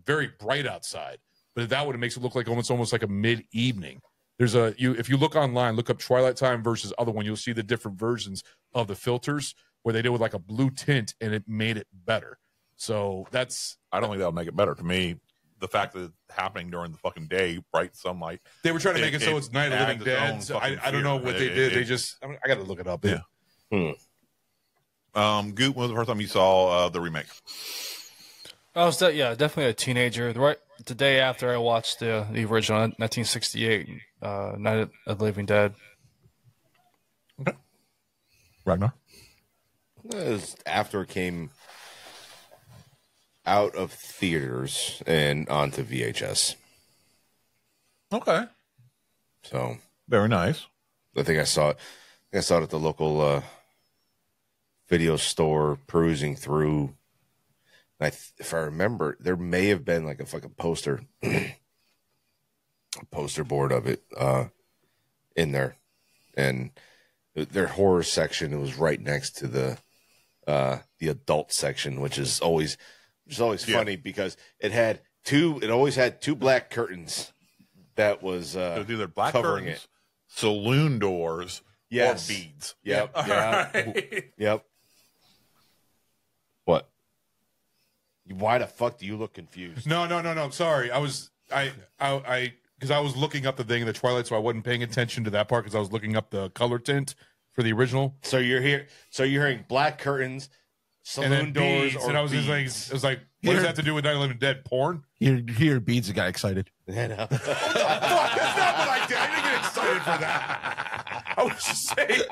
very bright outside. But that one, it makes it look like almost like a mid-evening. There's if you look online, look up Twilight Time versus other one, you'll see the different versions of the filters where they did with like a blue tint and it made it better. So I don't think that'll make it better. To me, the fact that it's happening during the fucking day, bright sunlight. They were trying to make it so it's Night of the Living Dead. So I don't know what they did. I got to look it up. Yeah. Goot, when was the first time you saw the remake? I was definitely a teenager. Right the day after I watched the original 1968 Night of the Living Dead. Okay. Ragnar? It was after it came out of theaters and onto VHS. Okay. So very nice. I think I saw it. I saw it at the local video store, perusing through. If I remember, there may have been like a fucking poster, a poster board of it in there, and their horror section was right next to the adult section, which is always funny because it always had two black curtains that was it was either black covering curtains, saloon doors, or beads. Yep. Yeah. Right. Yep. What? Why the fuck do you look confused? No. Sorry. I was because I was looking up the thing in the Twilight, so I wasn't paying attention to that part because I was looking up the color tint for the original. So you're hearing black curtains, saloon doors, beads, or and I was beads. just like, it was like, what does that have to do with Night of the Living Dead? Porn? You hear beads, got excited. Yeah, no. Fuck, that's not what I did. I didn't get excited for that. I was just saying.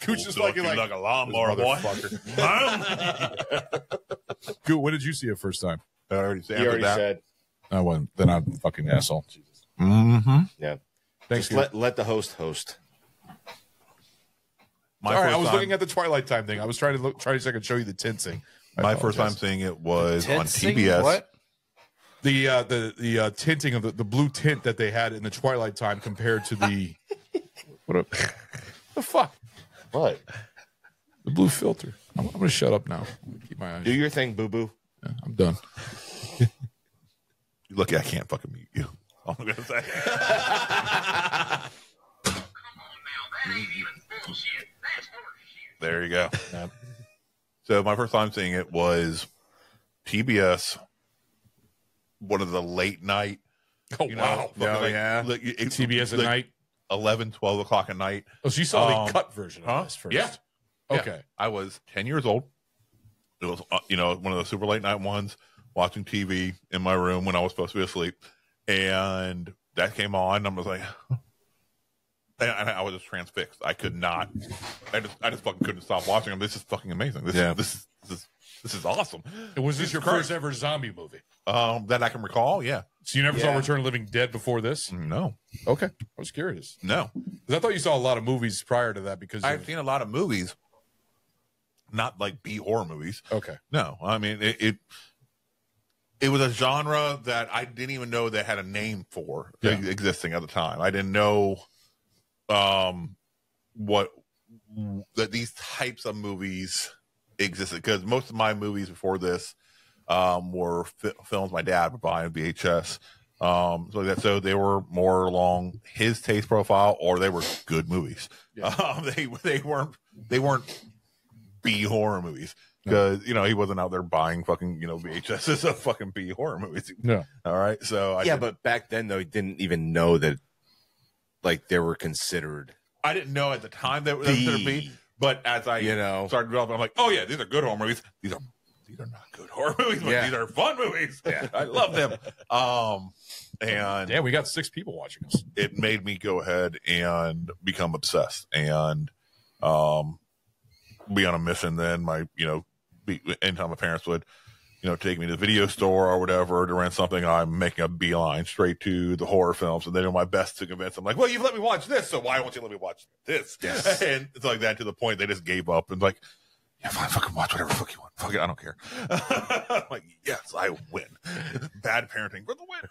Gooch just like a lawnmower, boy. Goot, when did you see it first time? I already He already said. I wasn't. Then I'm a fucking asshole. Jesus. Mm-hmm. Yeah. Thanks. Just let the host. I was looking at the Twilight Time thing. I was trying to see if I could show you the tint thing. My first time seeing it was on TBS. What? The tinting of the blue tint that they had in the Twilight Time compared to the the fuck? What? The blue filter. I'm gonna shut up now. Keep my eyes. Do your thing, boo boo. Yeah, I'm done. Lucky I can't fucking mute you. All I'm gonna say. There you go. Yeah. So my first time seeing it was TBS, one of the late night. Oh, wow. TBS at night? 11, 12 o'clock at night. Oh, so you saw the cut version of this first? Yeah. Okay. Yeah. I was 10 years old. It was, one of the super late night ones, watching TV in my room when I was supposed to be asleep. And that came on. And I was like, and I was just transfixed. I could not. I just fucking couldn't stop watching them. This is fucking amazing. This is awesome. And was this your first ever zombie movie? That I can recall. Yeah. So you never saw Return of the Living Dead before this? No. Okay. I was curious. No. Because I thought you saw a lot of movies prior to that. Because I've seen a lot of movies, not like B horror movies. Okay. No, I mean it was a genre that I didn't even know they had a name for existing at the time. I didn't know what that these types of movies existed, because most of my movies before this were films my dad would buy on VHS. So they were more along his taste profile, or they were good movies. Yeah. They weren't B horror movies, because he wasn't out there buying fucking VHSs of fucking B horror movies. No. All right. So but back then though, he didn't even know that they were considered. I didn't know at the time that they were considered B. But as I started developing, I'm like, oh yeah, these are good horror movies. These are these are not good horror movies, but Yeah. these are fun movies. Yeah, I love them. And yeah, we got 6 people watching us. it made me go ahead and become obsessed and be on a mission. Then anytime my parents would, take me to the video store or whatever to rent something, I'm making a beeline straight to the horror films, and they do my best to convince them, like, well, you've let me watch this, so why won't you let me watch this? Yes. And it's like that, to the point they just gave up and like, yeah, fine, fucking watch whatever the fuck you want. Fuck it, I don't care. I'm like, yes, I win. Bad parenting for the win.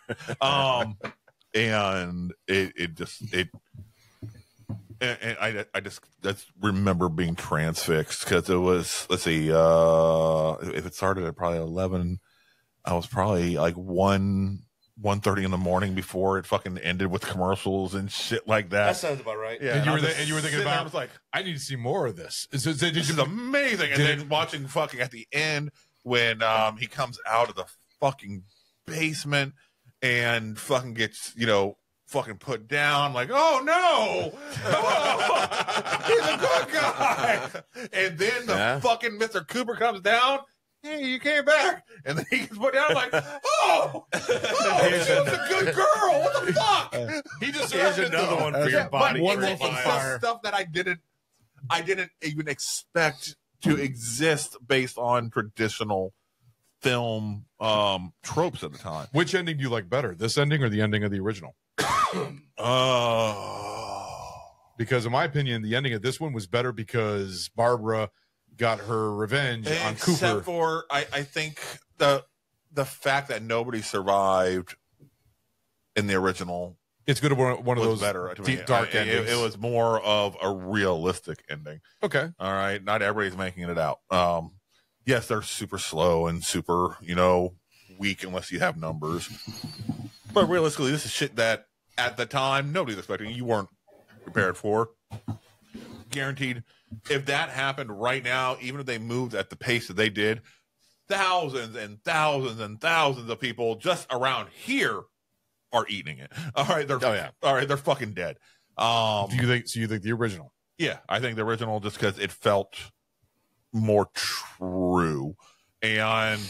And I just remember being transfixed, because it was, let's see, if it started at probably 11, I was probably like 1:30 in the morning before it fucking ended with commercials and shit like that. That sounds about right. Yeah, And you were thinking thinking I about, was like, I need to see more of this. this is amazing. And then watching fucking at the end when he comes out of the fucking basement and fucking gets, fucking put down, like, oh no, he's a good guy. And then the fucking Mr. Cooper comes down. Hey, you came back. And then he gets put down, like, oh, she was a good girl. What the fuck? He just Here's another one for your body. But One it's more just stuff that I didn't even expect to exist based on traditional film tropes at the time. Which ending do you like better, this ending or the ending of the original? Because in my opinion, the ending of this one was better because Barbara got her revenge on Cooper. Except for, I think the fact that nobody survived in the original. It's good. One of those better deep, dark endings. It was more of a realistic ending. Okay. All right. Not everybody's making it out. Yes, they're super slow and super, weak unless you have numbers. But realistically, this is shit that at the time nobody's expecting. You weren't prepared for. Guaranteed. If that happened right now, even if they moved at the pace that they did, thousands and thousands and thousands of people just around here are eating it. All right. All right. They're fucking dead. Do you think the original? Yeah, I think the original, just because it felt more true. And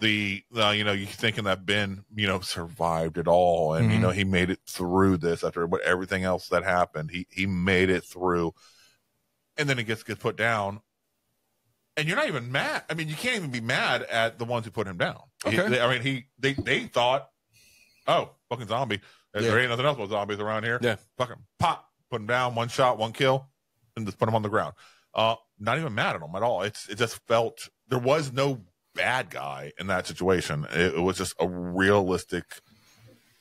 you thinking that Ben, survived it all, and he made it through this after everything else that happened. He made it through, and then it gets put down, and you're not even mad. I mean, you can't even be mad at the ones who put him down. Okay. They thought, oh, fucking zombie. There ain't nothing else but zombies around here. Yeah, fucking pop, put him down, one shot, one kill, and just put him on the ground. Not even mad at him at all. It just felt there was no bad guy in that situation. It was just a realistic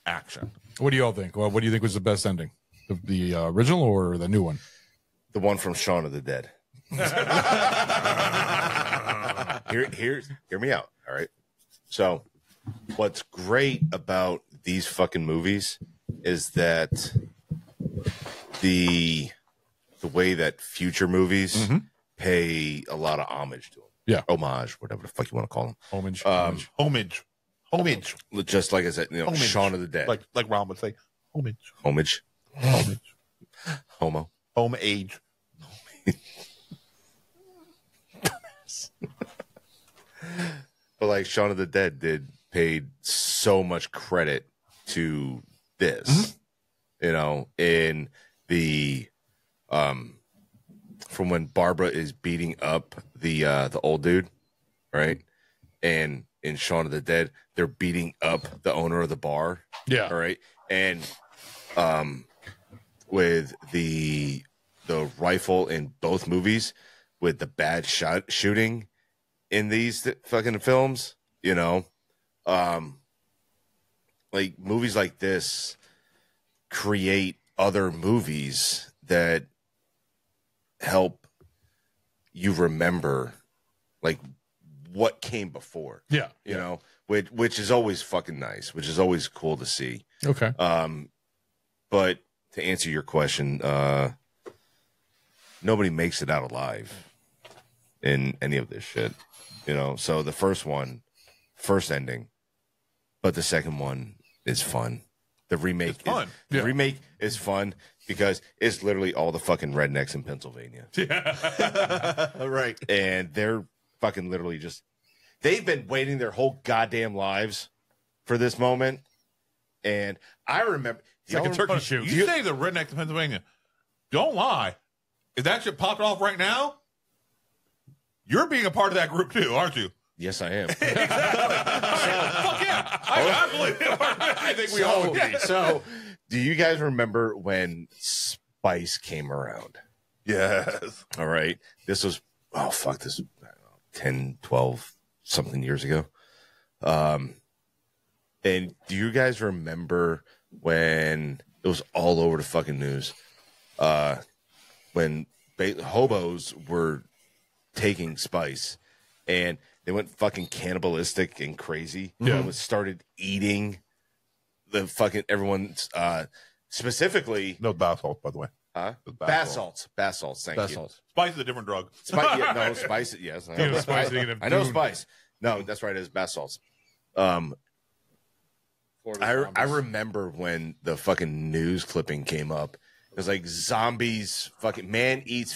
action. What do you all think? Well, what do you think was the best ending? The original or the new one? The one from Shaun of the Dead. Hear me out. All right. So, what's great about these fucking movies is that the way that future movies pay a lot of homage to them. Yeah. Homage, whatever the fuck you want to call them. Homage. Homage. Just like I said, Homage. Shaun of the Dead. Like Ron would say, homage. Homage. Homo. Home age. But like Shaun of the Dead paid so much credit to this, in the from when Barbara is beating up the old dude, right? And in Shaun of the Dead, they're beating up the owner of the bar. Yeah. All right. And with the rifle in both movies, with the bad shooting in these fucking films, like movies like this create other movies that help you remember like what came before. Yeah. Which is always fucking nice, which is always cool to see. Okay. But to answer your question, nobody makes it out alive in any of this shit. So the first ending, but the second one is fun. The remake It's fun. The remake is fun because it's literally all the fucking rednecks in Pennsylvania. Right. And they're fucking literally just they've been waiting their whole goddamn lives for this moment. And I remember it's like a turkey shoot. You say the rednecks of Pennsylvania. Don't lie. If that shit popped off right now, you're being a part of that group too, aren't you? Yes, I am. Fuck yeah. I believe it. I think we all would be. So, do you guys remember when Spice came around? Yes. All right. This was, oh, fuck, this was 10, 12, something years ago. And do you guys remember when it was all over the fucking news? When hobos were taking Spice and they went fucking cannibalistic and crazy. Yeah. And started eating the fucking everyone's specifically. No bath salts, by the way. Huh? Bath Salts. Bath salts. Thank Bath you. salts. Spice is a different drug. Yeah, no, Spice. Yes. I know, Spice, I know Spice. No, that's right. It is bath salts. I remember when the fucking news clipping came up. It was like zombies. Fucking man eats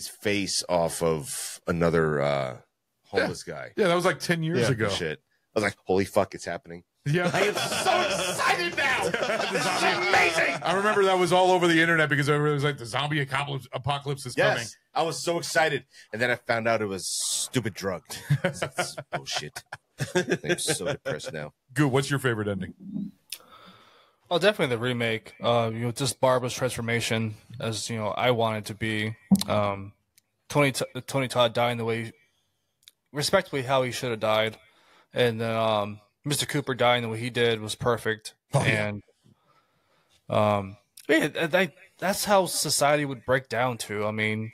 face off of another homeless guy. Yeah, that was like 10 years ago. Shit. I was like, holy fuck, it's happening. Yeah. I am so excited now. This is amazing. I remember that was all over the internet because everybody was like, the zombie apocalypse is coming. Yes, I was so excited. And then I found out it was stupid drug. That's bullshit. I'm so depressed now. Good. What's your favorite ending? Oh, definitely the remake. Just Barbara's transformation, as I wanted to be. Tony Todd dying the way, respectfully, how he should have died, and then Mr. Cooper dying the way he did was perfect. Oh, yeah. And that's how society would break down to. I mean,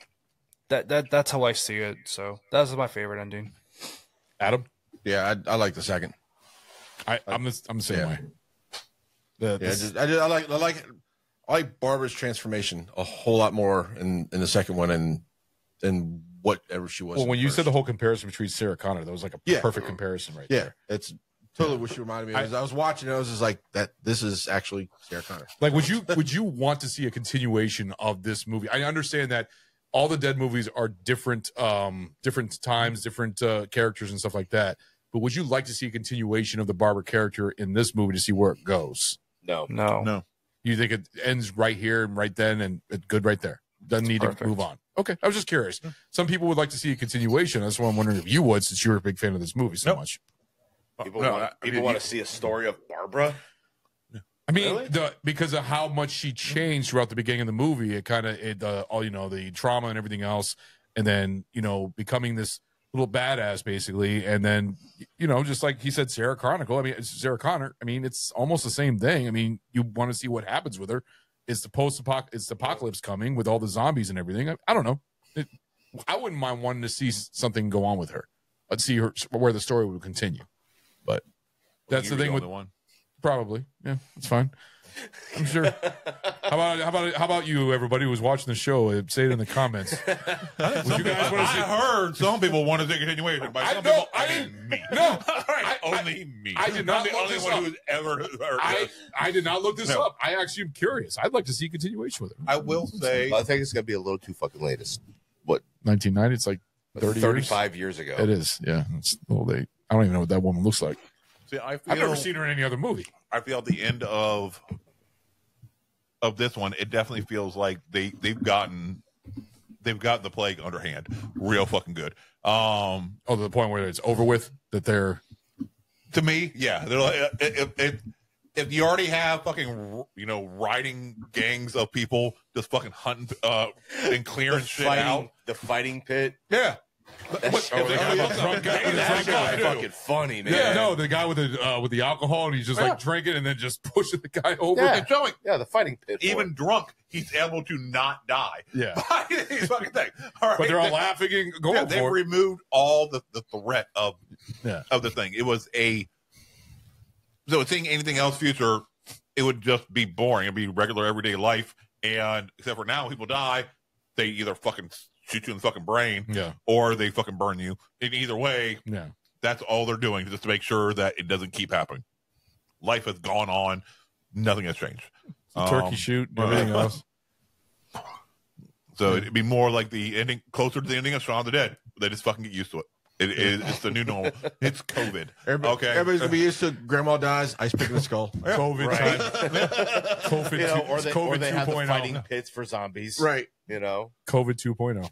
that's how I see it. So that's my favorite ending. Adam? Yeah, I like the second. I'm the same way. I like Barbara's transformation a whole lot more in the second one and whatever she was. Well, when you first. said the whole comparison between Sarah Connor, that was like a perfect comparison right there. It's totally what she reminded me of. As I was watching it, I was just like, that this is actually Sarah Connor. Like, would you want to see a continuation of this movie? I understand that all the Dead movies are different times, different characters and stuff like that. But would you like to see a continuation of the Barbara character in this movie to see where it goes? No. You think it ends right here and right then and it's good right there? Doesn't need to move on. Okay. I was just curious. Some people would like to see a continuation. That's why I'm wondering if you would, since you're a big fan of this movie so much. People want to see a story of Barbara. I mean, Really? because of how much she changed throughout the beginning of the movie, it kind of all the trauma and everything else, and then becoming this little badass basically, and then just like he said, Sarah Chronicle. I mean, it's Sarah Connor. I mean, it's almost the same thing. I mean, you want to see what happens with her. It's the apocalypse coming with all the zombies and everything. I don't know. I wouldn't mind wanting to see something go on with her. I'd see her where the story would continue. But that's the thing with one. Probably, yeah, it's fine. I'm sure. How about you, everybody who's watching the show? Say it in the comments. Would you guys want to see? I heard some people want to see a continuation. By some people, I mean me. No, only me. I did not I'm the look only this one up. who's ever heard this. I did not look this No. up. I actually am curious. I'd like to see a continuation with it. I will say, I think it's gonna be a little too fucking late. It's 1990. It's like 35 years ago. It is. Yeah, it's a little late. I don't even know what that woman looks like. see, I've never seen her in any other movie. I feel at the end of this one, it definitely feels like they've gotten the plague underhand, real fucking good. To the point where it's over with. That they're To me, yeah, they're like if you already have fucking riding gangs of people just fucking hunting and clearing shit out, The fighting pit. yeah. That's fucking funny, man. yeah, no, the guy with the alcohol and he's just like drinking and then just pushing the guy over. Yeah. And showing The fighting pit. even drunk, he's able to not die. Yeah. By these fucking things. All right. But they're all laughing and going Yeah, they for it. removed all the threat of the thing. It was seeing anything else future, it would just be boring. It'd be regular everyday life. And except for now, people die, they either fucking shoot you in the fucking brain, or they fucking burn you. In either way, that's all they're doing just to make sure that it doesn't keep happening. Life has gone on, nothing has changed. Turkey shoot and everything else. So it'd be more like the ending, closer to the ending of Shaun of the Dead. They just fucking get used to it. It's the new normal. It's COVID. Okay. Everybody's gonna be used to grandma dies, ice pick in the skull. COVID Right. time. COVID, You know, or they, COVID or they have the 2.0. fighting pits for zombies. Right. You know, COVID 2.0.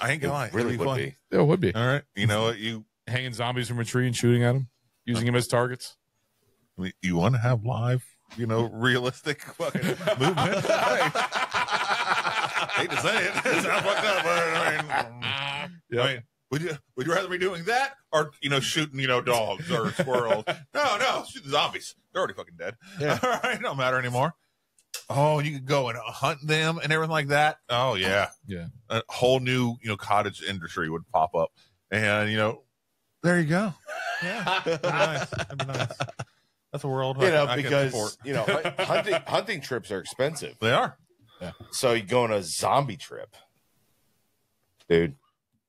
I ain't gonna lie. really It'd be would fun. be. Yeah, it would be. All right. You know what? You Hanging zombies from a tree and shooting at them, using them as targets. you want to have live, realistic fucking movement? Hate to say it. It sounds fucked up, but I mean, would you rather be doing that or shooting dogs or squirrels? No, shoot the zombies. They're already fucking dead. Yeah. All right, don't matter anymore. Oh, you could go and hunt them and everything like that. Oh yeah, Yeah. A whole new cottage industry would pop up, and there you go. Yeah, that'd be nice. That'd be nice. That's a world I can because support. hunting trips are expensive. They are. So you go on a zombie trip, dude.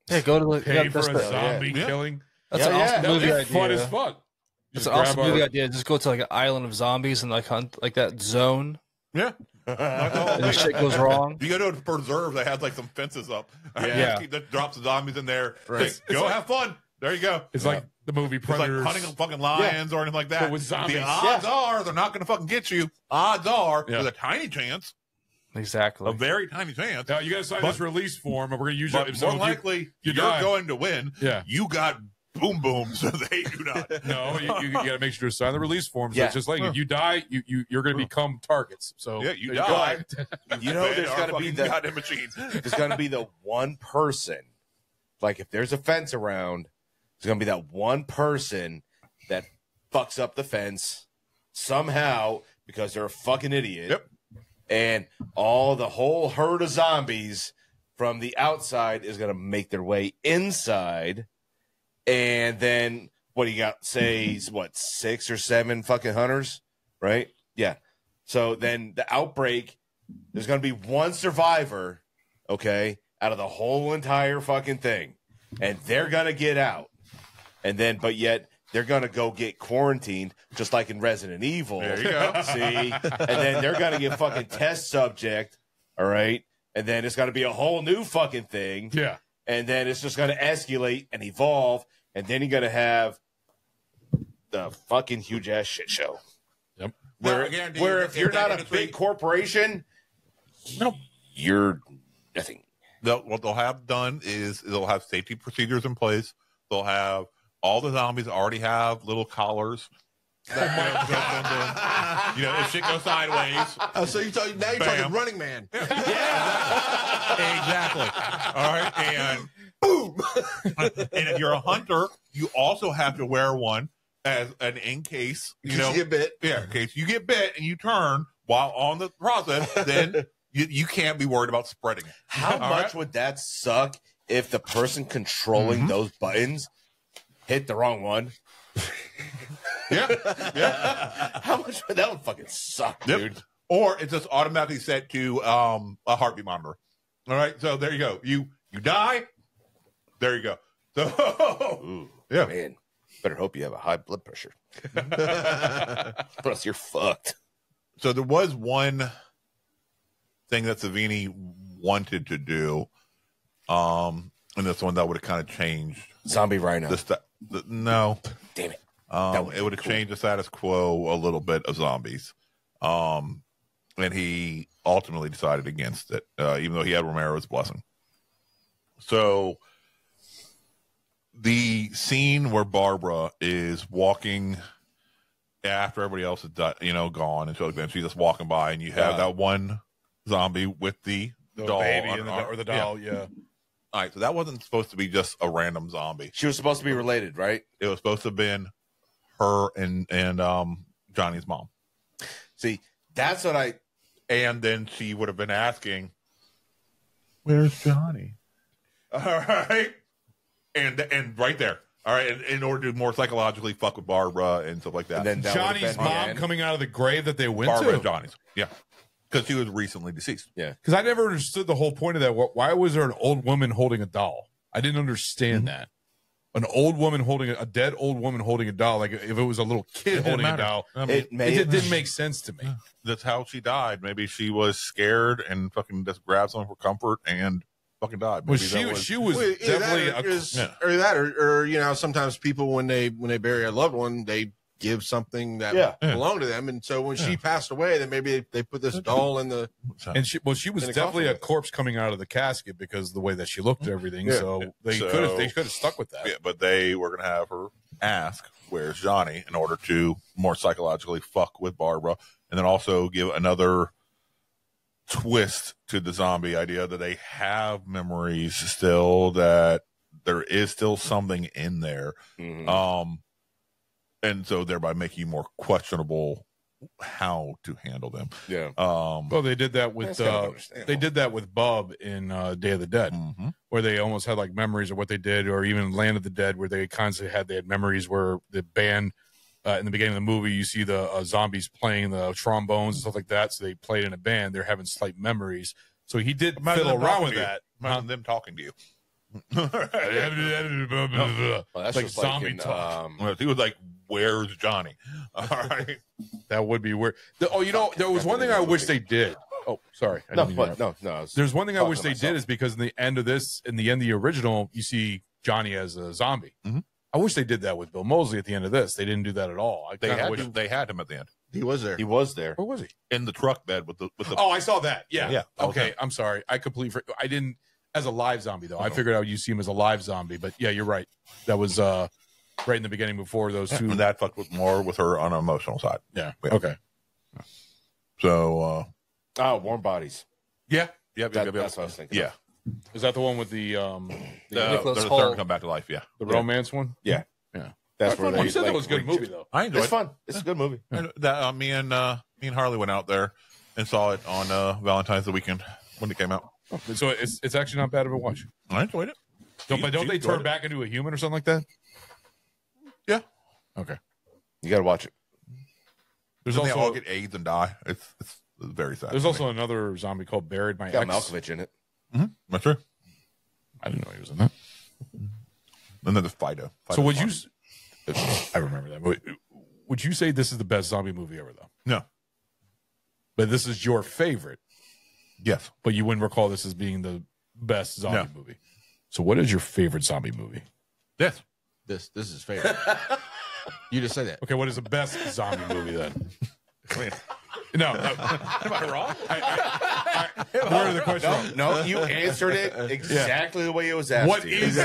Yeah, go to like Pay for a that's zombie Yeah. killing. an Yeah, awesome That'd movie be idea. fun as fuck. It's Just an awesome grab movie our- idea. Just go to like an island of zombies and like hunt like that zone, Yeah. and then shit goes wrong. You go to a preserve that has like some fences up. Yeah. That drops the zombies in there. Right. Hey, go have fun. There you go. It's like the movie It's like Predators. hunting fucking lions or anything like that. But with zombies. The odds are they're not going to fucking get you. Odds are Yeah. there's a tiny chance, Exactly. a very tiny chance. Now you got to sign But- this release form, and we're going to use But it. more likely, you you're die. going to win. Yeah. You got boom boom, so they do not. No, you got to make sure to sign the release form. So Yeah. it's just like if you die, you're going to become targets. So Yeah, you there die. You know, there's got to be the goddamn machines. there's going to be the one person. Like if there's a fence around, there's going to be that one person that fucks up the fence somehow because they're a fucking idiot. Yep. And the whole herd of zombies from the outside is going to make their way inside. And then what do you got? Say, 6 or 7 fucking hunters, right? Yeah. So then the outbreak, there's going to be one survivor, okay, out of the whole entire fucking thing. And they're going to get out. And then, but yet, they're going to go get quarantined, just like in Resident Evil. There you go. See? And then they're going to get fucking test subject, all right? And then it's going to be a whole new fucking thing. Yeah. And then it's just going to escalate and evolve. And then you're going to have the fucking huge ass shit show. Yep. Where, Now, again, where if if you're that not a industry- big corporation, Nope. you're nothing. What they'll have done is they'll have safety procedures in place. They'll have all the zombies already have little collars. If shit goes sideways. Oh, so now you're Bam. talking Running Man. Exactly. All right. And boom. And if you're a hunter, you also have to wear one as an in case, You get bit. Yeah, in case you get bit and you turn while on the process, then you can't be worried about spreading it. How All much right? would that suck if the person controlling those buttons hit the wrong one? Yeah. How much would that would fucking suck, Yep. dude? Or it's just automatically set to a heartbeat monitor. All right. So there you go. You die. There you go. So Ooh, yeah. man. Better hope you have a high blood pressure. Or else you're fucked. So there was one thing that Savini wanted to do, and this one that would have kind of changed Zombie rhino. no. Damn it. It would have changed the status quo a little bit of zombies. And he ultimately decided against it, even though he had Romero's blessing. So the scene where Barbara is walking after everybody else is gone, and she's just walking by, and you have that one zombie with the doll baby on and her arm. or the doll. Yeah. All right, so that wasn't supposed to be just a random zombie. She was supposed to be related, right? It was supposed to have been her and Johnny's mom. See, that's what I. And then she would have been asking, "Where's Johnny?" All right, and right there. All right, in order to more psychologically fuck with Barbara and stuff like that. And then that would've Johnny's been the mom end. coming out of the grave that they went Barbara to. and Johnny's, yeah, because she was recently deceased. Yeah. Because I never understood the whole point of that. Why was there an old woman holding a doll? I didn't understand that. An old woman holding a dead old woman holding a doll. Like if it was a little kid didn't holding matter. a doll, I mean, It may it didn't make sense to me. That's how she died. Maybe she was scared and fucking just grabbed something for comfort and fucking died. Well, Maybe that she was Well, either definitely that or you know, sometimes people when they bury a loved one, they give something that Yeah. belonged to them, and so when she passed away, then maybe they put this doll in the. and she was in a definitely coffin. a corpse coming out of the casket because of the way that she looked and everything. Yeah. So they So- could have stuck with that. Yeah, but they were going to have her ask, "Where's Johnny?" in order to more psychologically fuck with Barbara, and then also give another twist to the zombie idea that they have memories still, that there is still something in there, and so thereby making you more questionable how to handle them. Yeah. Well, they did that with That's kind of understandable. they did that with Bub in Day of the Dead, where they almost had like memories of what they did, or even Land of the Dead, where they constantly had memories where the band in the beginning of the movie you see the zombies playing the trombones and stuff like that, so they played in a band. They're having slight memories, so he did Imagine fiddle them around talking with to you. that. Imagine them talking to you. Well, that's Like just zombie in, talk. He was like, "Where's Johnny?" All right. That would be weird. There was one thing I wish they did. Oh, sorry. I No, didn't mean to but interrupt. no. I was There's one thing I talking wish to they myself. did is because in the end of the original, you see Johnny as a zombie. I wish they did that with Bill Moseley at the end of this. They didn't do that at all. I They kinda had wish. they had him at the end He was there. He was there. Where was he? in the truck bed with the. Oh, I saw that. Yeah. Yeah, that was Okay. him. I'm sorry. I didn't as a live zombie though. I figured out you see him as a live zombie, but yeah, you're right. That was right in the beginning before those two. And that fucked with more with her on an emotional side. Yeah. Okay. So Warm Bodies. Yeah. That's what I was thinking. yeah, Is that the one with the Nicholas they're Hoult. starting to come back to life. Yeah, the romance one? Yeah. Yeah. That's where they. You said that like, was a good movie though. I enjoyed It's fun. It's a good movie. it. That me and Harley went out there and saw it on Valentine's weekend when it came out. So it's actually not bad of a watch. I enjoyed it. Don't She they enjoyed turn it. back into a human or something like that? Yeah, Okay. You got to watch it. There's they all also get AIDS and die. It's very sad. there's also another zombie called Buried My Got Ex. Malkovich in it. that's true. I didn't know he was in that. And then there's Fido. So would you? I remember that. Would you say this is the best zombie movie ever, though? No. But this is your favorite. Yes. But you wouldn't recall this as being the best zombie movie. So, what is your favorite zombie movie? Yes. This is favorite. You just said that. Okay, what is the best zombie movie then? No, am I wrong? Where are the questions? No, you answered it exactly the way it was asked. What to you. is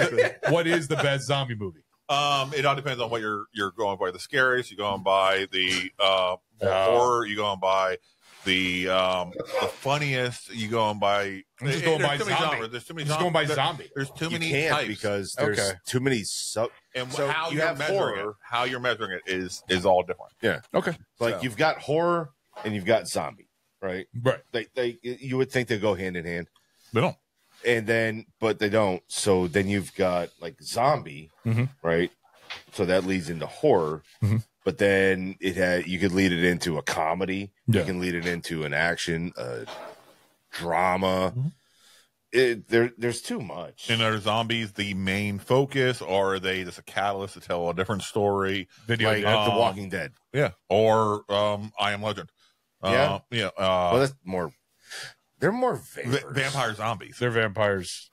what is the best zombie movie? It all depends on what you're going by. The scariest, you're going by the horror, you're going by the funniest, you're going by. I'm just going by there's too many zombie. genres. There's too many I'm just genres. going by zombie. There's too You many can't types. because there's Okay. too many sub. And so how you you're have measuring horror. it, how you're measuring it is all different. Yeah, Okay. like So- you've got horror and you've got zombie, right? Right. They you would think they go hand in hand, They don't. and then but they don't. So then you've got like zombie, right? So that leads into horror, but then you could lead it into a comedy. Yeah. You can lead it into an action, drama. There's too much. And are zombies the main focus, or are they just a catalyst to tell a different story? Video Like game. The Walking Dead. Yeah. Or I Am Legend. Yeah. Yeah. Well, that's more. They're more vampires. Vampire zombies. They're vampires.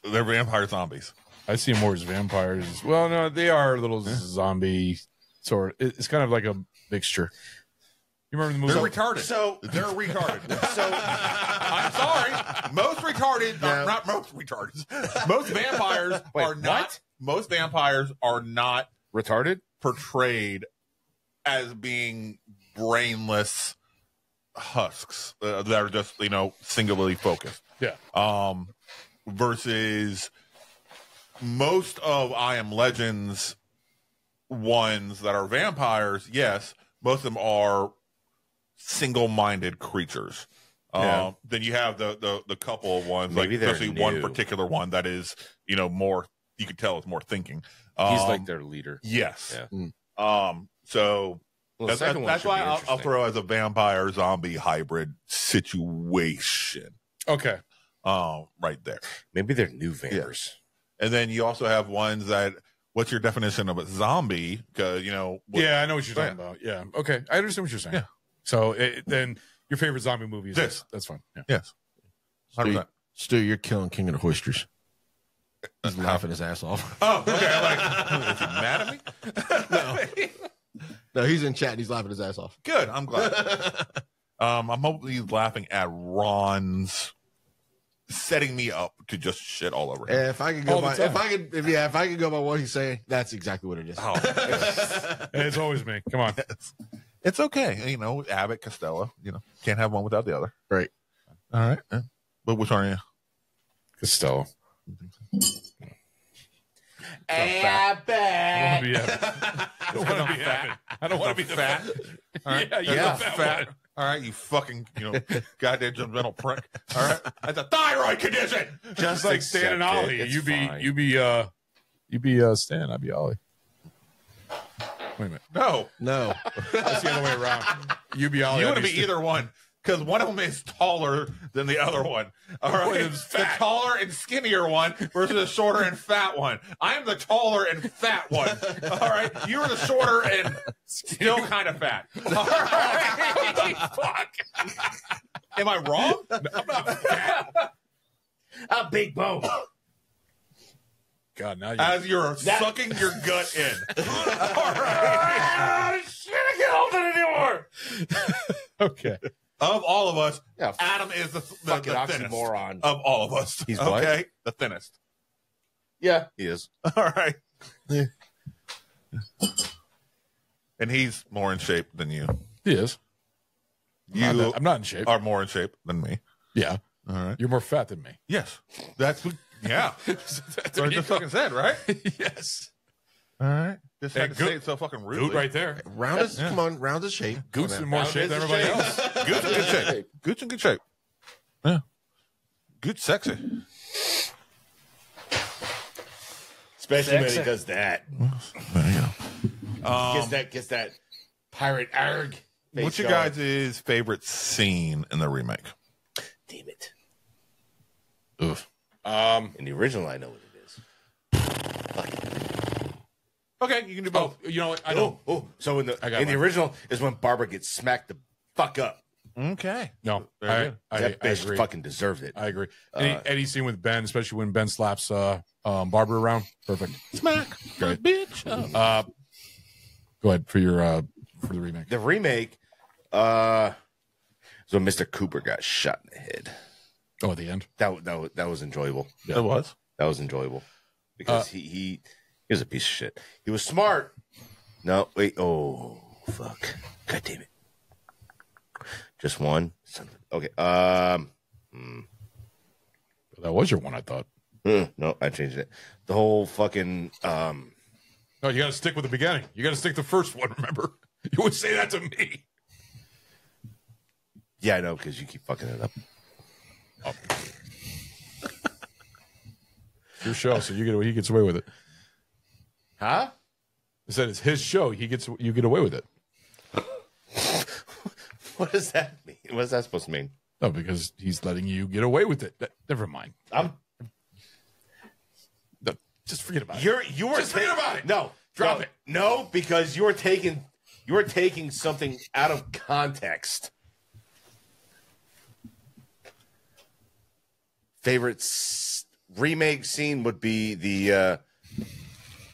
They're vampire zombies. I see them more as vampires. Well, no, they are a little zombie sort. It's kind of like a mixture. You remember the They're movie? retarded. So They're retarded. so I'm sorry. Most retarded, not most retarded. Most vampires Wait, are not. what? Most vampires are not retarded. portrayed as being brainless husks that are just singularly focused. Yeah. Versus most of I Am Legends ones that are vampires, yes, most of them are single-minded creatures. Yeah. Then you have the couple of ones, Maybe like they're especially one new. particular one that is more. You could tell it's more thinking. He's like their leader. Yes. Yeah. So Well, the second one that's should why be I'll interesting. throw as a vampire zombie hybrid situation. Okay. Right there. Maybe they're new vampires. And then you also have ones that. What's your definition of a zombie? Because Yeah, I know what you're talking about. Yeah. Okay. I understand what you're saying. Yeah. So then your favorite zombie movie is This. this. That's fine. Yeah. Yes. 100%. Stu, you're killing King of the Hoisters. He's laughing his ass off. Oh, okay. I'm like, is he mad at me? No, he's in chat and he's laughing his ass off. Good. I'm glad. I'm hopefully laughing at Ron's setting me up to just shit all over him. If I could go by, if I could go by what he's saying, that's exactly what it is. Oh, It's always me. Come on. it's okay. You know, Abbott, Costello, you know, can't have one without the other. Right. All right. Yeah. But which one are you? Costello. Abbott. I don't want to be Abbott. I don't want to be fat. All right. Yeah, you're the fat one. All right, you fucking, goddamn judgmental prick. All right. That's a thyroid condition. Just like Stan and Ollie. You be Stan, I'd be Ollie. Wait a minute. No. That's the other way around. You be Ollie. You want to I'd be Stan. either one. Because one of them is taller than the other one. All right. The taller and skinnier one versus the shorter and fat one. I'm the taller and fat one. All right. You're the shorter and still kind of fat. All right. Fuck. Am I wrong? I'm not fat. A big bone. God, now As you're sucking your gut in. All right. Shit, I can't hold it anymore. Okay. Of all of us, Yeah, Adam is the fucking thinnest oxymoron. of all of us. He's what? okay, the thinnest. Yeah, he is. All right, and he's more in shape than you. He is. I'm not in shape. Are more in shape than me. Yeah. All right. You're more fat than me. Yes, that's what. Yeah, that's what I just fucking said, right? Yes. All right. Just had to Goot- say it so fucking Goot rudely. right there. Come on, round his shape. Goot's in more shape than everybody else. Goot's in good shape. Goot's in good shape. Yeah. Goot's sexy. Especially when he does that. There you go. Gets that pirate arg. What's your guys' favorite scene in the remake? Damn it. Oof. In the original, I know what it is. Okay, you can do both. You know what? I don't. So in the one. original is when Barbara gets smacked the fuck up. Okay. No, Very good. That bitch agree. fucking deserved it. I agree. Any scene with Ben, especially when Ben slaps Barbara around, perfect. Smack. Great. Bitch. Go ahead for your for the remake. The remake, so Mr. Cooper got shot in the head. Oh, at the end. That was enjoyable. It was. That was enjoyable because he was a piece of shit. He was smart. No, wait. Oh, fuck. God damn it. Just one. Okay. That was your one, I thought. No, I changed it. The whole fucking. No, you got to stick with the beginning. You got to stick the first one. Remember, you would say that to me. Yeah, I know because you keep fucking it up. Oh. Your show, so he gets away with it. Huh? I said it's his show. You get away with it. What does that mean? What is that supposed to mean? No, because he's letting you get away with it. Never mind. Just forget about it. You were forget about it. No, Drop it. No, because you were taking something out of context. Favorite remake scene would be the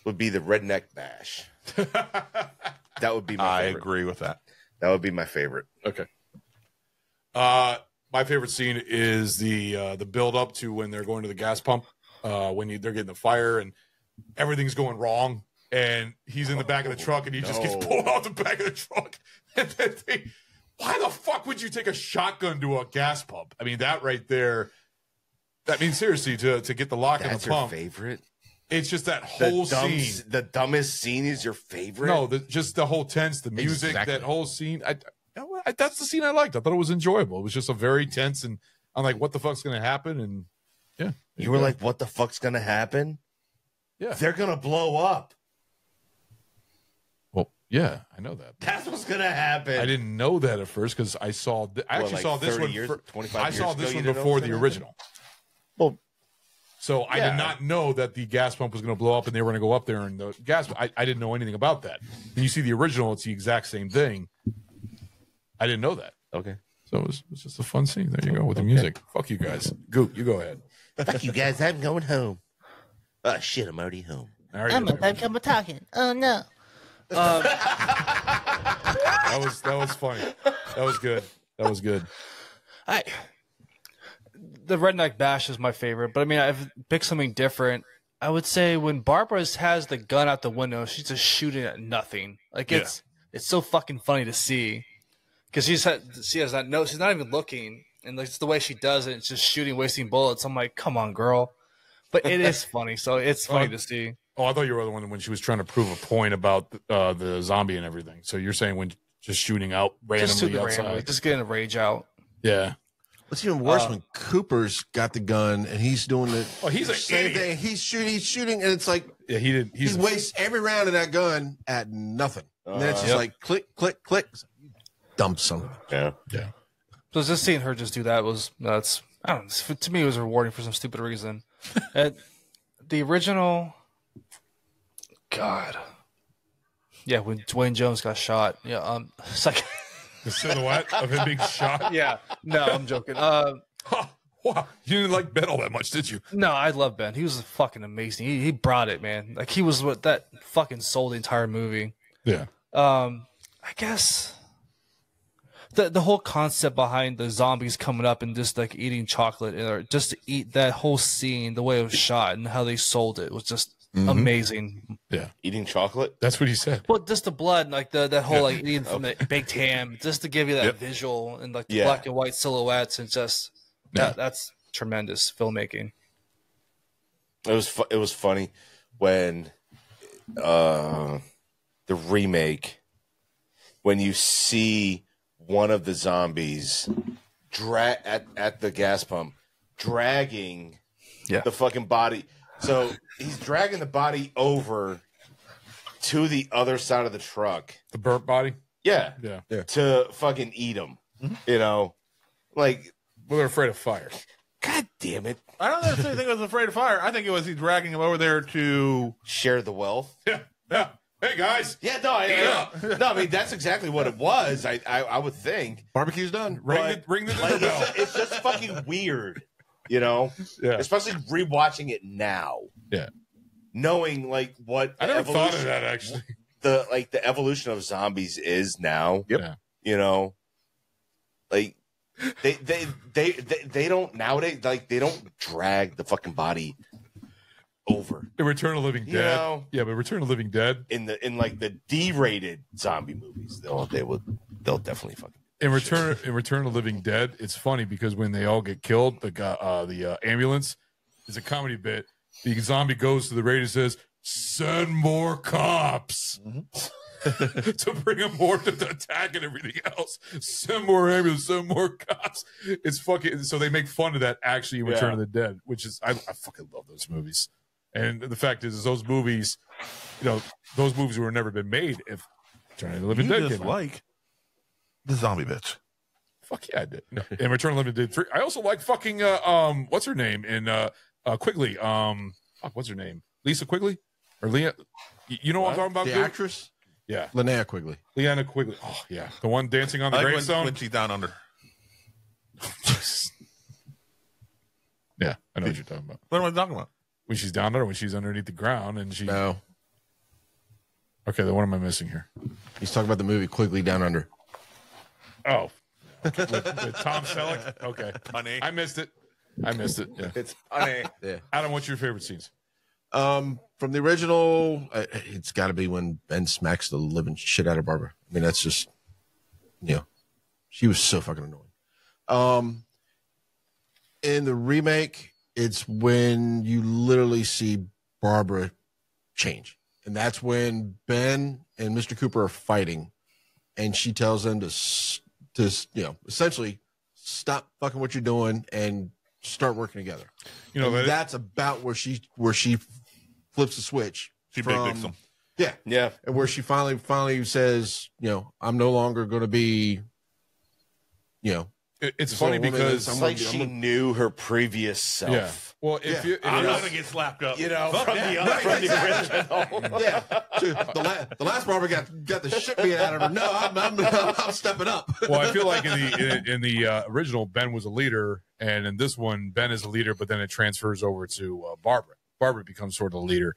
redneck bash. That would be my favorite. I agree with that. That would be my favorite. Okay. My favorite scene is the build up to when they're going to the gas pump, when they're getting the fire and everything's going wrong, and he's in the back of the truck and he just gets pulled out the back of the truck. And then why the fuck would you take a shotgun to a gas pump? I mean, that right there. I mean, seriously, to get the lock on the pump. Your favorite? It's just that whole scene. The dumbest scene is your favorite? No, just the whole tense, the music, Exactly. that whole scene. That's the scene I liked. I thought it was enjoyable. It was just a very tense, and I'm like, what the fuck's going to happen? And yeah. You were like, what the fuck's going to happen? Yeah. They're going to blow up. Well, yeah, I know that. That's what's going to happen. I didn't know that at first because I saw. I actually saw this 30 one. years, 25 I years saw ago, this you one didn't know before what's the gonna original. Well, so I did not know that the gas pump was going to blow up and they were going to go up there and the gas. I didn't know anything about that. When you see the original, it's the exact same thing. I didn't know that. Okay. So it was just a fun scene. There you go with the music. Fuck you guys. Goot, you go ahead. Fuck you guys, I'm going home. Oh shit, I'm already home. I'm talking. Oh no. That was funny. That was good. That was good. The Redneck Bash is my favorite, but I mean, I've picked something different. I would say when Barbara has the gun out the window, she's just shooting at nothing. Like it's so fucking funny to see because she has that note. She's not even looking, and like, it's the way she does it. It's just shooting, wasting bullets. I'm like, come on, girl. But it is funny, so it's funny to see. Oh, I thought you were the one when she was trying to prove a point about the zombie and everything. So you're saying when just shooting out randomly outside, just getting a rage out. Yeah. What's even worse when Cooper's got the gun and he's doing the same idiot. Thing. He's shooting, and it's like he wastes every round of that gun at nothing. And then it's just like click, click, click. Dumb son. Yeah. So just seeing her just do that was nuts. I don't know. To me, it was rewarding for some stupid reason. The original, God, yeah, when Dwayne Jones got shot, it's like the silhouette of him being shot. Yeah, no, I'm joking. Wow, you didn't like Ben all that much, did you? No, I love Ben. He was fucking amazing. He brought it, man. Like he was what that fucking sold the entire movie. Yeah. I guess the whole concept behind the zombies coming up and just like eating chocolate or just to eat that whole scene, the way it was shot and how they sold it was just amazing. Yeah. Eating chocolate? That's what he said. Well, just the blood, like that whole like eating from the baked ham, just to give you that visual and like the black and white silhouettes and just that's tremendous filmmaking. It was funny when the remake, when you see one of the zombies at the gas pump dragging the fucking body. So he's dragging the body over to the other side of the truck. The burnt body? Yeah. To fucking eat him. You know? Like, well, they're afraid of fire. God damn it. I don't necessarily think it was afraid of fire. I think it was he's dragging him over there to share the wealth. Yeah. Hey guys. Yeah, no, I mean that's exactly what it was. I would think barbecue's done. Ring the like, bell. It's just fucking weird, you know. Yeah. Especially rewatching it now. Yeah. Knowing like what I never thought of that actually. The evolution of zombies is now. Yep. Yeah. You know, like they don't nowadays, like they don't drag the fucking body over. In Return of the Living Dead. You know, yeah, but Return of the Living Dead. In like the D-rated zombie movies, they'll definitely fucking in Return of the Living Dead, it's funny because when they all get killed, the ambulance is a comedy bit. The zombie goes to the radio and says, "Send more cops." To bring them more to the attack and everything else. Send more ambulance, send more cops. It's fucking so they make fun of that actually in Return of the Dead, which is I fucking love those movies. And the fact is those movies, those movies would have never been made if Return of the Living Dead came out. Like the zombie bitch. Fuck yeah, I did. And Return of the Living Dead 3. I also like fucking what's her name in Quigley? What's her name? Lisa Quigley? Or Leah? You know what I'm talking about? The actress? Yeah. Linnea Quigley. Leanna Quigley. Oh, yeah. The one dancing on the gravestone. When she's down under. Yeah, I know what you're talking about. What am I talking about? When she's down there, when she's underneath the ground and she... No. Okay, then what am I missing here? He's talking about the movie Quigley Down Under. Oh. Okay. With Tom Selleck? Okay. Honey. I missed it. Yeah. It's funny. Yeah. Adam, what's your favorite scenes? From the original, it's got to be when Ben smacks the living shit out of Barbara. I mean, that's just, she was so fucking annoying. In the remake, it's when you literally see Barbara change. And that's when Ben and Mr. Cooper are fighting, and she tells them to essentially stop fucking what you're doing and start working together. That's about where she flips the switch. She big dicks them. Yeah. Yeah. And where she finally says, I'm no longer going to be, It's funny because it's like she knew her previous self. Well, I'm not gonna get slapped up. You know, Fuck from that. the original. Yeah, dude, the last barber got the shit beat out of her. No, I'm stepping up. Well, I feel like in the original, Ben was a leader, and in this one, Ben is a leader, but then it transfers over to Barbara. Barbara becomes sort of the leader,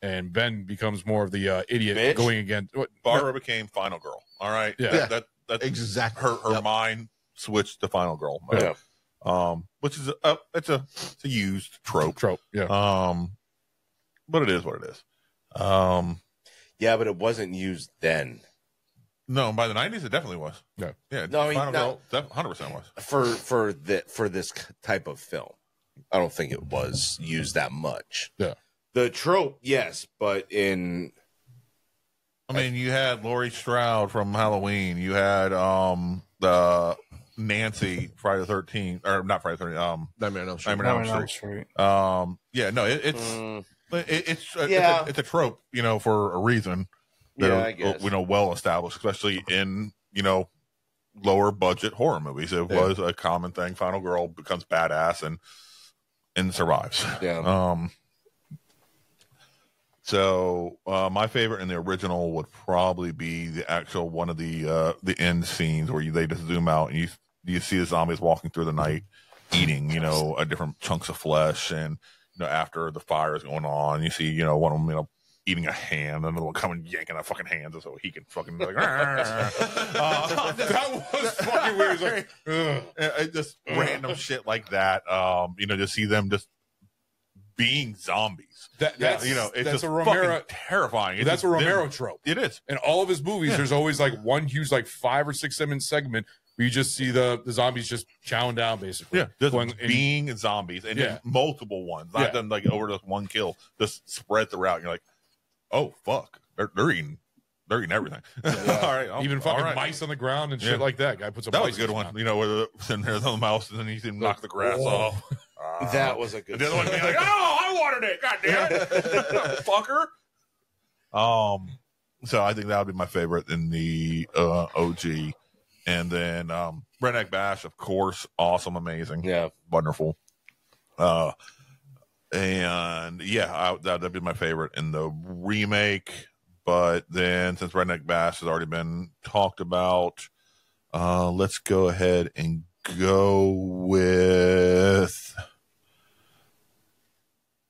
and Ben becomes more of the idiot Bitch. going against. Barbara became final girl. All right. Yeah. That's Exactly. her mind switched to final girl mode. Yeah. Which is it's a used trope. Yeah. But it is what it is. Yeah, but it wasn't used then. No, by the 90s it definitely was. Yeah. Yeah. No, I mean, final no. girl 100% was. For this type of film, I don't think it was used that much. Yeah. The trope, yes, but in I mean, you had Laurie Strode from Halloween. You had the Nancy Friday the 13th, or not Friday the 13th. Nightmare on Elm Street. Nightmare on Elm Street. Yeah, no, it's a trope, you know, for a reason. I guess. You know, well established, especially in, you know, lower budget horror movies. It was a common thing. Final girl becomes badass and survives. Yeah. So my favorite in the original would probably be the actual one of the end scenes where they just zoom out and you see the zombies walking through the night, eating, you know, different chunks of flesh, and you know, after the fire is going on, you see, you know, one of them, you know, eating a hand, and they'll come and yanking a fucking hand so he can fucking be like, that was fucking weird. Like, just random shit like that. You know, just see them just being zombies. That's, you know, it's that's just a Romero fucking terrifying. It's that's a just Romero them. trope. It is. In all of his movies, there's always like one huge, like 5 or 6 segment where you just see the zombies just chowing down, basically. Yeah, just Going being zombies, and then multiple ones, not done like over just one kill, just spread throughout. And you're like, oh fuck, they're eating everything. All right, even fucking mice on the ground and shit like that. Guy puts a that mice was a good in his one. mouth. You know, where sitting there on the mouse, and then you see him knock the grass off. That was a good. The other one being like, oh, I wanted it, goddamn it, fucker. So I think that would be my favorite in the OG, and then Redneck Bash, of course, awesome, amazing, wonderful. And yeah, that'd be my favorite in the remake. But then, since Redneck Bash has already been talked about, let's go ahead and go with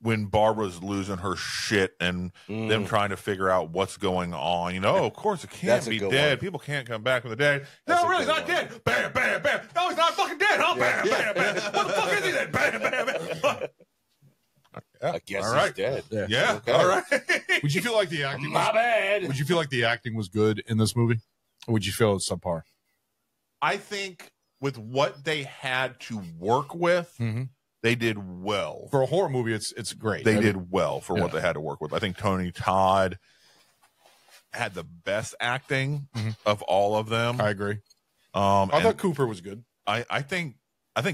when Barbara's losing her shit and them trying to figure out what's going on. You know, of course, it can't be dead. People can't come back from the dead. No, really, he's not dead. Bam, bam, bam. No, he's not fucking dead, huh? Bam, bam, bam. What the fuck is he then? Bam, bam, bam. I guess all right. he's dead. Yeah. Okay. All right. Would you feel like the acting? My bad. Would you feel like the acting was good in this movie, or would you feel it's subpar? I think with what they had to work with, they did well. For a horror movie, it's great. They did well for what they had to work with. I think Tony Todd had the best acting of all of them. I agree. I thought Cooper was good. I think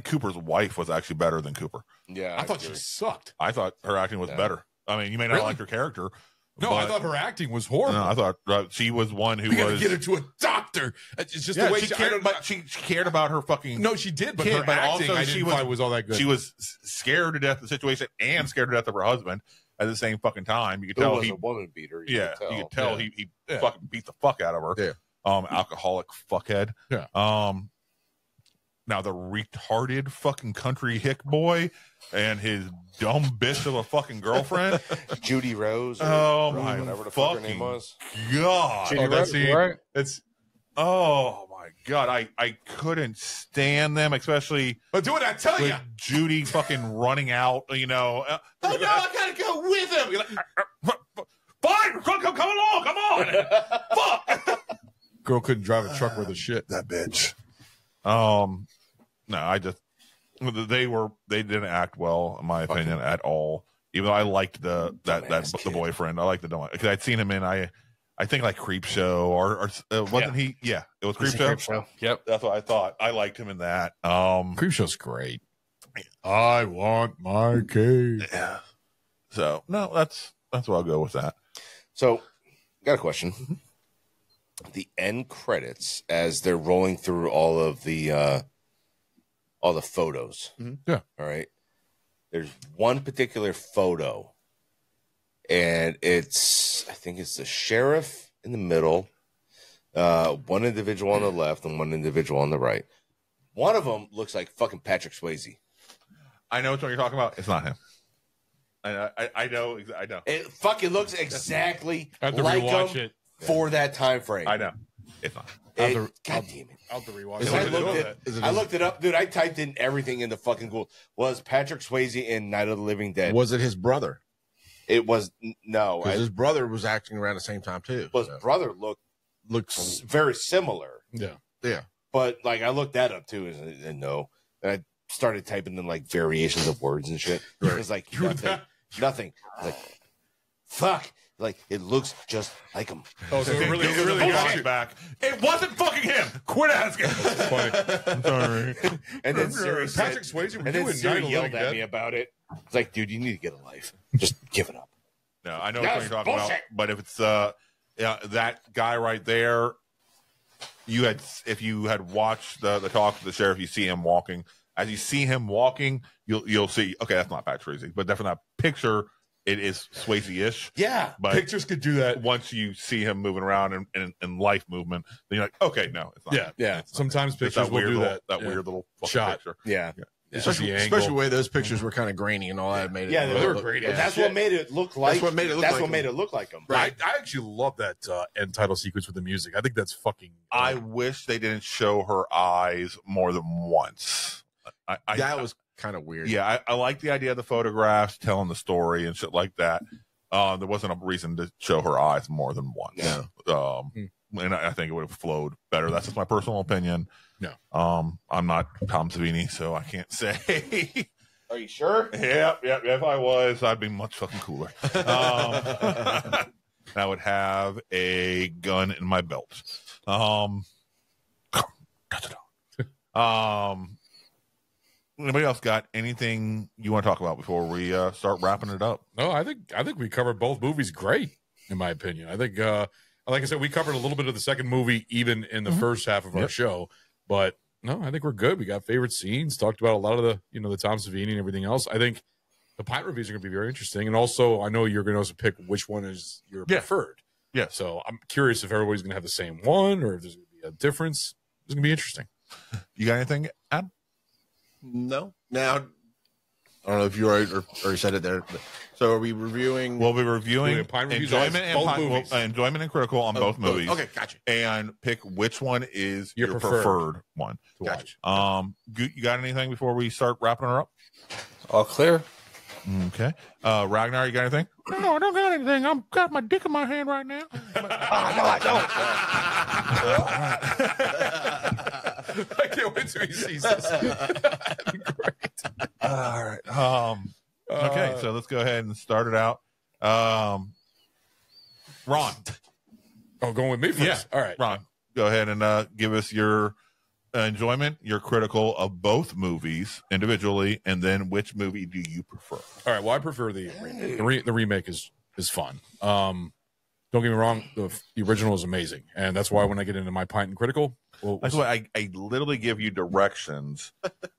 Cooper's wife was actually better than Cooper. Yeah, I thought she sucked. I thought her acting was better. I mean, you may not like her character. No, I thought her acting was horrible. No, I thought she was one who we gotta was. get her to a doctor. It's just the way she cared. But she cared about her fucking. No, she did, but her acting, I didn't find was all that good. She was scared to death of the situation and scared to death of her husband at the same fucking time. You could tell he was a woman beater. You could tell he fucking beat the fuck out of her. Yeah. Alcoholic fuckhead. Yeah. Now the retarded fucking country hick boy and his dumb bitch of a fucking girlfriend, Judy Rose. Oh my whatever the fuck her name fucking was. god! Judy Rose, right? It's oh my god! I couldn't stand them, especially. But do what I tell you. Judy fucking running out. You know. Oh no! I gotta go with him. You're like, fine, come along, come on. Fuck. Girl couldn't drive a truck worth of shit. That bitch. No, I just they didn't act well in my opinion at all. Even though I liked the boyfriend, I liked the dumb because I'd seen him in I think like Creep Show or wasn't he? Yeah, it was Creep Show. Yep, that's what I thought. I liked him in that. Creep Show's great. I want my cake. Yeah. So no, that's what I'll go with that. So, got a question. The end credits as they're rolling through all the photos. Yeah. All right. there's one particular photo, and I think it's the sheriff in the middle, one individual on the left and one individual on the right. One of them looks like fucking Patrick Swayze. I know which one you're talking about. It's not him. I know. It fucking looks exactly I have to like rewatch him it. for that time frame. I know. It's not. God damn it. I'll have to rewatch Because I looked it up, dude. I typed in everything in the fucking Google. Was Patrick Swayze in Night of the Living Dead? Was it his brother? It was no. Because his brother was acting around the same time too. His brother looks very similar. Yeah. But like I looked that up too, and no. And I started typing in like variations of words and shit. It was like nothing. Like fuck. Like it looks just like him. Oh, so it really got you back. It wasn't fucking him. Quit asking. That's funny. I'm sorry. And then Siri said, Patrick Swayze, and then Siri yelled at me about it. It's like, dude, you need to get a life. Just give it up. No, I know what you're talking about. But if it's that guy right there, if you had watched the talk with the sheriff, you see him walking. As you see him walking, you'll see. Okay, that's not Patrick Swayze, but definitely that picture. It is Swayze-ish. Yeah. But pictures could do that. Once you see him moving around in life movement, then you're like, okay, no, it's not. Yeah. Sometimes pictures will do that. That weird little shot. picture. Yeah. Especially the way those pictures were kind of grainy and all that made it. Yeah, they were grainy. That's what made it look like. That's what made it look like him. Right. I actually love that end title sequence with the music. I think that's fucking. I wish they didn't show her eyes more than once. That was kind of weird. Yeah, I like the idea of the photographs telling the story and shit like that. There wasn't a reason to show her eyes more than once. Yeah. And I think it would have flowed better. That's just my personal opinion. Yeah. I'm not Tom Savini, so I can't say. Are you sure? Yep. If I was, I'd be much fucking cooler. I would have a gun in my belt. Anybody else got anything you want to talk about before we start wrapping it up? No, I think we covered both movies great, in my opinion. I think, like I said, we covered a little bit of the second movie even in the first half of our show. But no, I think we're good. We got favorite scenes, talked about a lot of the the Tom Savini and everything else. I think the pilot reviews are going to be very interesting. And also, I know you're going to also pick which one is your preferred. Yeah. So I'm curious if everybody's going to have the same one or if there's going to be a difference. It's going to be interesting. You got anything, Adam? No. Now, I don't know if you already said it there. So are we reviewing? We'll be reviewing enjoyment and critical on both movies. Okay, gotcha. And pick which one is your preferred one to watch. You got anything before we start wrapping her up? All clear. Okay. Ragnar, you got anything? No, I don't got anything. I've got my dick in my hand right now. No, I don't. I can't wait till he sees this. That'd be great. All right. Okay, so let's go ahead and start it out. Ron. Oh, going with me first? Yeah. All right. Ron, go ahead and give us your enjoyment, your critical of both movies individually, and then which movie do you prefer? All right. Well, I prefer the remake. The remake is fun. Don't get me wrong. The original is amazing. And that's why when I get into my pint and critical, that's why I literally give you directions.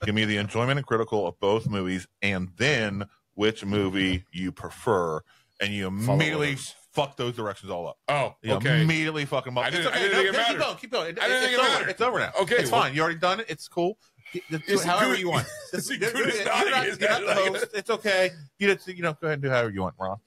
Give me the enjoyment and critical of both movies, and then which movie you prefer, and you immediately fuck those directions all up. Oh, you okay. Immediately fuck them up. I didn't think it mattered. Keep going. I didn't think it mattered. It's over now. Okay, it's fine. You already done it. It's cool. However you want. You're not the host. It's okay. You go ahead and do however you want, Ron.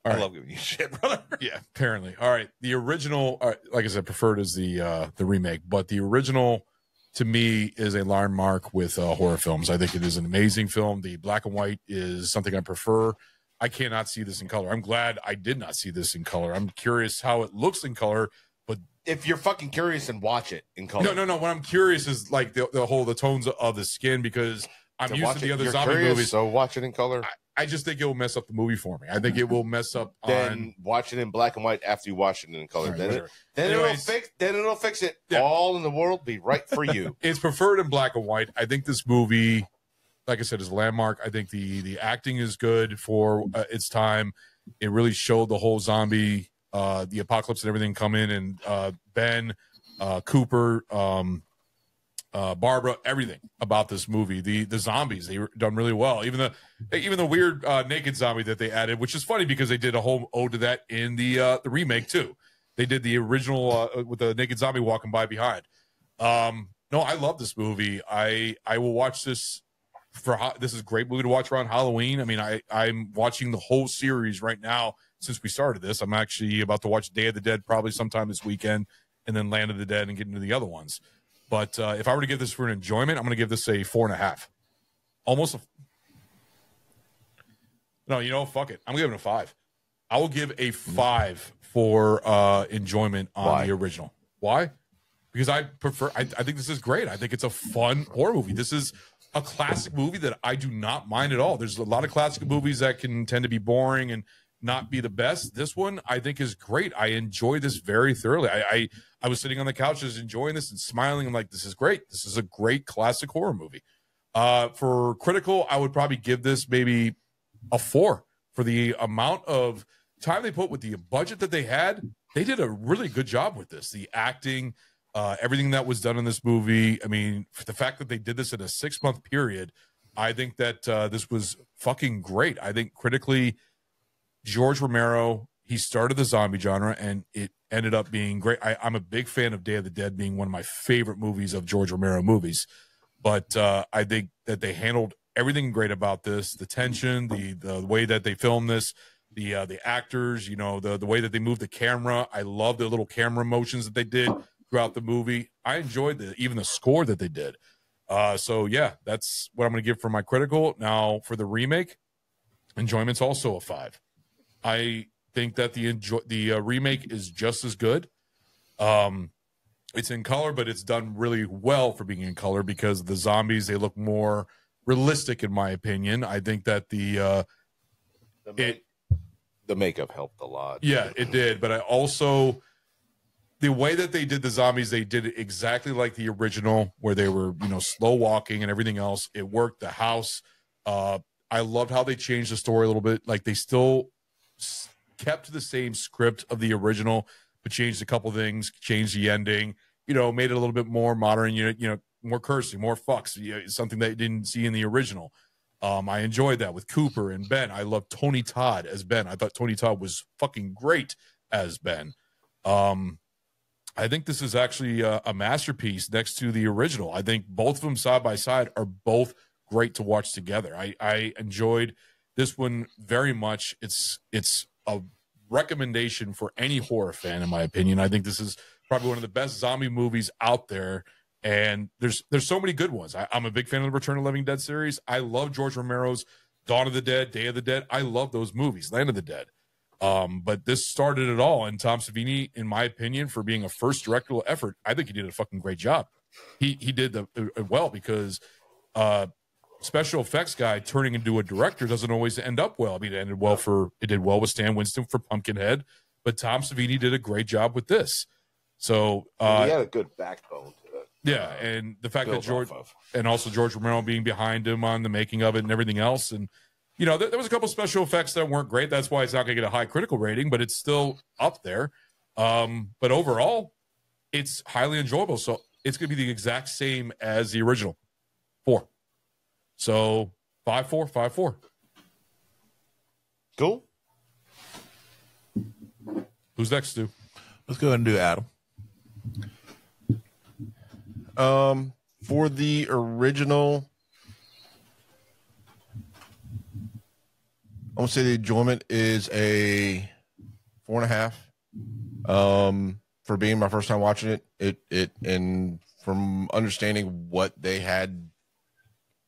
I love giving you shit, brother. Yeah, apparently. All right. The original, like I said, preferred is the remake, but the original to me is a landmark with horror films. I think it is an amazing film. The black and white is something I prefer. I cannot see this in color. I'm glad I did not see this in color. I'm curious how it looks in color, but if you're fucking curious, and watch it in color. No. What I'm curious is like the tones of the skin, because I'm used to the other zombie movies. So watch it in color. I just think it will mess up the movie for me. I think it will mess up. Then watch it in black and white after you watch it in color. Right, then it'll fix it. Yeah. All in the world be right for you. It's preferred in black and white. I think this movie, like I said, is a landmark. I think the acting is good for its time. It really showed the whole zombie, the apocalypse and everything come in, and Ben, Cooper, Barbara, everything about this movie. The zombies, they were done really well. Even the weird naked zombie that they added, which is funny because they did a whole ode to that in the remake too. They did the original with the naked zombie walking by behind. No, I love this movie. I will watch this this is a great movie to watch around Halloween. I mean, I'm watching the whole series right now since we started this. I'm actually about to watch Day of the Dead probably sometime this weekend, and then Land of the Dead and get into the other ones. But if I were to give this for an enjoyment, I'm going to give this a 4.5. Almost. No, fuck it. I'm giving it a 5. I will give a 5 for enjoyment on the original. Why? Because I think this is great. I think it's a fun horror movie. This is a classic movie that I do not mind at all. There's a lot of classic movies that can tend to be boring and not be the best. This one I think is great. I enjoy this very thoroughly. I was sitting on the couch just enjoying this and smiling. I'm like, this is great. This is a great classic horror movie. For critical, I would probably give this maybe a 4 for the amount of time they put with the budget that they had. They did a really good job with this. The acting, everything that was done in this movie. I mean, for the fact that they did this in a 6-month period, I think that this was fucking great. I think critically, George Romero, he started the zombie genre and it ended up being great. I'm a big fan of Day of the Dead being one of my favorite movies of George Romero movies. But I think that they handled everything great about this. The tension, the way that they filmed this, the actors, the way that they moved the camera. I love the little camera motions that they did throughout the movie. I enjoyed even the score that they did. So yeah, that's what I'm going to give for my critical. Now for the remake, enjoyment's also a 5. I think that the remake is just as good. It's in color, but it's done really well for being in color because the zombies, they look more realistic in my opinion. I think that the makeup helped a lot. Yeah, it did. But I also, the way that they did the zombies, they did it exactly like the original, where they were, slow walking and everything else. It worked. The house. I loved how they changed the story a little bit. Like they still kept the same script of the original, but changed a couple things, changed the ending, made it a little bit more modern, more cursing, more fucks, something that you didn't see in the original. I enjoyed that with Cooper and Ben. I loved Tony Todd as Ben. I thought Tony Todd was fucking great as Ben. I think this is actually a masterpiece next to the original. I think both of them side by side are both great to watch together. I enjoyed this one very much. It's a recommendation for any horror fan, in my opinion. I think this is probably one of the best zombie movies out there. And there's so many good ones. I'm a big fan of the Return of the Living Dead series. I love George Romero's Dawn of the Dead, Day of the Dead. I love those movies, Land of the Dead. But this started it all. And Tom Savini, in my opinion, for being a first directorial effort, I think he did a fucking great job. He did well because special effects guy turning into a director doesn't always end up well. I mean, it did well with Stan Winston for Pumpkinhead, but Tom Savini did a great job with this. So he had a good backbone to it. Yeah, and the fact that George Romero being behind him on the making of it and everything else, and there was a couple special effects that weren't great. That's why it's not going to get a high critical rating, but it's still up there. But overall, it's highly enjoyable. So it's going to be the exact same as the original, 4. So 5-4, 5-4. Cool. Who's next, Stu? Let's go ahead and do Adam. For the original, I'm gonna say the enjoyment is a 4.5. For being my first time watching it and from understanding what they had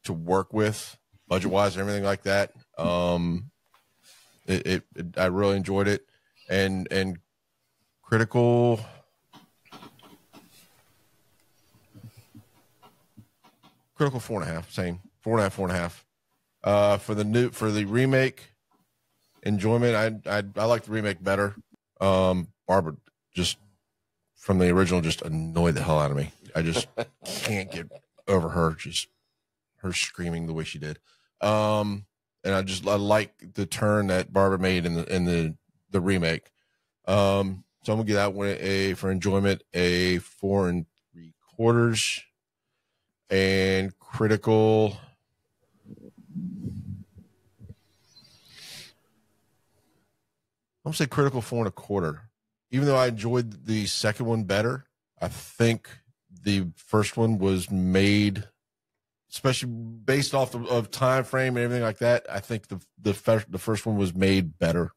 to work with budget wise and everything like that, I really enjoyed it. And critical, critical 4.5, same 4.5. For the remake, enjoyment, I like the remake better. Barbara just from the original just annoyed the hell out of me. I just can't get over her screaming the way she did. And I like the turn that Barbara made in the remake. So I'm gonna give that one for enjoyment a 4 3/4. and critical. I'm gonna say critical 4.25. Even though I enjoyed the second one better, I think the first one was made, especially based off of time frame and everything like that. I think the first one was made better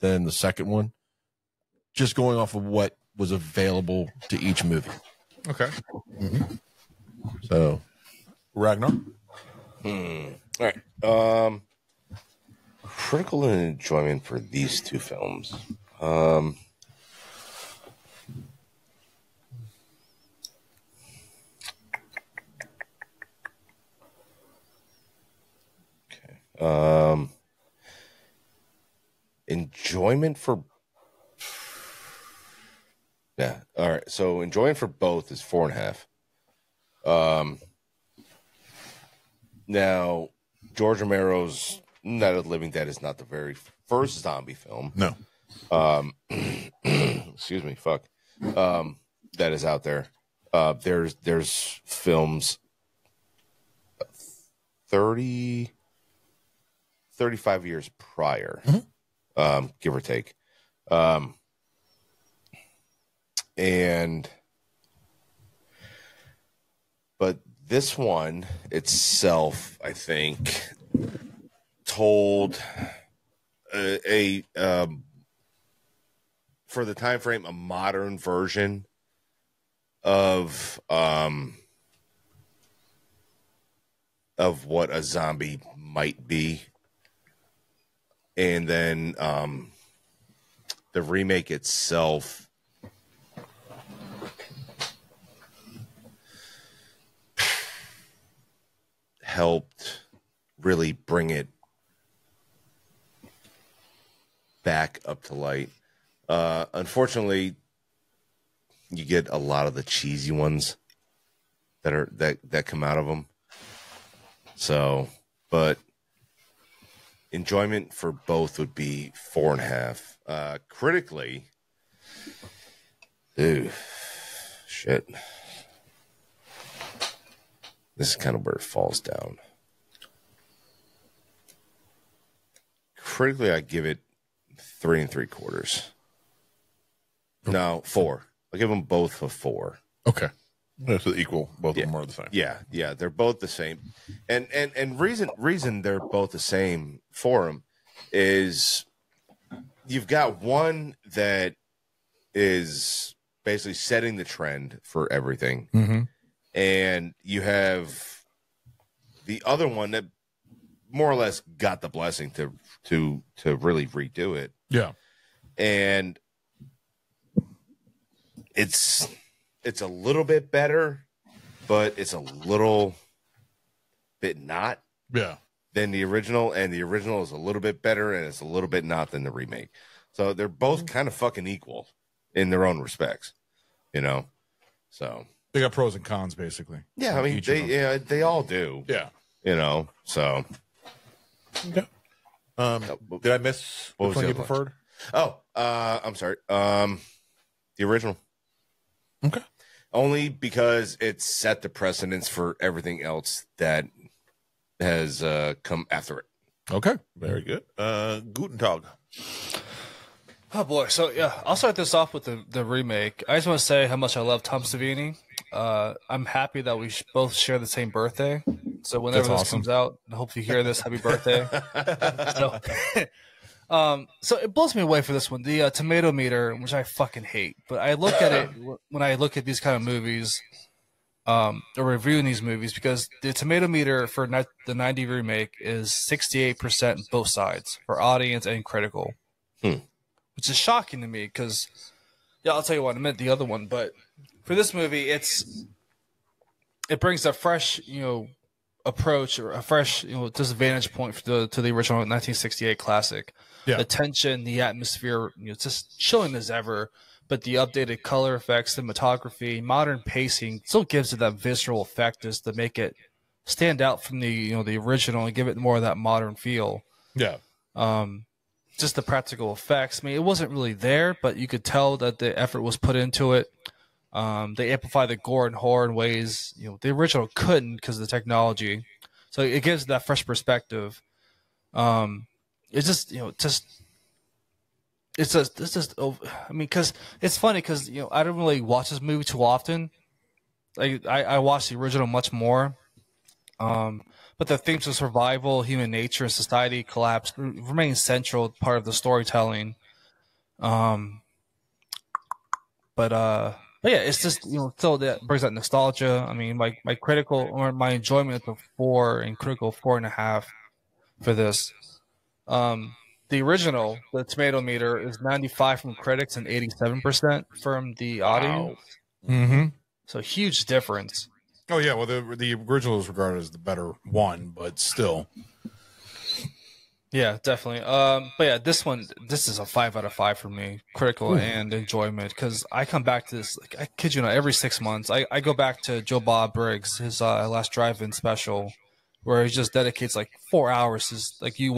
than the second one, just going off of what was available to each movie. Okay. So, Ragnar. All right. Critical and enjoyment for these two films. Enjoyment for all right, so enjoyment for both is 4.5. Now George Romero's Night of the Living Dead is not the very first zombie film. No. Excuse me, that is out there. There's films 35 years prior, give or take. But this one itself, I think, told for the time frame, a modern version of what a zombie might be. And then the remake itself helped really bring it back up to light. Unfortunately, you get a lot of the cheesy ones that come out of them. So, but enjoyment for both would be 4.5. Critically, dude, shit. This is kind of where it falls down. Critically, I give it 3.75. No, 4. I'll give them both a 4. Okay. So equal. Both of them are the same. Yeah, they're both the same. And reason they're both the same for them is you've got one that is basically setting the trend for everything. Mm-hmm. And you have the other one that more or less got the blessing to really redo it. Yeah. And it's a little bit better, but it's a little bit not than the original, and the original is a little bit better and it's a little bit not than the remake. So they're both kind of fucking equal in their own respects, you know. So they got pros and cons, basically. Yeah, I mean they all do. Yeah. You know, so okay. Did I miss which one you preferred? Oh, I'm sorry. The original. Okay. Only because it set the precedence for everything else that has come after it. Okay. Very good. Guten Tag. Oh boy. So yeah, I'll start this off with the remake. I just want to say how much I love Tom Savini. I'm happy that we both share the same birthday. So whenever this comes out, I hope you hear this. Happy birthday. So it blows me away for this one. The tomato meter, which I fucking hate, but I look at it when I look at these kind of movies, or reviewing these movies, because the tomato meter for the 90 remake is 68% both sides for audience and critical, which is shocking to me. Because I'll tell you what, I meant the other one, but for this movie, it brings a fresh, approach, or a fresh, just vantage point to the original 1968 classic. Yeah. The tension, the atmosphere, just chilling as ever, but the updated color effects, cinematography, modern pacing still gives it that visceral effect just to make it stand out from the original and give it more of that modern feel. Yeah. Just the practical effects. I mean, it wasn't really there, but you could tell that the effort was put into it. They amplify the gore and horror in ways the original couldn't because of the technology. So it gives that fresh perspective. It's just I mean, because it's funny because I don't really watch this movie too often. I watch the original much more. But the themes of survival, human nature, and society collapse remain central part of the storytelling. But yeah, it's just still that brings that nostalgia. I mean, my critical or my enjoyment of 4 and critical 4.5 for this. The original, the tomato meter is 95 from critics and 87% from the audience. Mm-hmm. So huge difference. Oh yeah, well the original is regarded as the better one, but still. Yeah, definitely. But yeah, this is a 5 out of 5 for me, critical and enjoyment, because I come back to this. Like, I kid you not, every 6 months, I go back to Joe Bob Briggs, his last drive-in special, where he just dedicates like 4 hours. He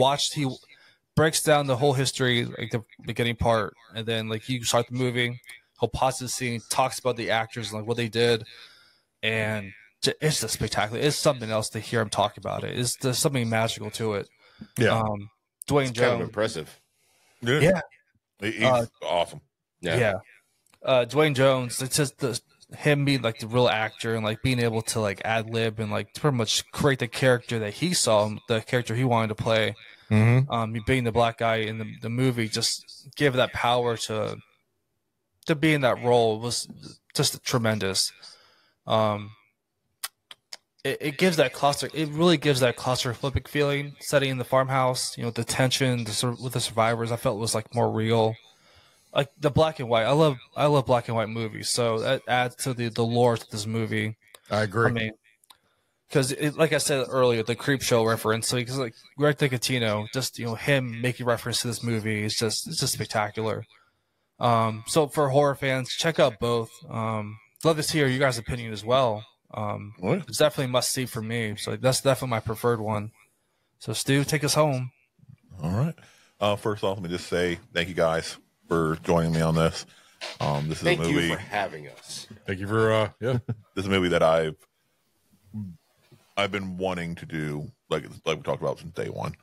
breaks down the whole history, like the beginning part, and then like you start the movie, he'll pause the scene, talks about the actors and like what they did, and it's just spectacular. It's something else to hear him talk about it. There's something magical to it. Yeah. Dwayne It's Jones, kind of impressive. Yeah. He's awesome. Yeah. Dwayne Jones, it's just him being like the real actor and like being able to like ad lib and like pretty much create the character that he saw, the character he wanted to play. Mm-hmm. Being the black guy in the movie just gave that power to be in that role. It was just tremendous. It gives that it really gives that claustrophobic feeling setting in the farmhouse. The tension with the survivors, I felt was like more real. Like the black and white, I love black and white movies, so that adds to the lore to this movie. I agree. I mean, because like I said earlier, the Creep Show reference. So because like Greg Nicotino, just him making reference to this movie is it's just spectacular. So for horror fans, check out both. Love to hear you guys' opinion as well. It's definitely a must see for me. So that's definitely my preferred one. So Stu, take us home. All right. First off, let me just say thank you guys for joining me on this. This is Thank a movie. you for having us. Thank you for This is a movie that I've been wanting to do, like we talked about since day one.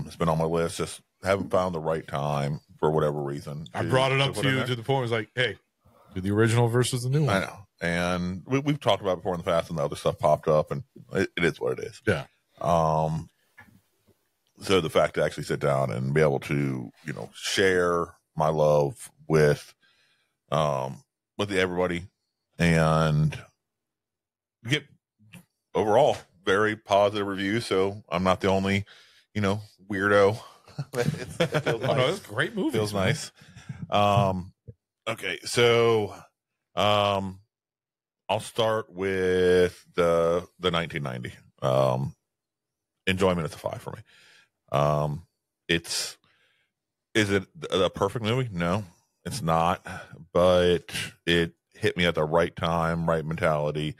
It's been on my list, just haven't found the right time for whatever reason. I brought it up to you to the point where it's like, hey, do the original versus the new one. I know. And we've talked about it before in the past, and the other stuff popped up, and it is what it is. Yeah. So the fact to actually sit down and be able to, share my love with everybody and get overall very positive reviews. So I'm not the only, weirdo. It feels nice. No, it's a great movie. Feels nice. Okay, so I'll start with the 1990. Enjoyment is a 5 for me. Is it a perfect movie? No, it's not. But it hit me at the right time, right mentality.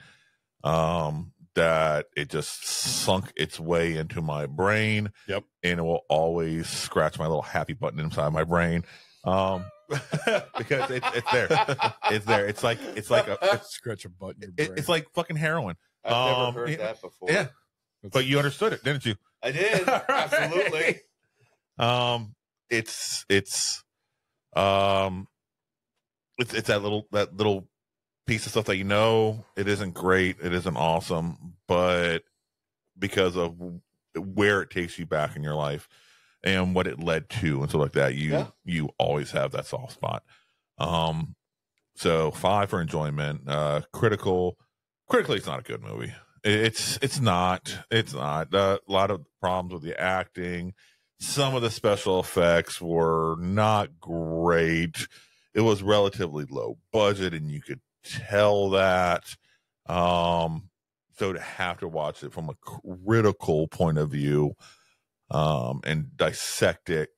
That it just sunk its way into my brain. Yep. And it will always scratch my little happy button inside my brain. Because it's there. It's there. It's like scratch a button. In your brain. It's like fucking heroin. I've never heard that before. Yeah. But you understood it, didn't you? I did. Absolutely. It's that little piece of stuff that it isn't great, it isn't awesome, but because of where it takes you back in your life and what it led to and stuff like that, you always have that soft spot. So 5 for enjoyment. Critically, it's not a good movie. It's not. A lot of problems with the acting. Some of the special effects were not great. It was relatively low budget, and you could tell that. So to have to watch it from a critical point of view and dissect it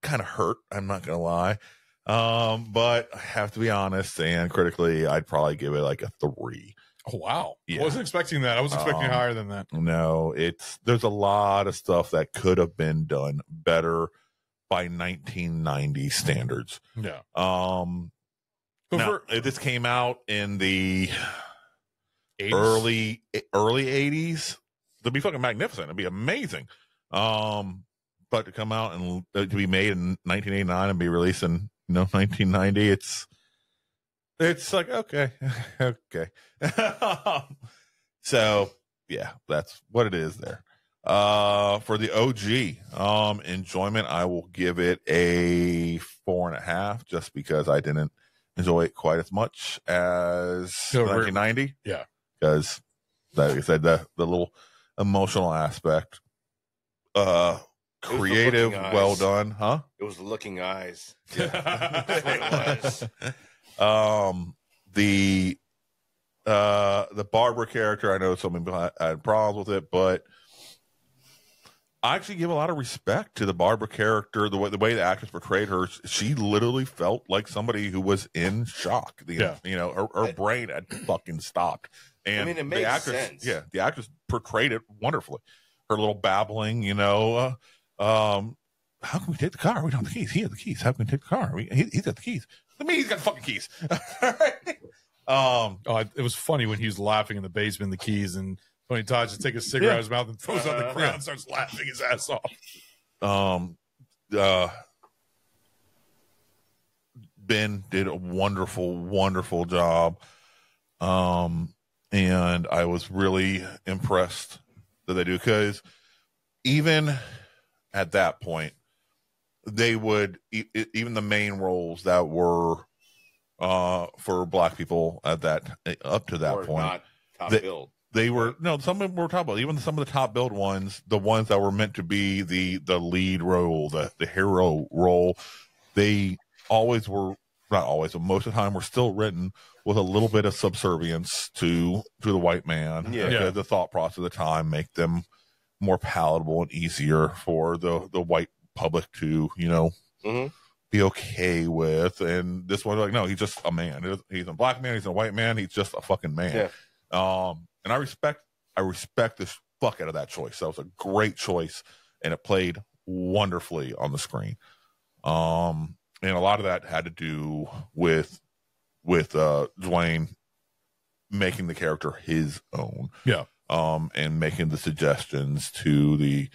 kind of hurt. I'm not gonna lie. But I have to be honest, and critically, I'd probably give it like a 3. Oh, wow. Yeah. I wasn't expecting that. I was expecting higher than that. No, there's a lot of stuff that could have been done better by 1990 standards. Yeah. Now, if this came out in the 80s? early 80s, it'd be fucking magnificent. It'd be amazing. But to come out and to be made in 1989 and be released in 1990, it's like okay. So yeah, that's what it is there. For the OG enjoyment, I will give it a 4.5, just because I didn't enjoy it quite as much as 1990. Yeah, because like I said, the little emotional aspect, creative, well done, huh? It was the looking eyes. Yeah. That's what it was. The Barbara character, I know some people had problems with it, but I actually give a lot of respect to the Barbara character. The way the actress portrayed her, she literally felt like somebody who was in shock. Her brain had fucking stopped. And I mean, it makes sense. Yeah, the actress portrayed it wonderfully. Her little babbling, how can we take the car? We don't have the keys. He has the keys. How can we take the car? He's got the keys. I mean, he's got the fucking keys. It was funny when he was laughing in the basement, the keys, and Tony Todd just takes a cigarette out of his mouth and throws it on the ground and starts laughing his ass off. Ben did a wonderful, wonderful job. And I was really impressed that they do, because even at that point, they would, even the main roles that were for black people up to that point, not top billed. They were some of them were top billed. Even some of the top billed ones, the ones that were meant to be the lead role, the hero role, they always were, not always, but most of the time were still written with a little bit of subservience to the white man. Yeah. The thought process of the time make them more palatable and easier for the white public to be okay with. And this one, like, no, he's just a man. He's a black man. He's a white man. He's just a fucking man. Yeah. And I respect this fuck out of that choice. That was a great choice, and it played wonderfully on the screen. And a lot of that had to do with Dwayne making the character his own. Yeah. And making the suggestions to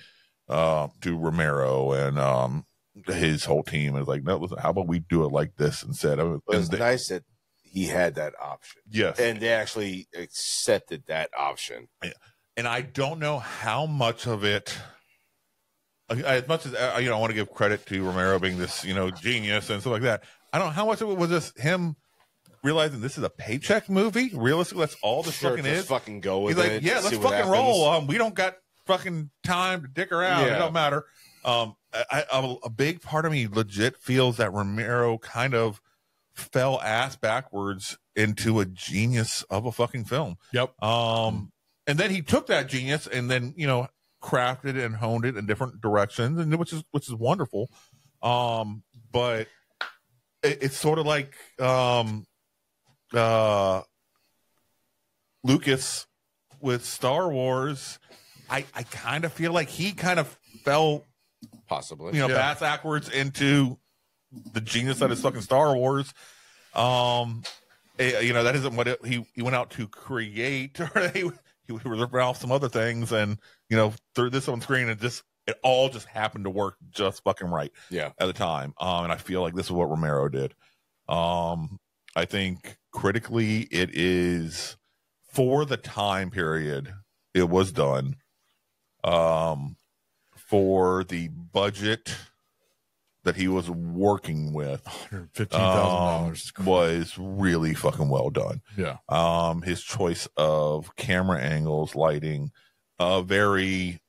Romero and his whole team. Is like, no, listen, how about we do it like this instead? It was nice that he had that option. Yes. And they actually accepted that option. Yeah. And I don't know how much of it, as much as I want to give credit to Romero being this genius and stuff like that, I don't know how much of it was just him realizing this is a paycheck movie. Realistically, that's all this fucking is. Fucking go with He's it. like, yeah, let's fucking roll. We don't got fucking time to dick around. Yeah. It don't matter. A big part of me legit feels that Romero kind of fell ass backwards into a genius of a fucking film. Yep. And then he took that genius and then crafted and honed it in different directions, and which is wonderful. But it's sort of like Lucas with Star Wars. I kind of feel like he kind of fell possibly bass backwards into the genius that is fucking Star Wars. That isn't what he went out to create, or he was ripping off some other things and threw this on screen, and it all just happened to work just fucking right at the time. And I feel like this is what Romero did. I think critically it is, for the time period it was done, for the budget that he was working with, $115,000 was really fucking well done. Yeah. His choice of camera angles, lighting, very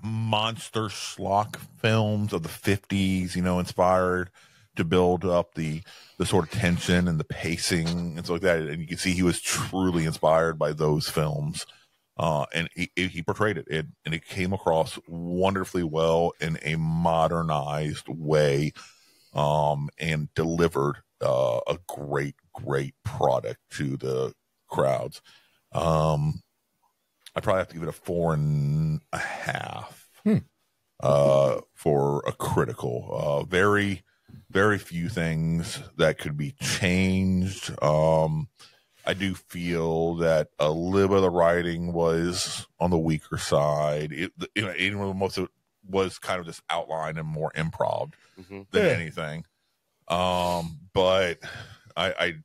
monster schlock films of the 50s, inspired to build up the sort of tension and the pacing and stuff like that. And you can see he was truly inspired by those films. And he portrayed it, and it came across wonderfully well in a modernized way, and delivered a great product to the crowds. I probably have to give it a 4.5 for a critical. Very very few things that could be changed. I do feel that a little bit of the writing was on the weaker side. Even most of it was kind of just outlined and more improv than anything. But I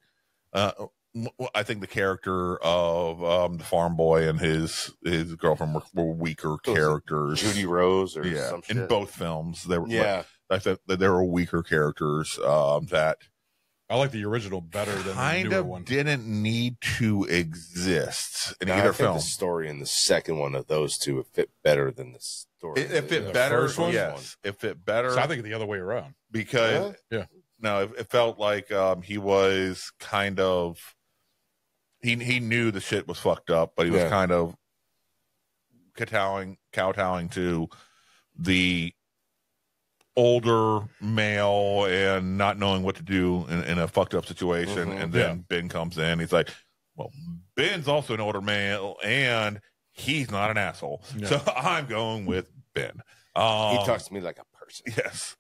think the character of the farm boy and his girlfriend were weaker characters. Judy Rose or some shit. In both films, they were. Yeah, I thought that there were weaker characters that I like the original better than kind the newer of one. didn't need to exist in I either think film. the story in the second one of those two fit better than the story. It fit better. Yes, it fit better. So I think the other way around because no, it felt like he was kind of he knew the shit was fucked up, but he was kind of kowtowing to the older male and not knowing what to do in a fucked up situation. And then Ben comes in. He's like, well, Ben's also an older male and he's not an asshole. So I'm going with Ben. He talks to me like a person. Yes.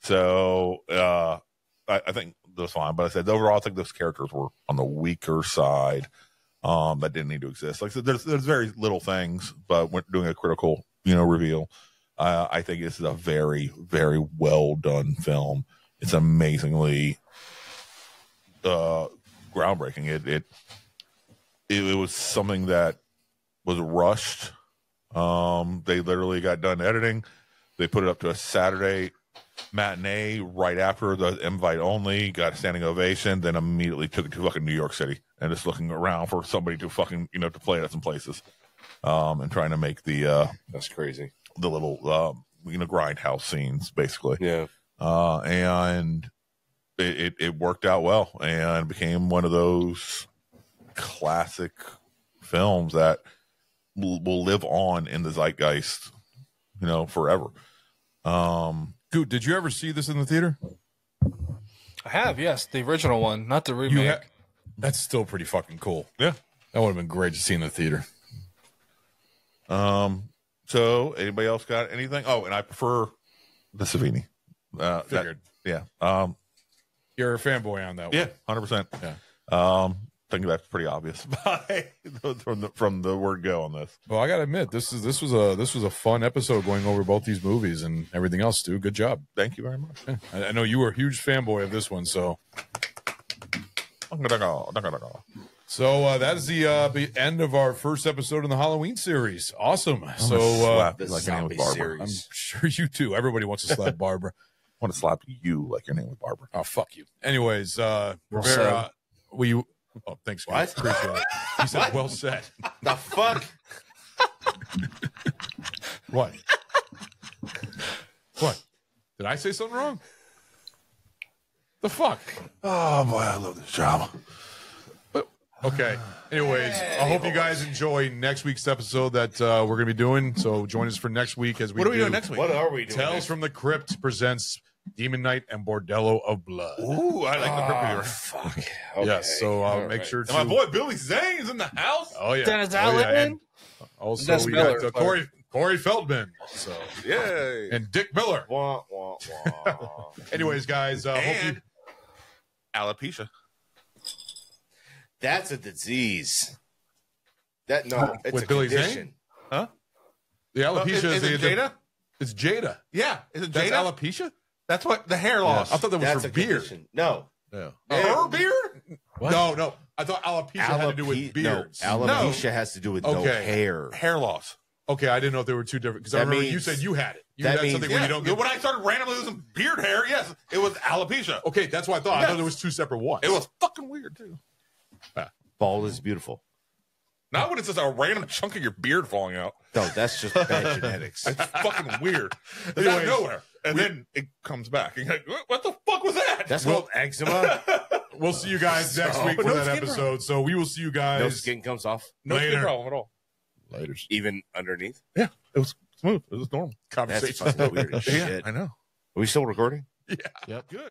So I think that was fine. But I said overall, I think those characters were on the weaker side that didn't need to exist. Like I said, there's very little things, but when doing a critical, reveal, I think this is a very, very well done film. It's amazingly groundbreaking. It was something that was rushed. They literally got done editing. They put it up to a Saturday matinee right after the invite only, got a standing ovation, then immediately took it to fucking New York City and just looking around for somebody to fucking, to play it at some places. And trying to make the that's crazy. The little grindhouse scenes basically. Yeah. And it worked out well and became one of those classic films that will live on in the zeitgeist, forever. Dude, did you ever see this in the theater? I have, yes, the original one, not the remake. That's still pretty fucking cool. Yeah, that would have been great to see in the theater. So anybody else got anything? Oh, and I prefer the Savini. Figured. Yeah. You're a fanboy on that one. Yeah, 100%. Yeah. I think that's pretty obvious from the word go on this. Well, I gotta admit, this was a fun episode going over both these movies and everything else, Stu. Good job. Thank you very much. Yeah. I know you were a huge fanboy of this one, so. So that is the end of our first episode in the Halloween series. Awesome. So like your name was Barbara. I'm sure you too. Everybody wants to slap Barbara. I want to slap you like your name was Barbara. Oh, fuck you. Anyways, Rivera, oh, thanks, guys. What? Appreciate it. He said, well said. The fuck? What? What? Did I say something wrong? The fuck? Oh, boy, I love this job. Okay. Anyways, I hope you guys enjoy next week's episode that we're going to be doing. So join us for next week as we What are we doing next week? What are we doing? Tales from the Crypt presents Demon Knight and Bordello of Blood. Ooh, I like the Crypt viewer. Fuck. Okay. Yes, so make sure to... And my boy Billy Zane's in the house. Oh, yeah. Dennis Allen. Allen. Also, Dennis we Miller, got Corey Feldman. So Yay. and Dick Miller. Wah, wah, wah. Anyways, guys, hope you... alopecia. That's a disease. It's with a Billy condition. Zane? Huh? The alopecia is it Jada? It's Jada. Yeah. Is it That's Jada? alopecia? That's what the hair loss. I thought that was That's for a beard. condition. No. Yeah. Her beard? What? No. I thought alopecia had to do with beards. No, alopecia has to do with no hair. Hair loss. Okay, I didn't know if they were two different. Because I remember you said you had it. You had something where you don't get... When I started randomly losing beard hair, yes, it was alopecia. Okay, that's what I thought. Yes. I thought there was two separate ones. It was fucking weird, too. Bald is beautiful. Not when it's just a random chunk of your beard falling out. No, that's just bad genetics. It's fucking weird. It's out of nowhere. And then it comes back. And you're like, what the fuck was that? That's called eczema. We'll see you guys next week for that episode. So we will see you guys. No skin comes off. No skin problem at all. Later. Even underneath? Yeah, it was smooth. It was normal. That's fucking weird as shit. I know. Are we still recording? Yeah. Yep. Good.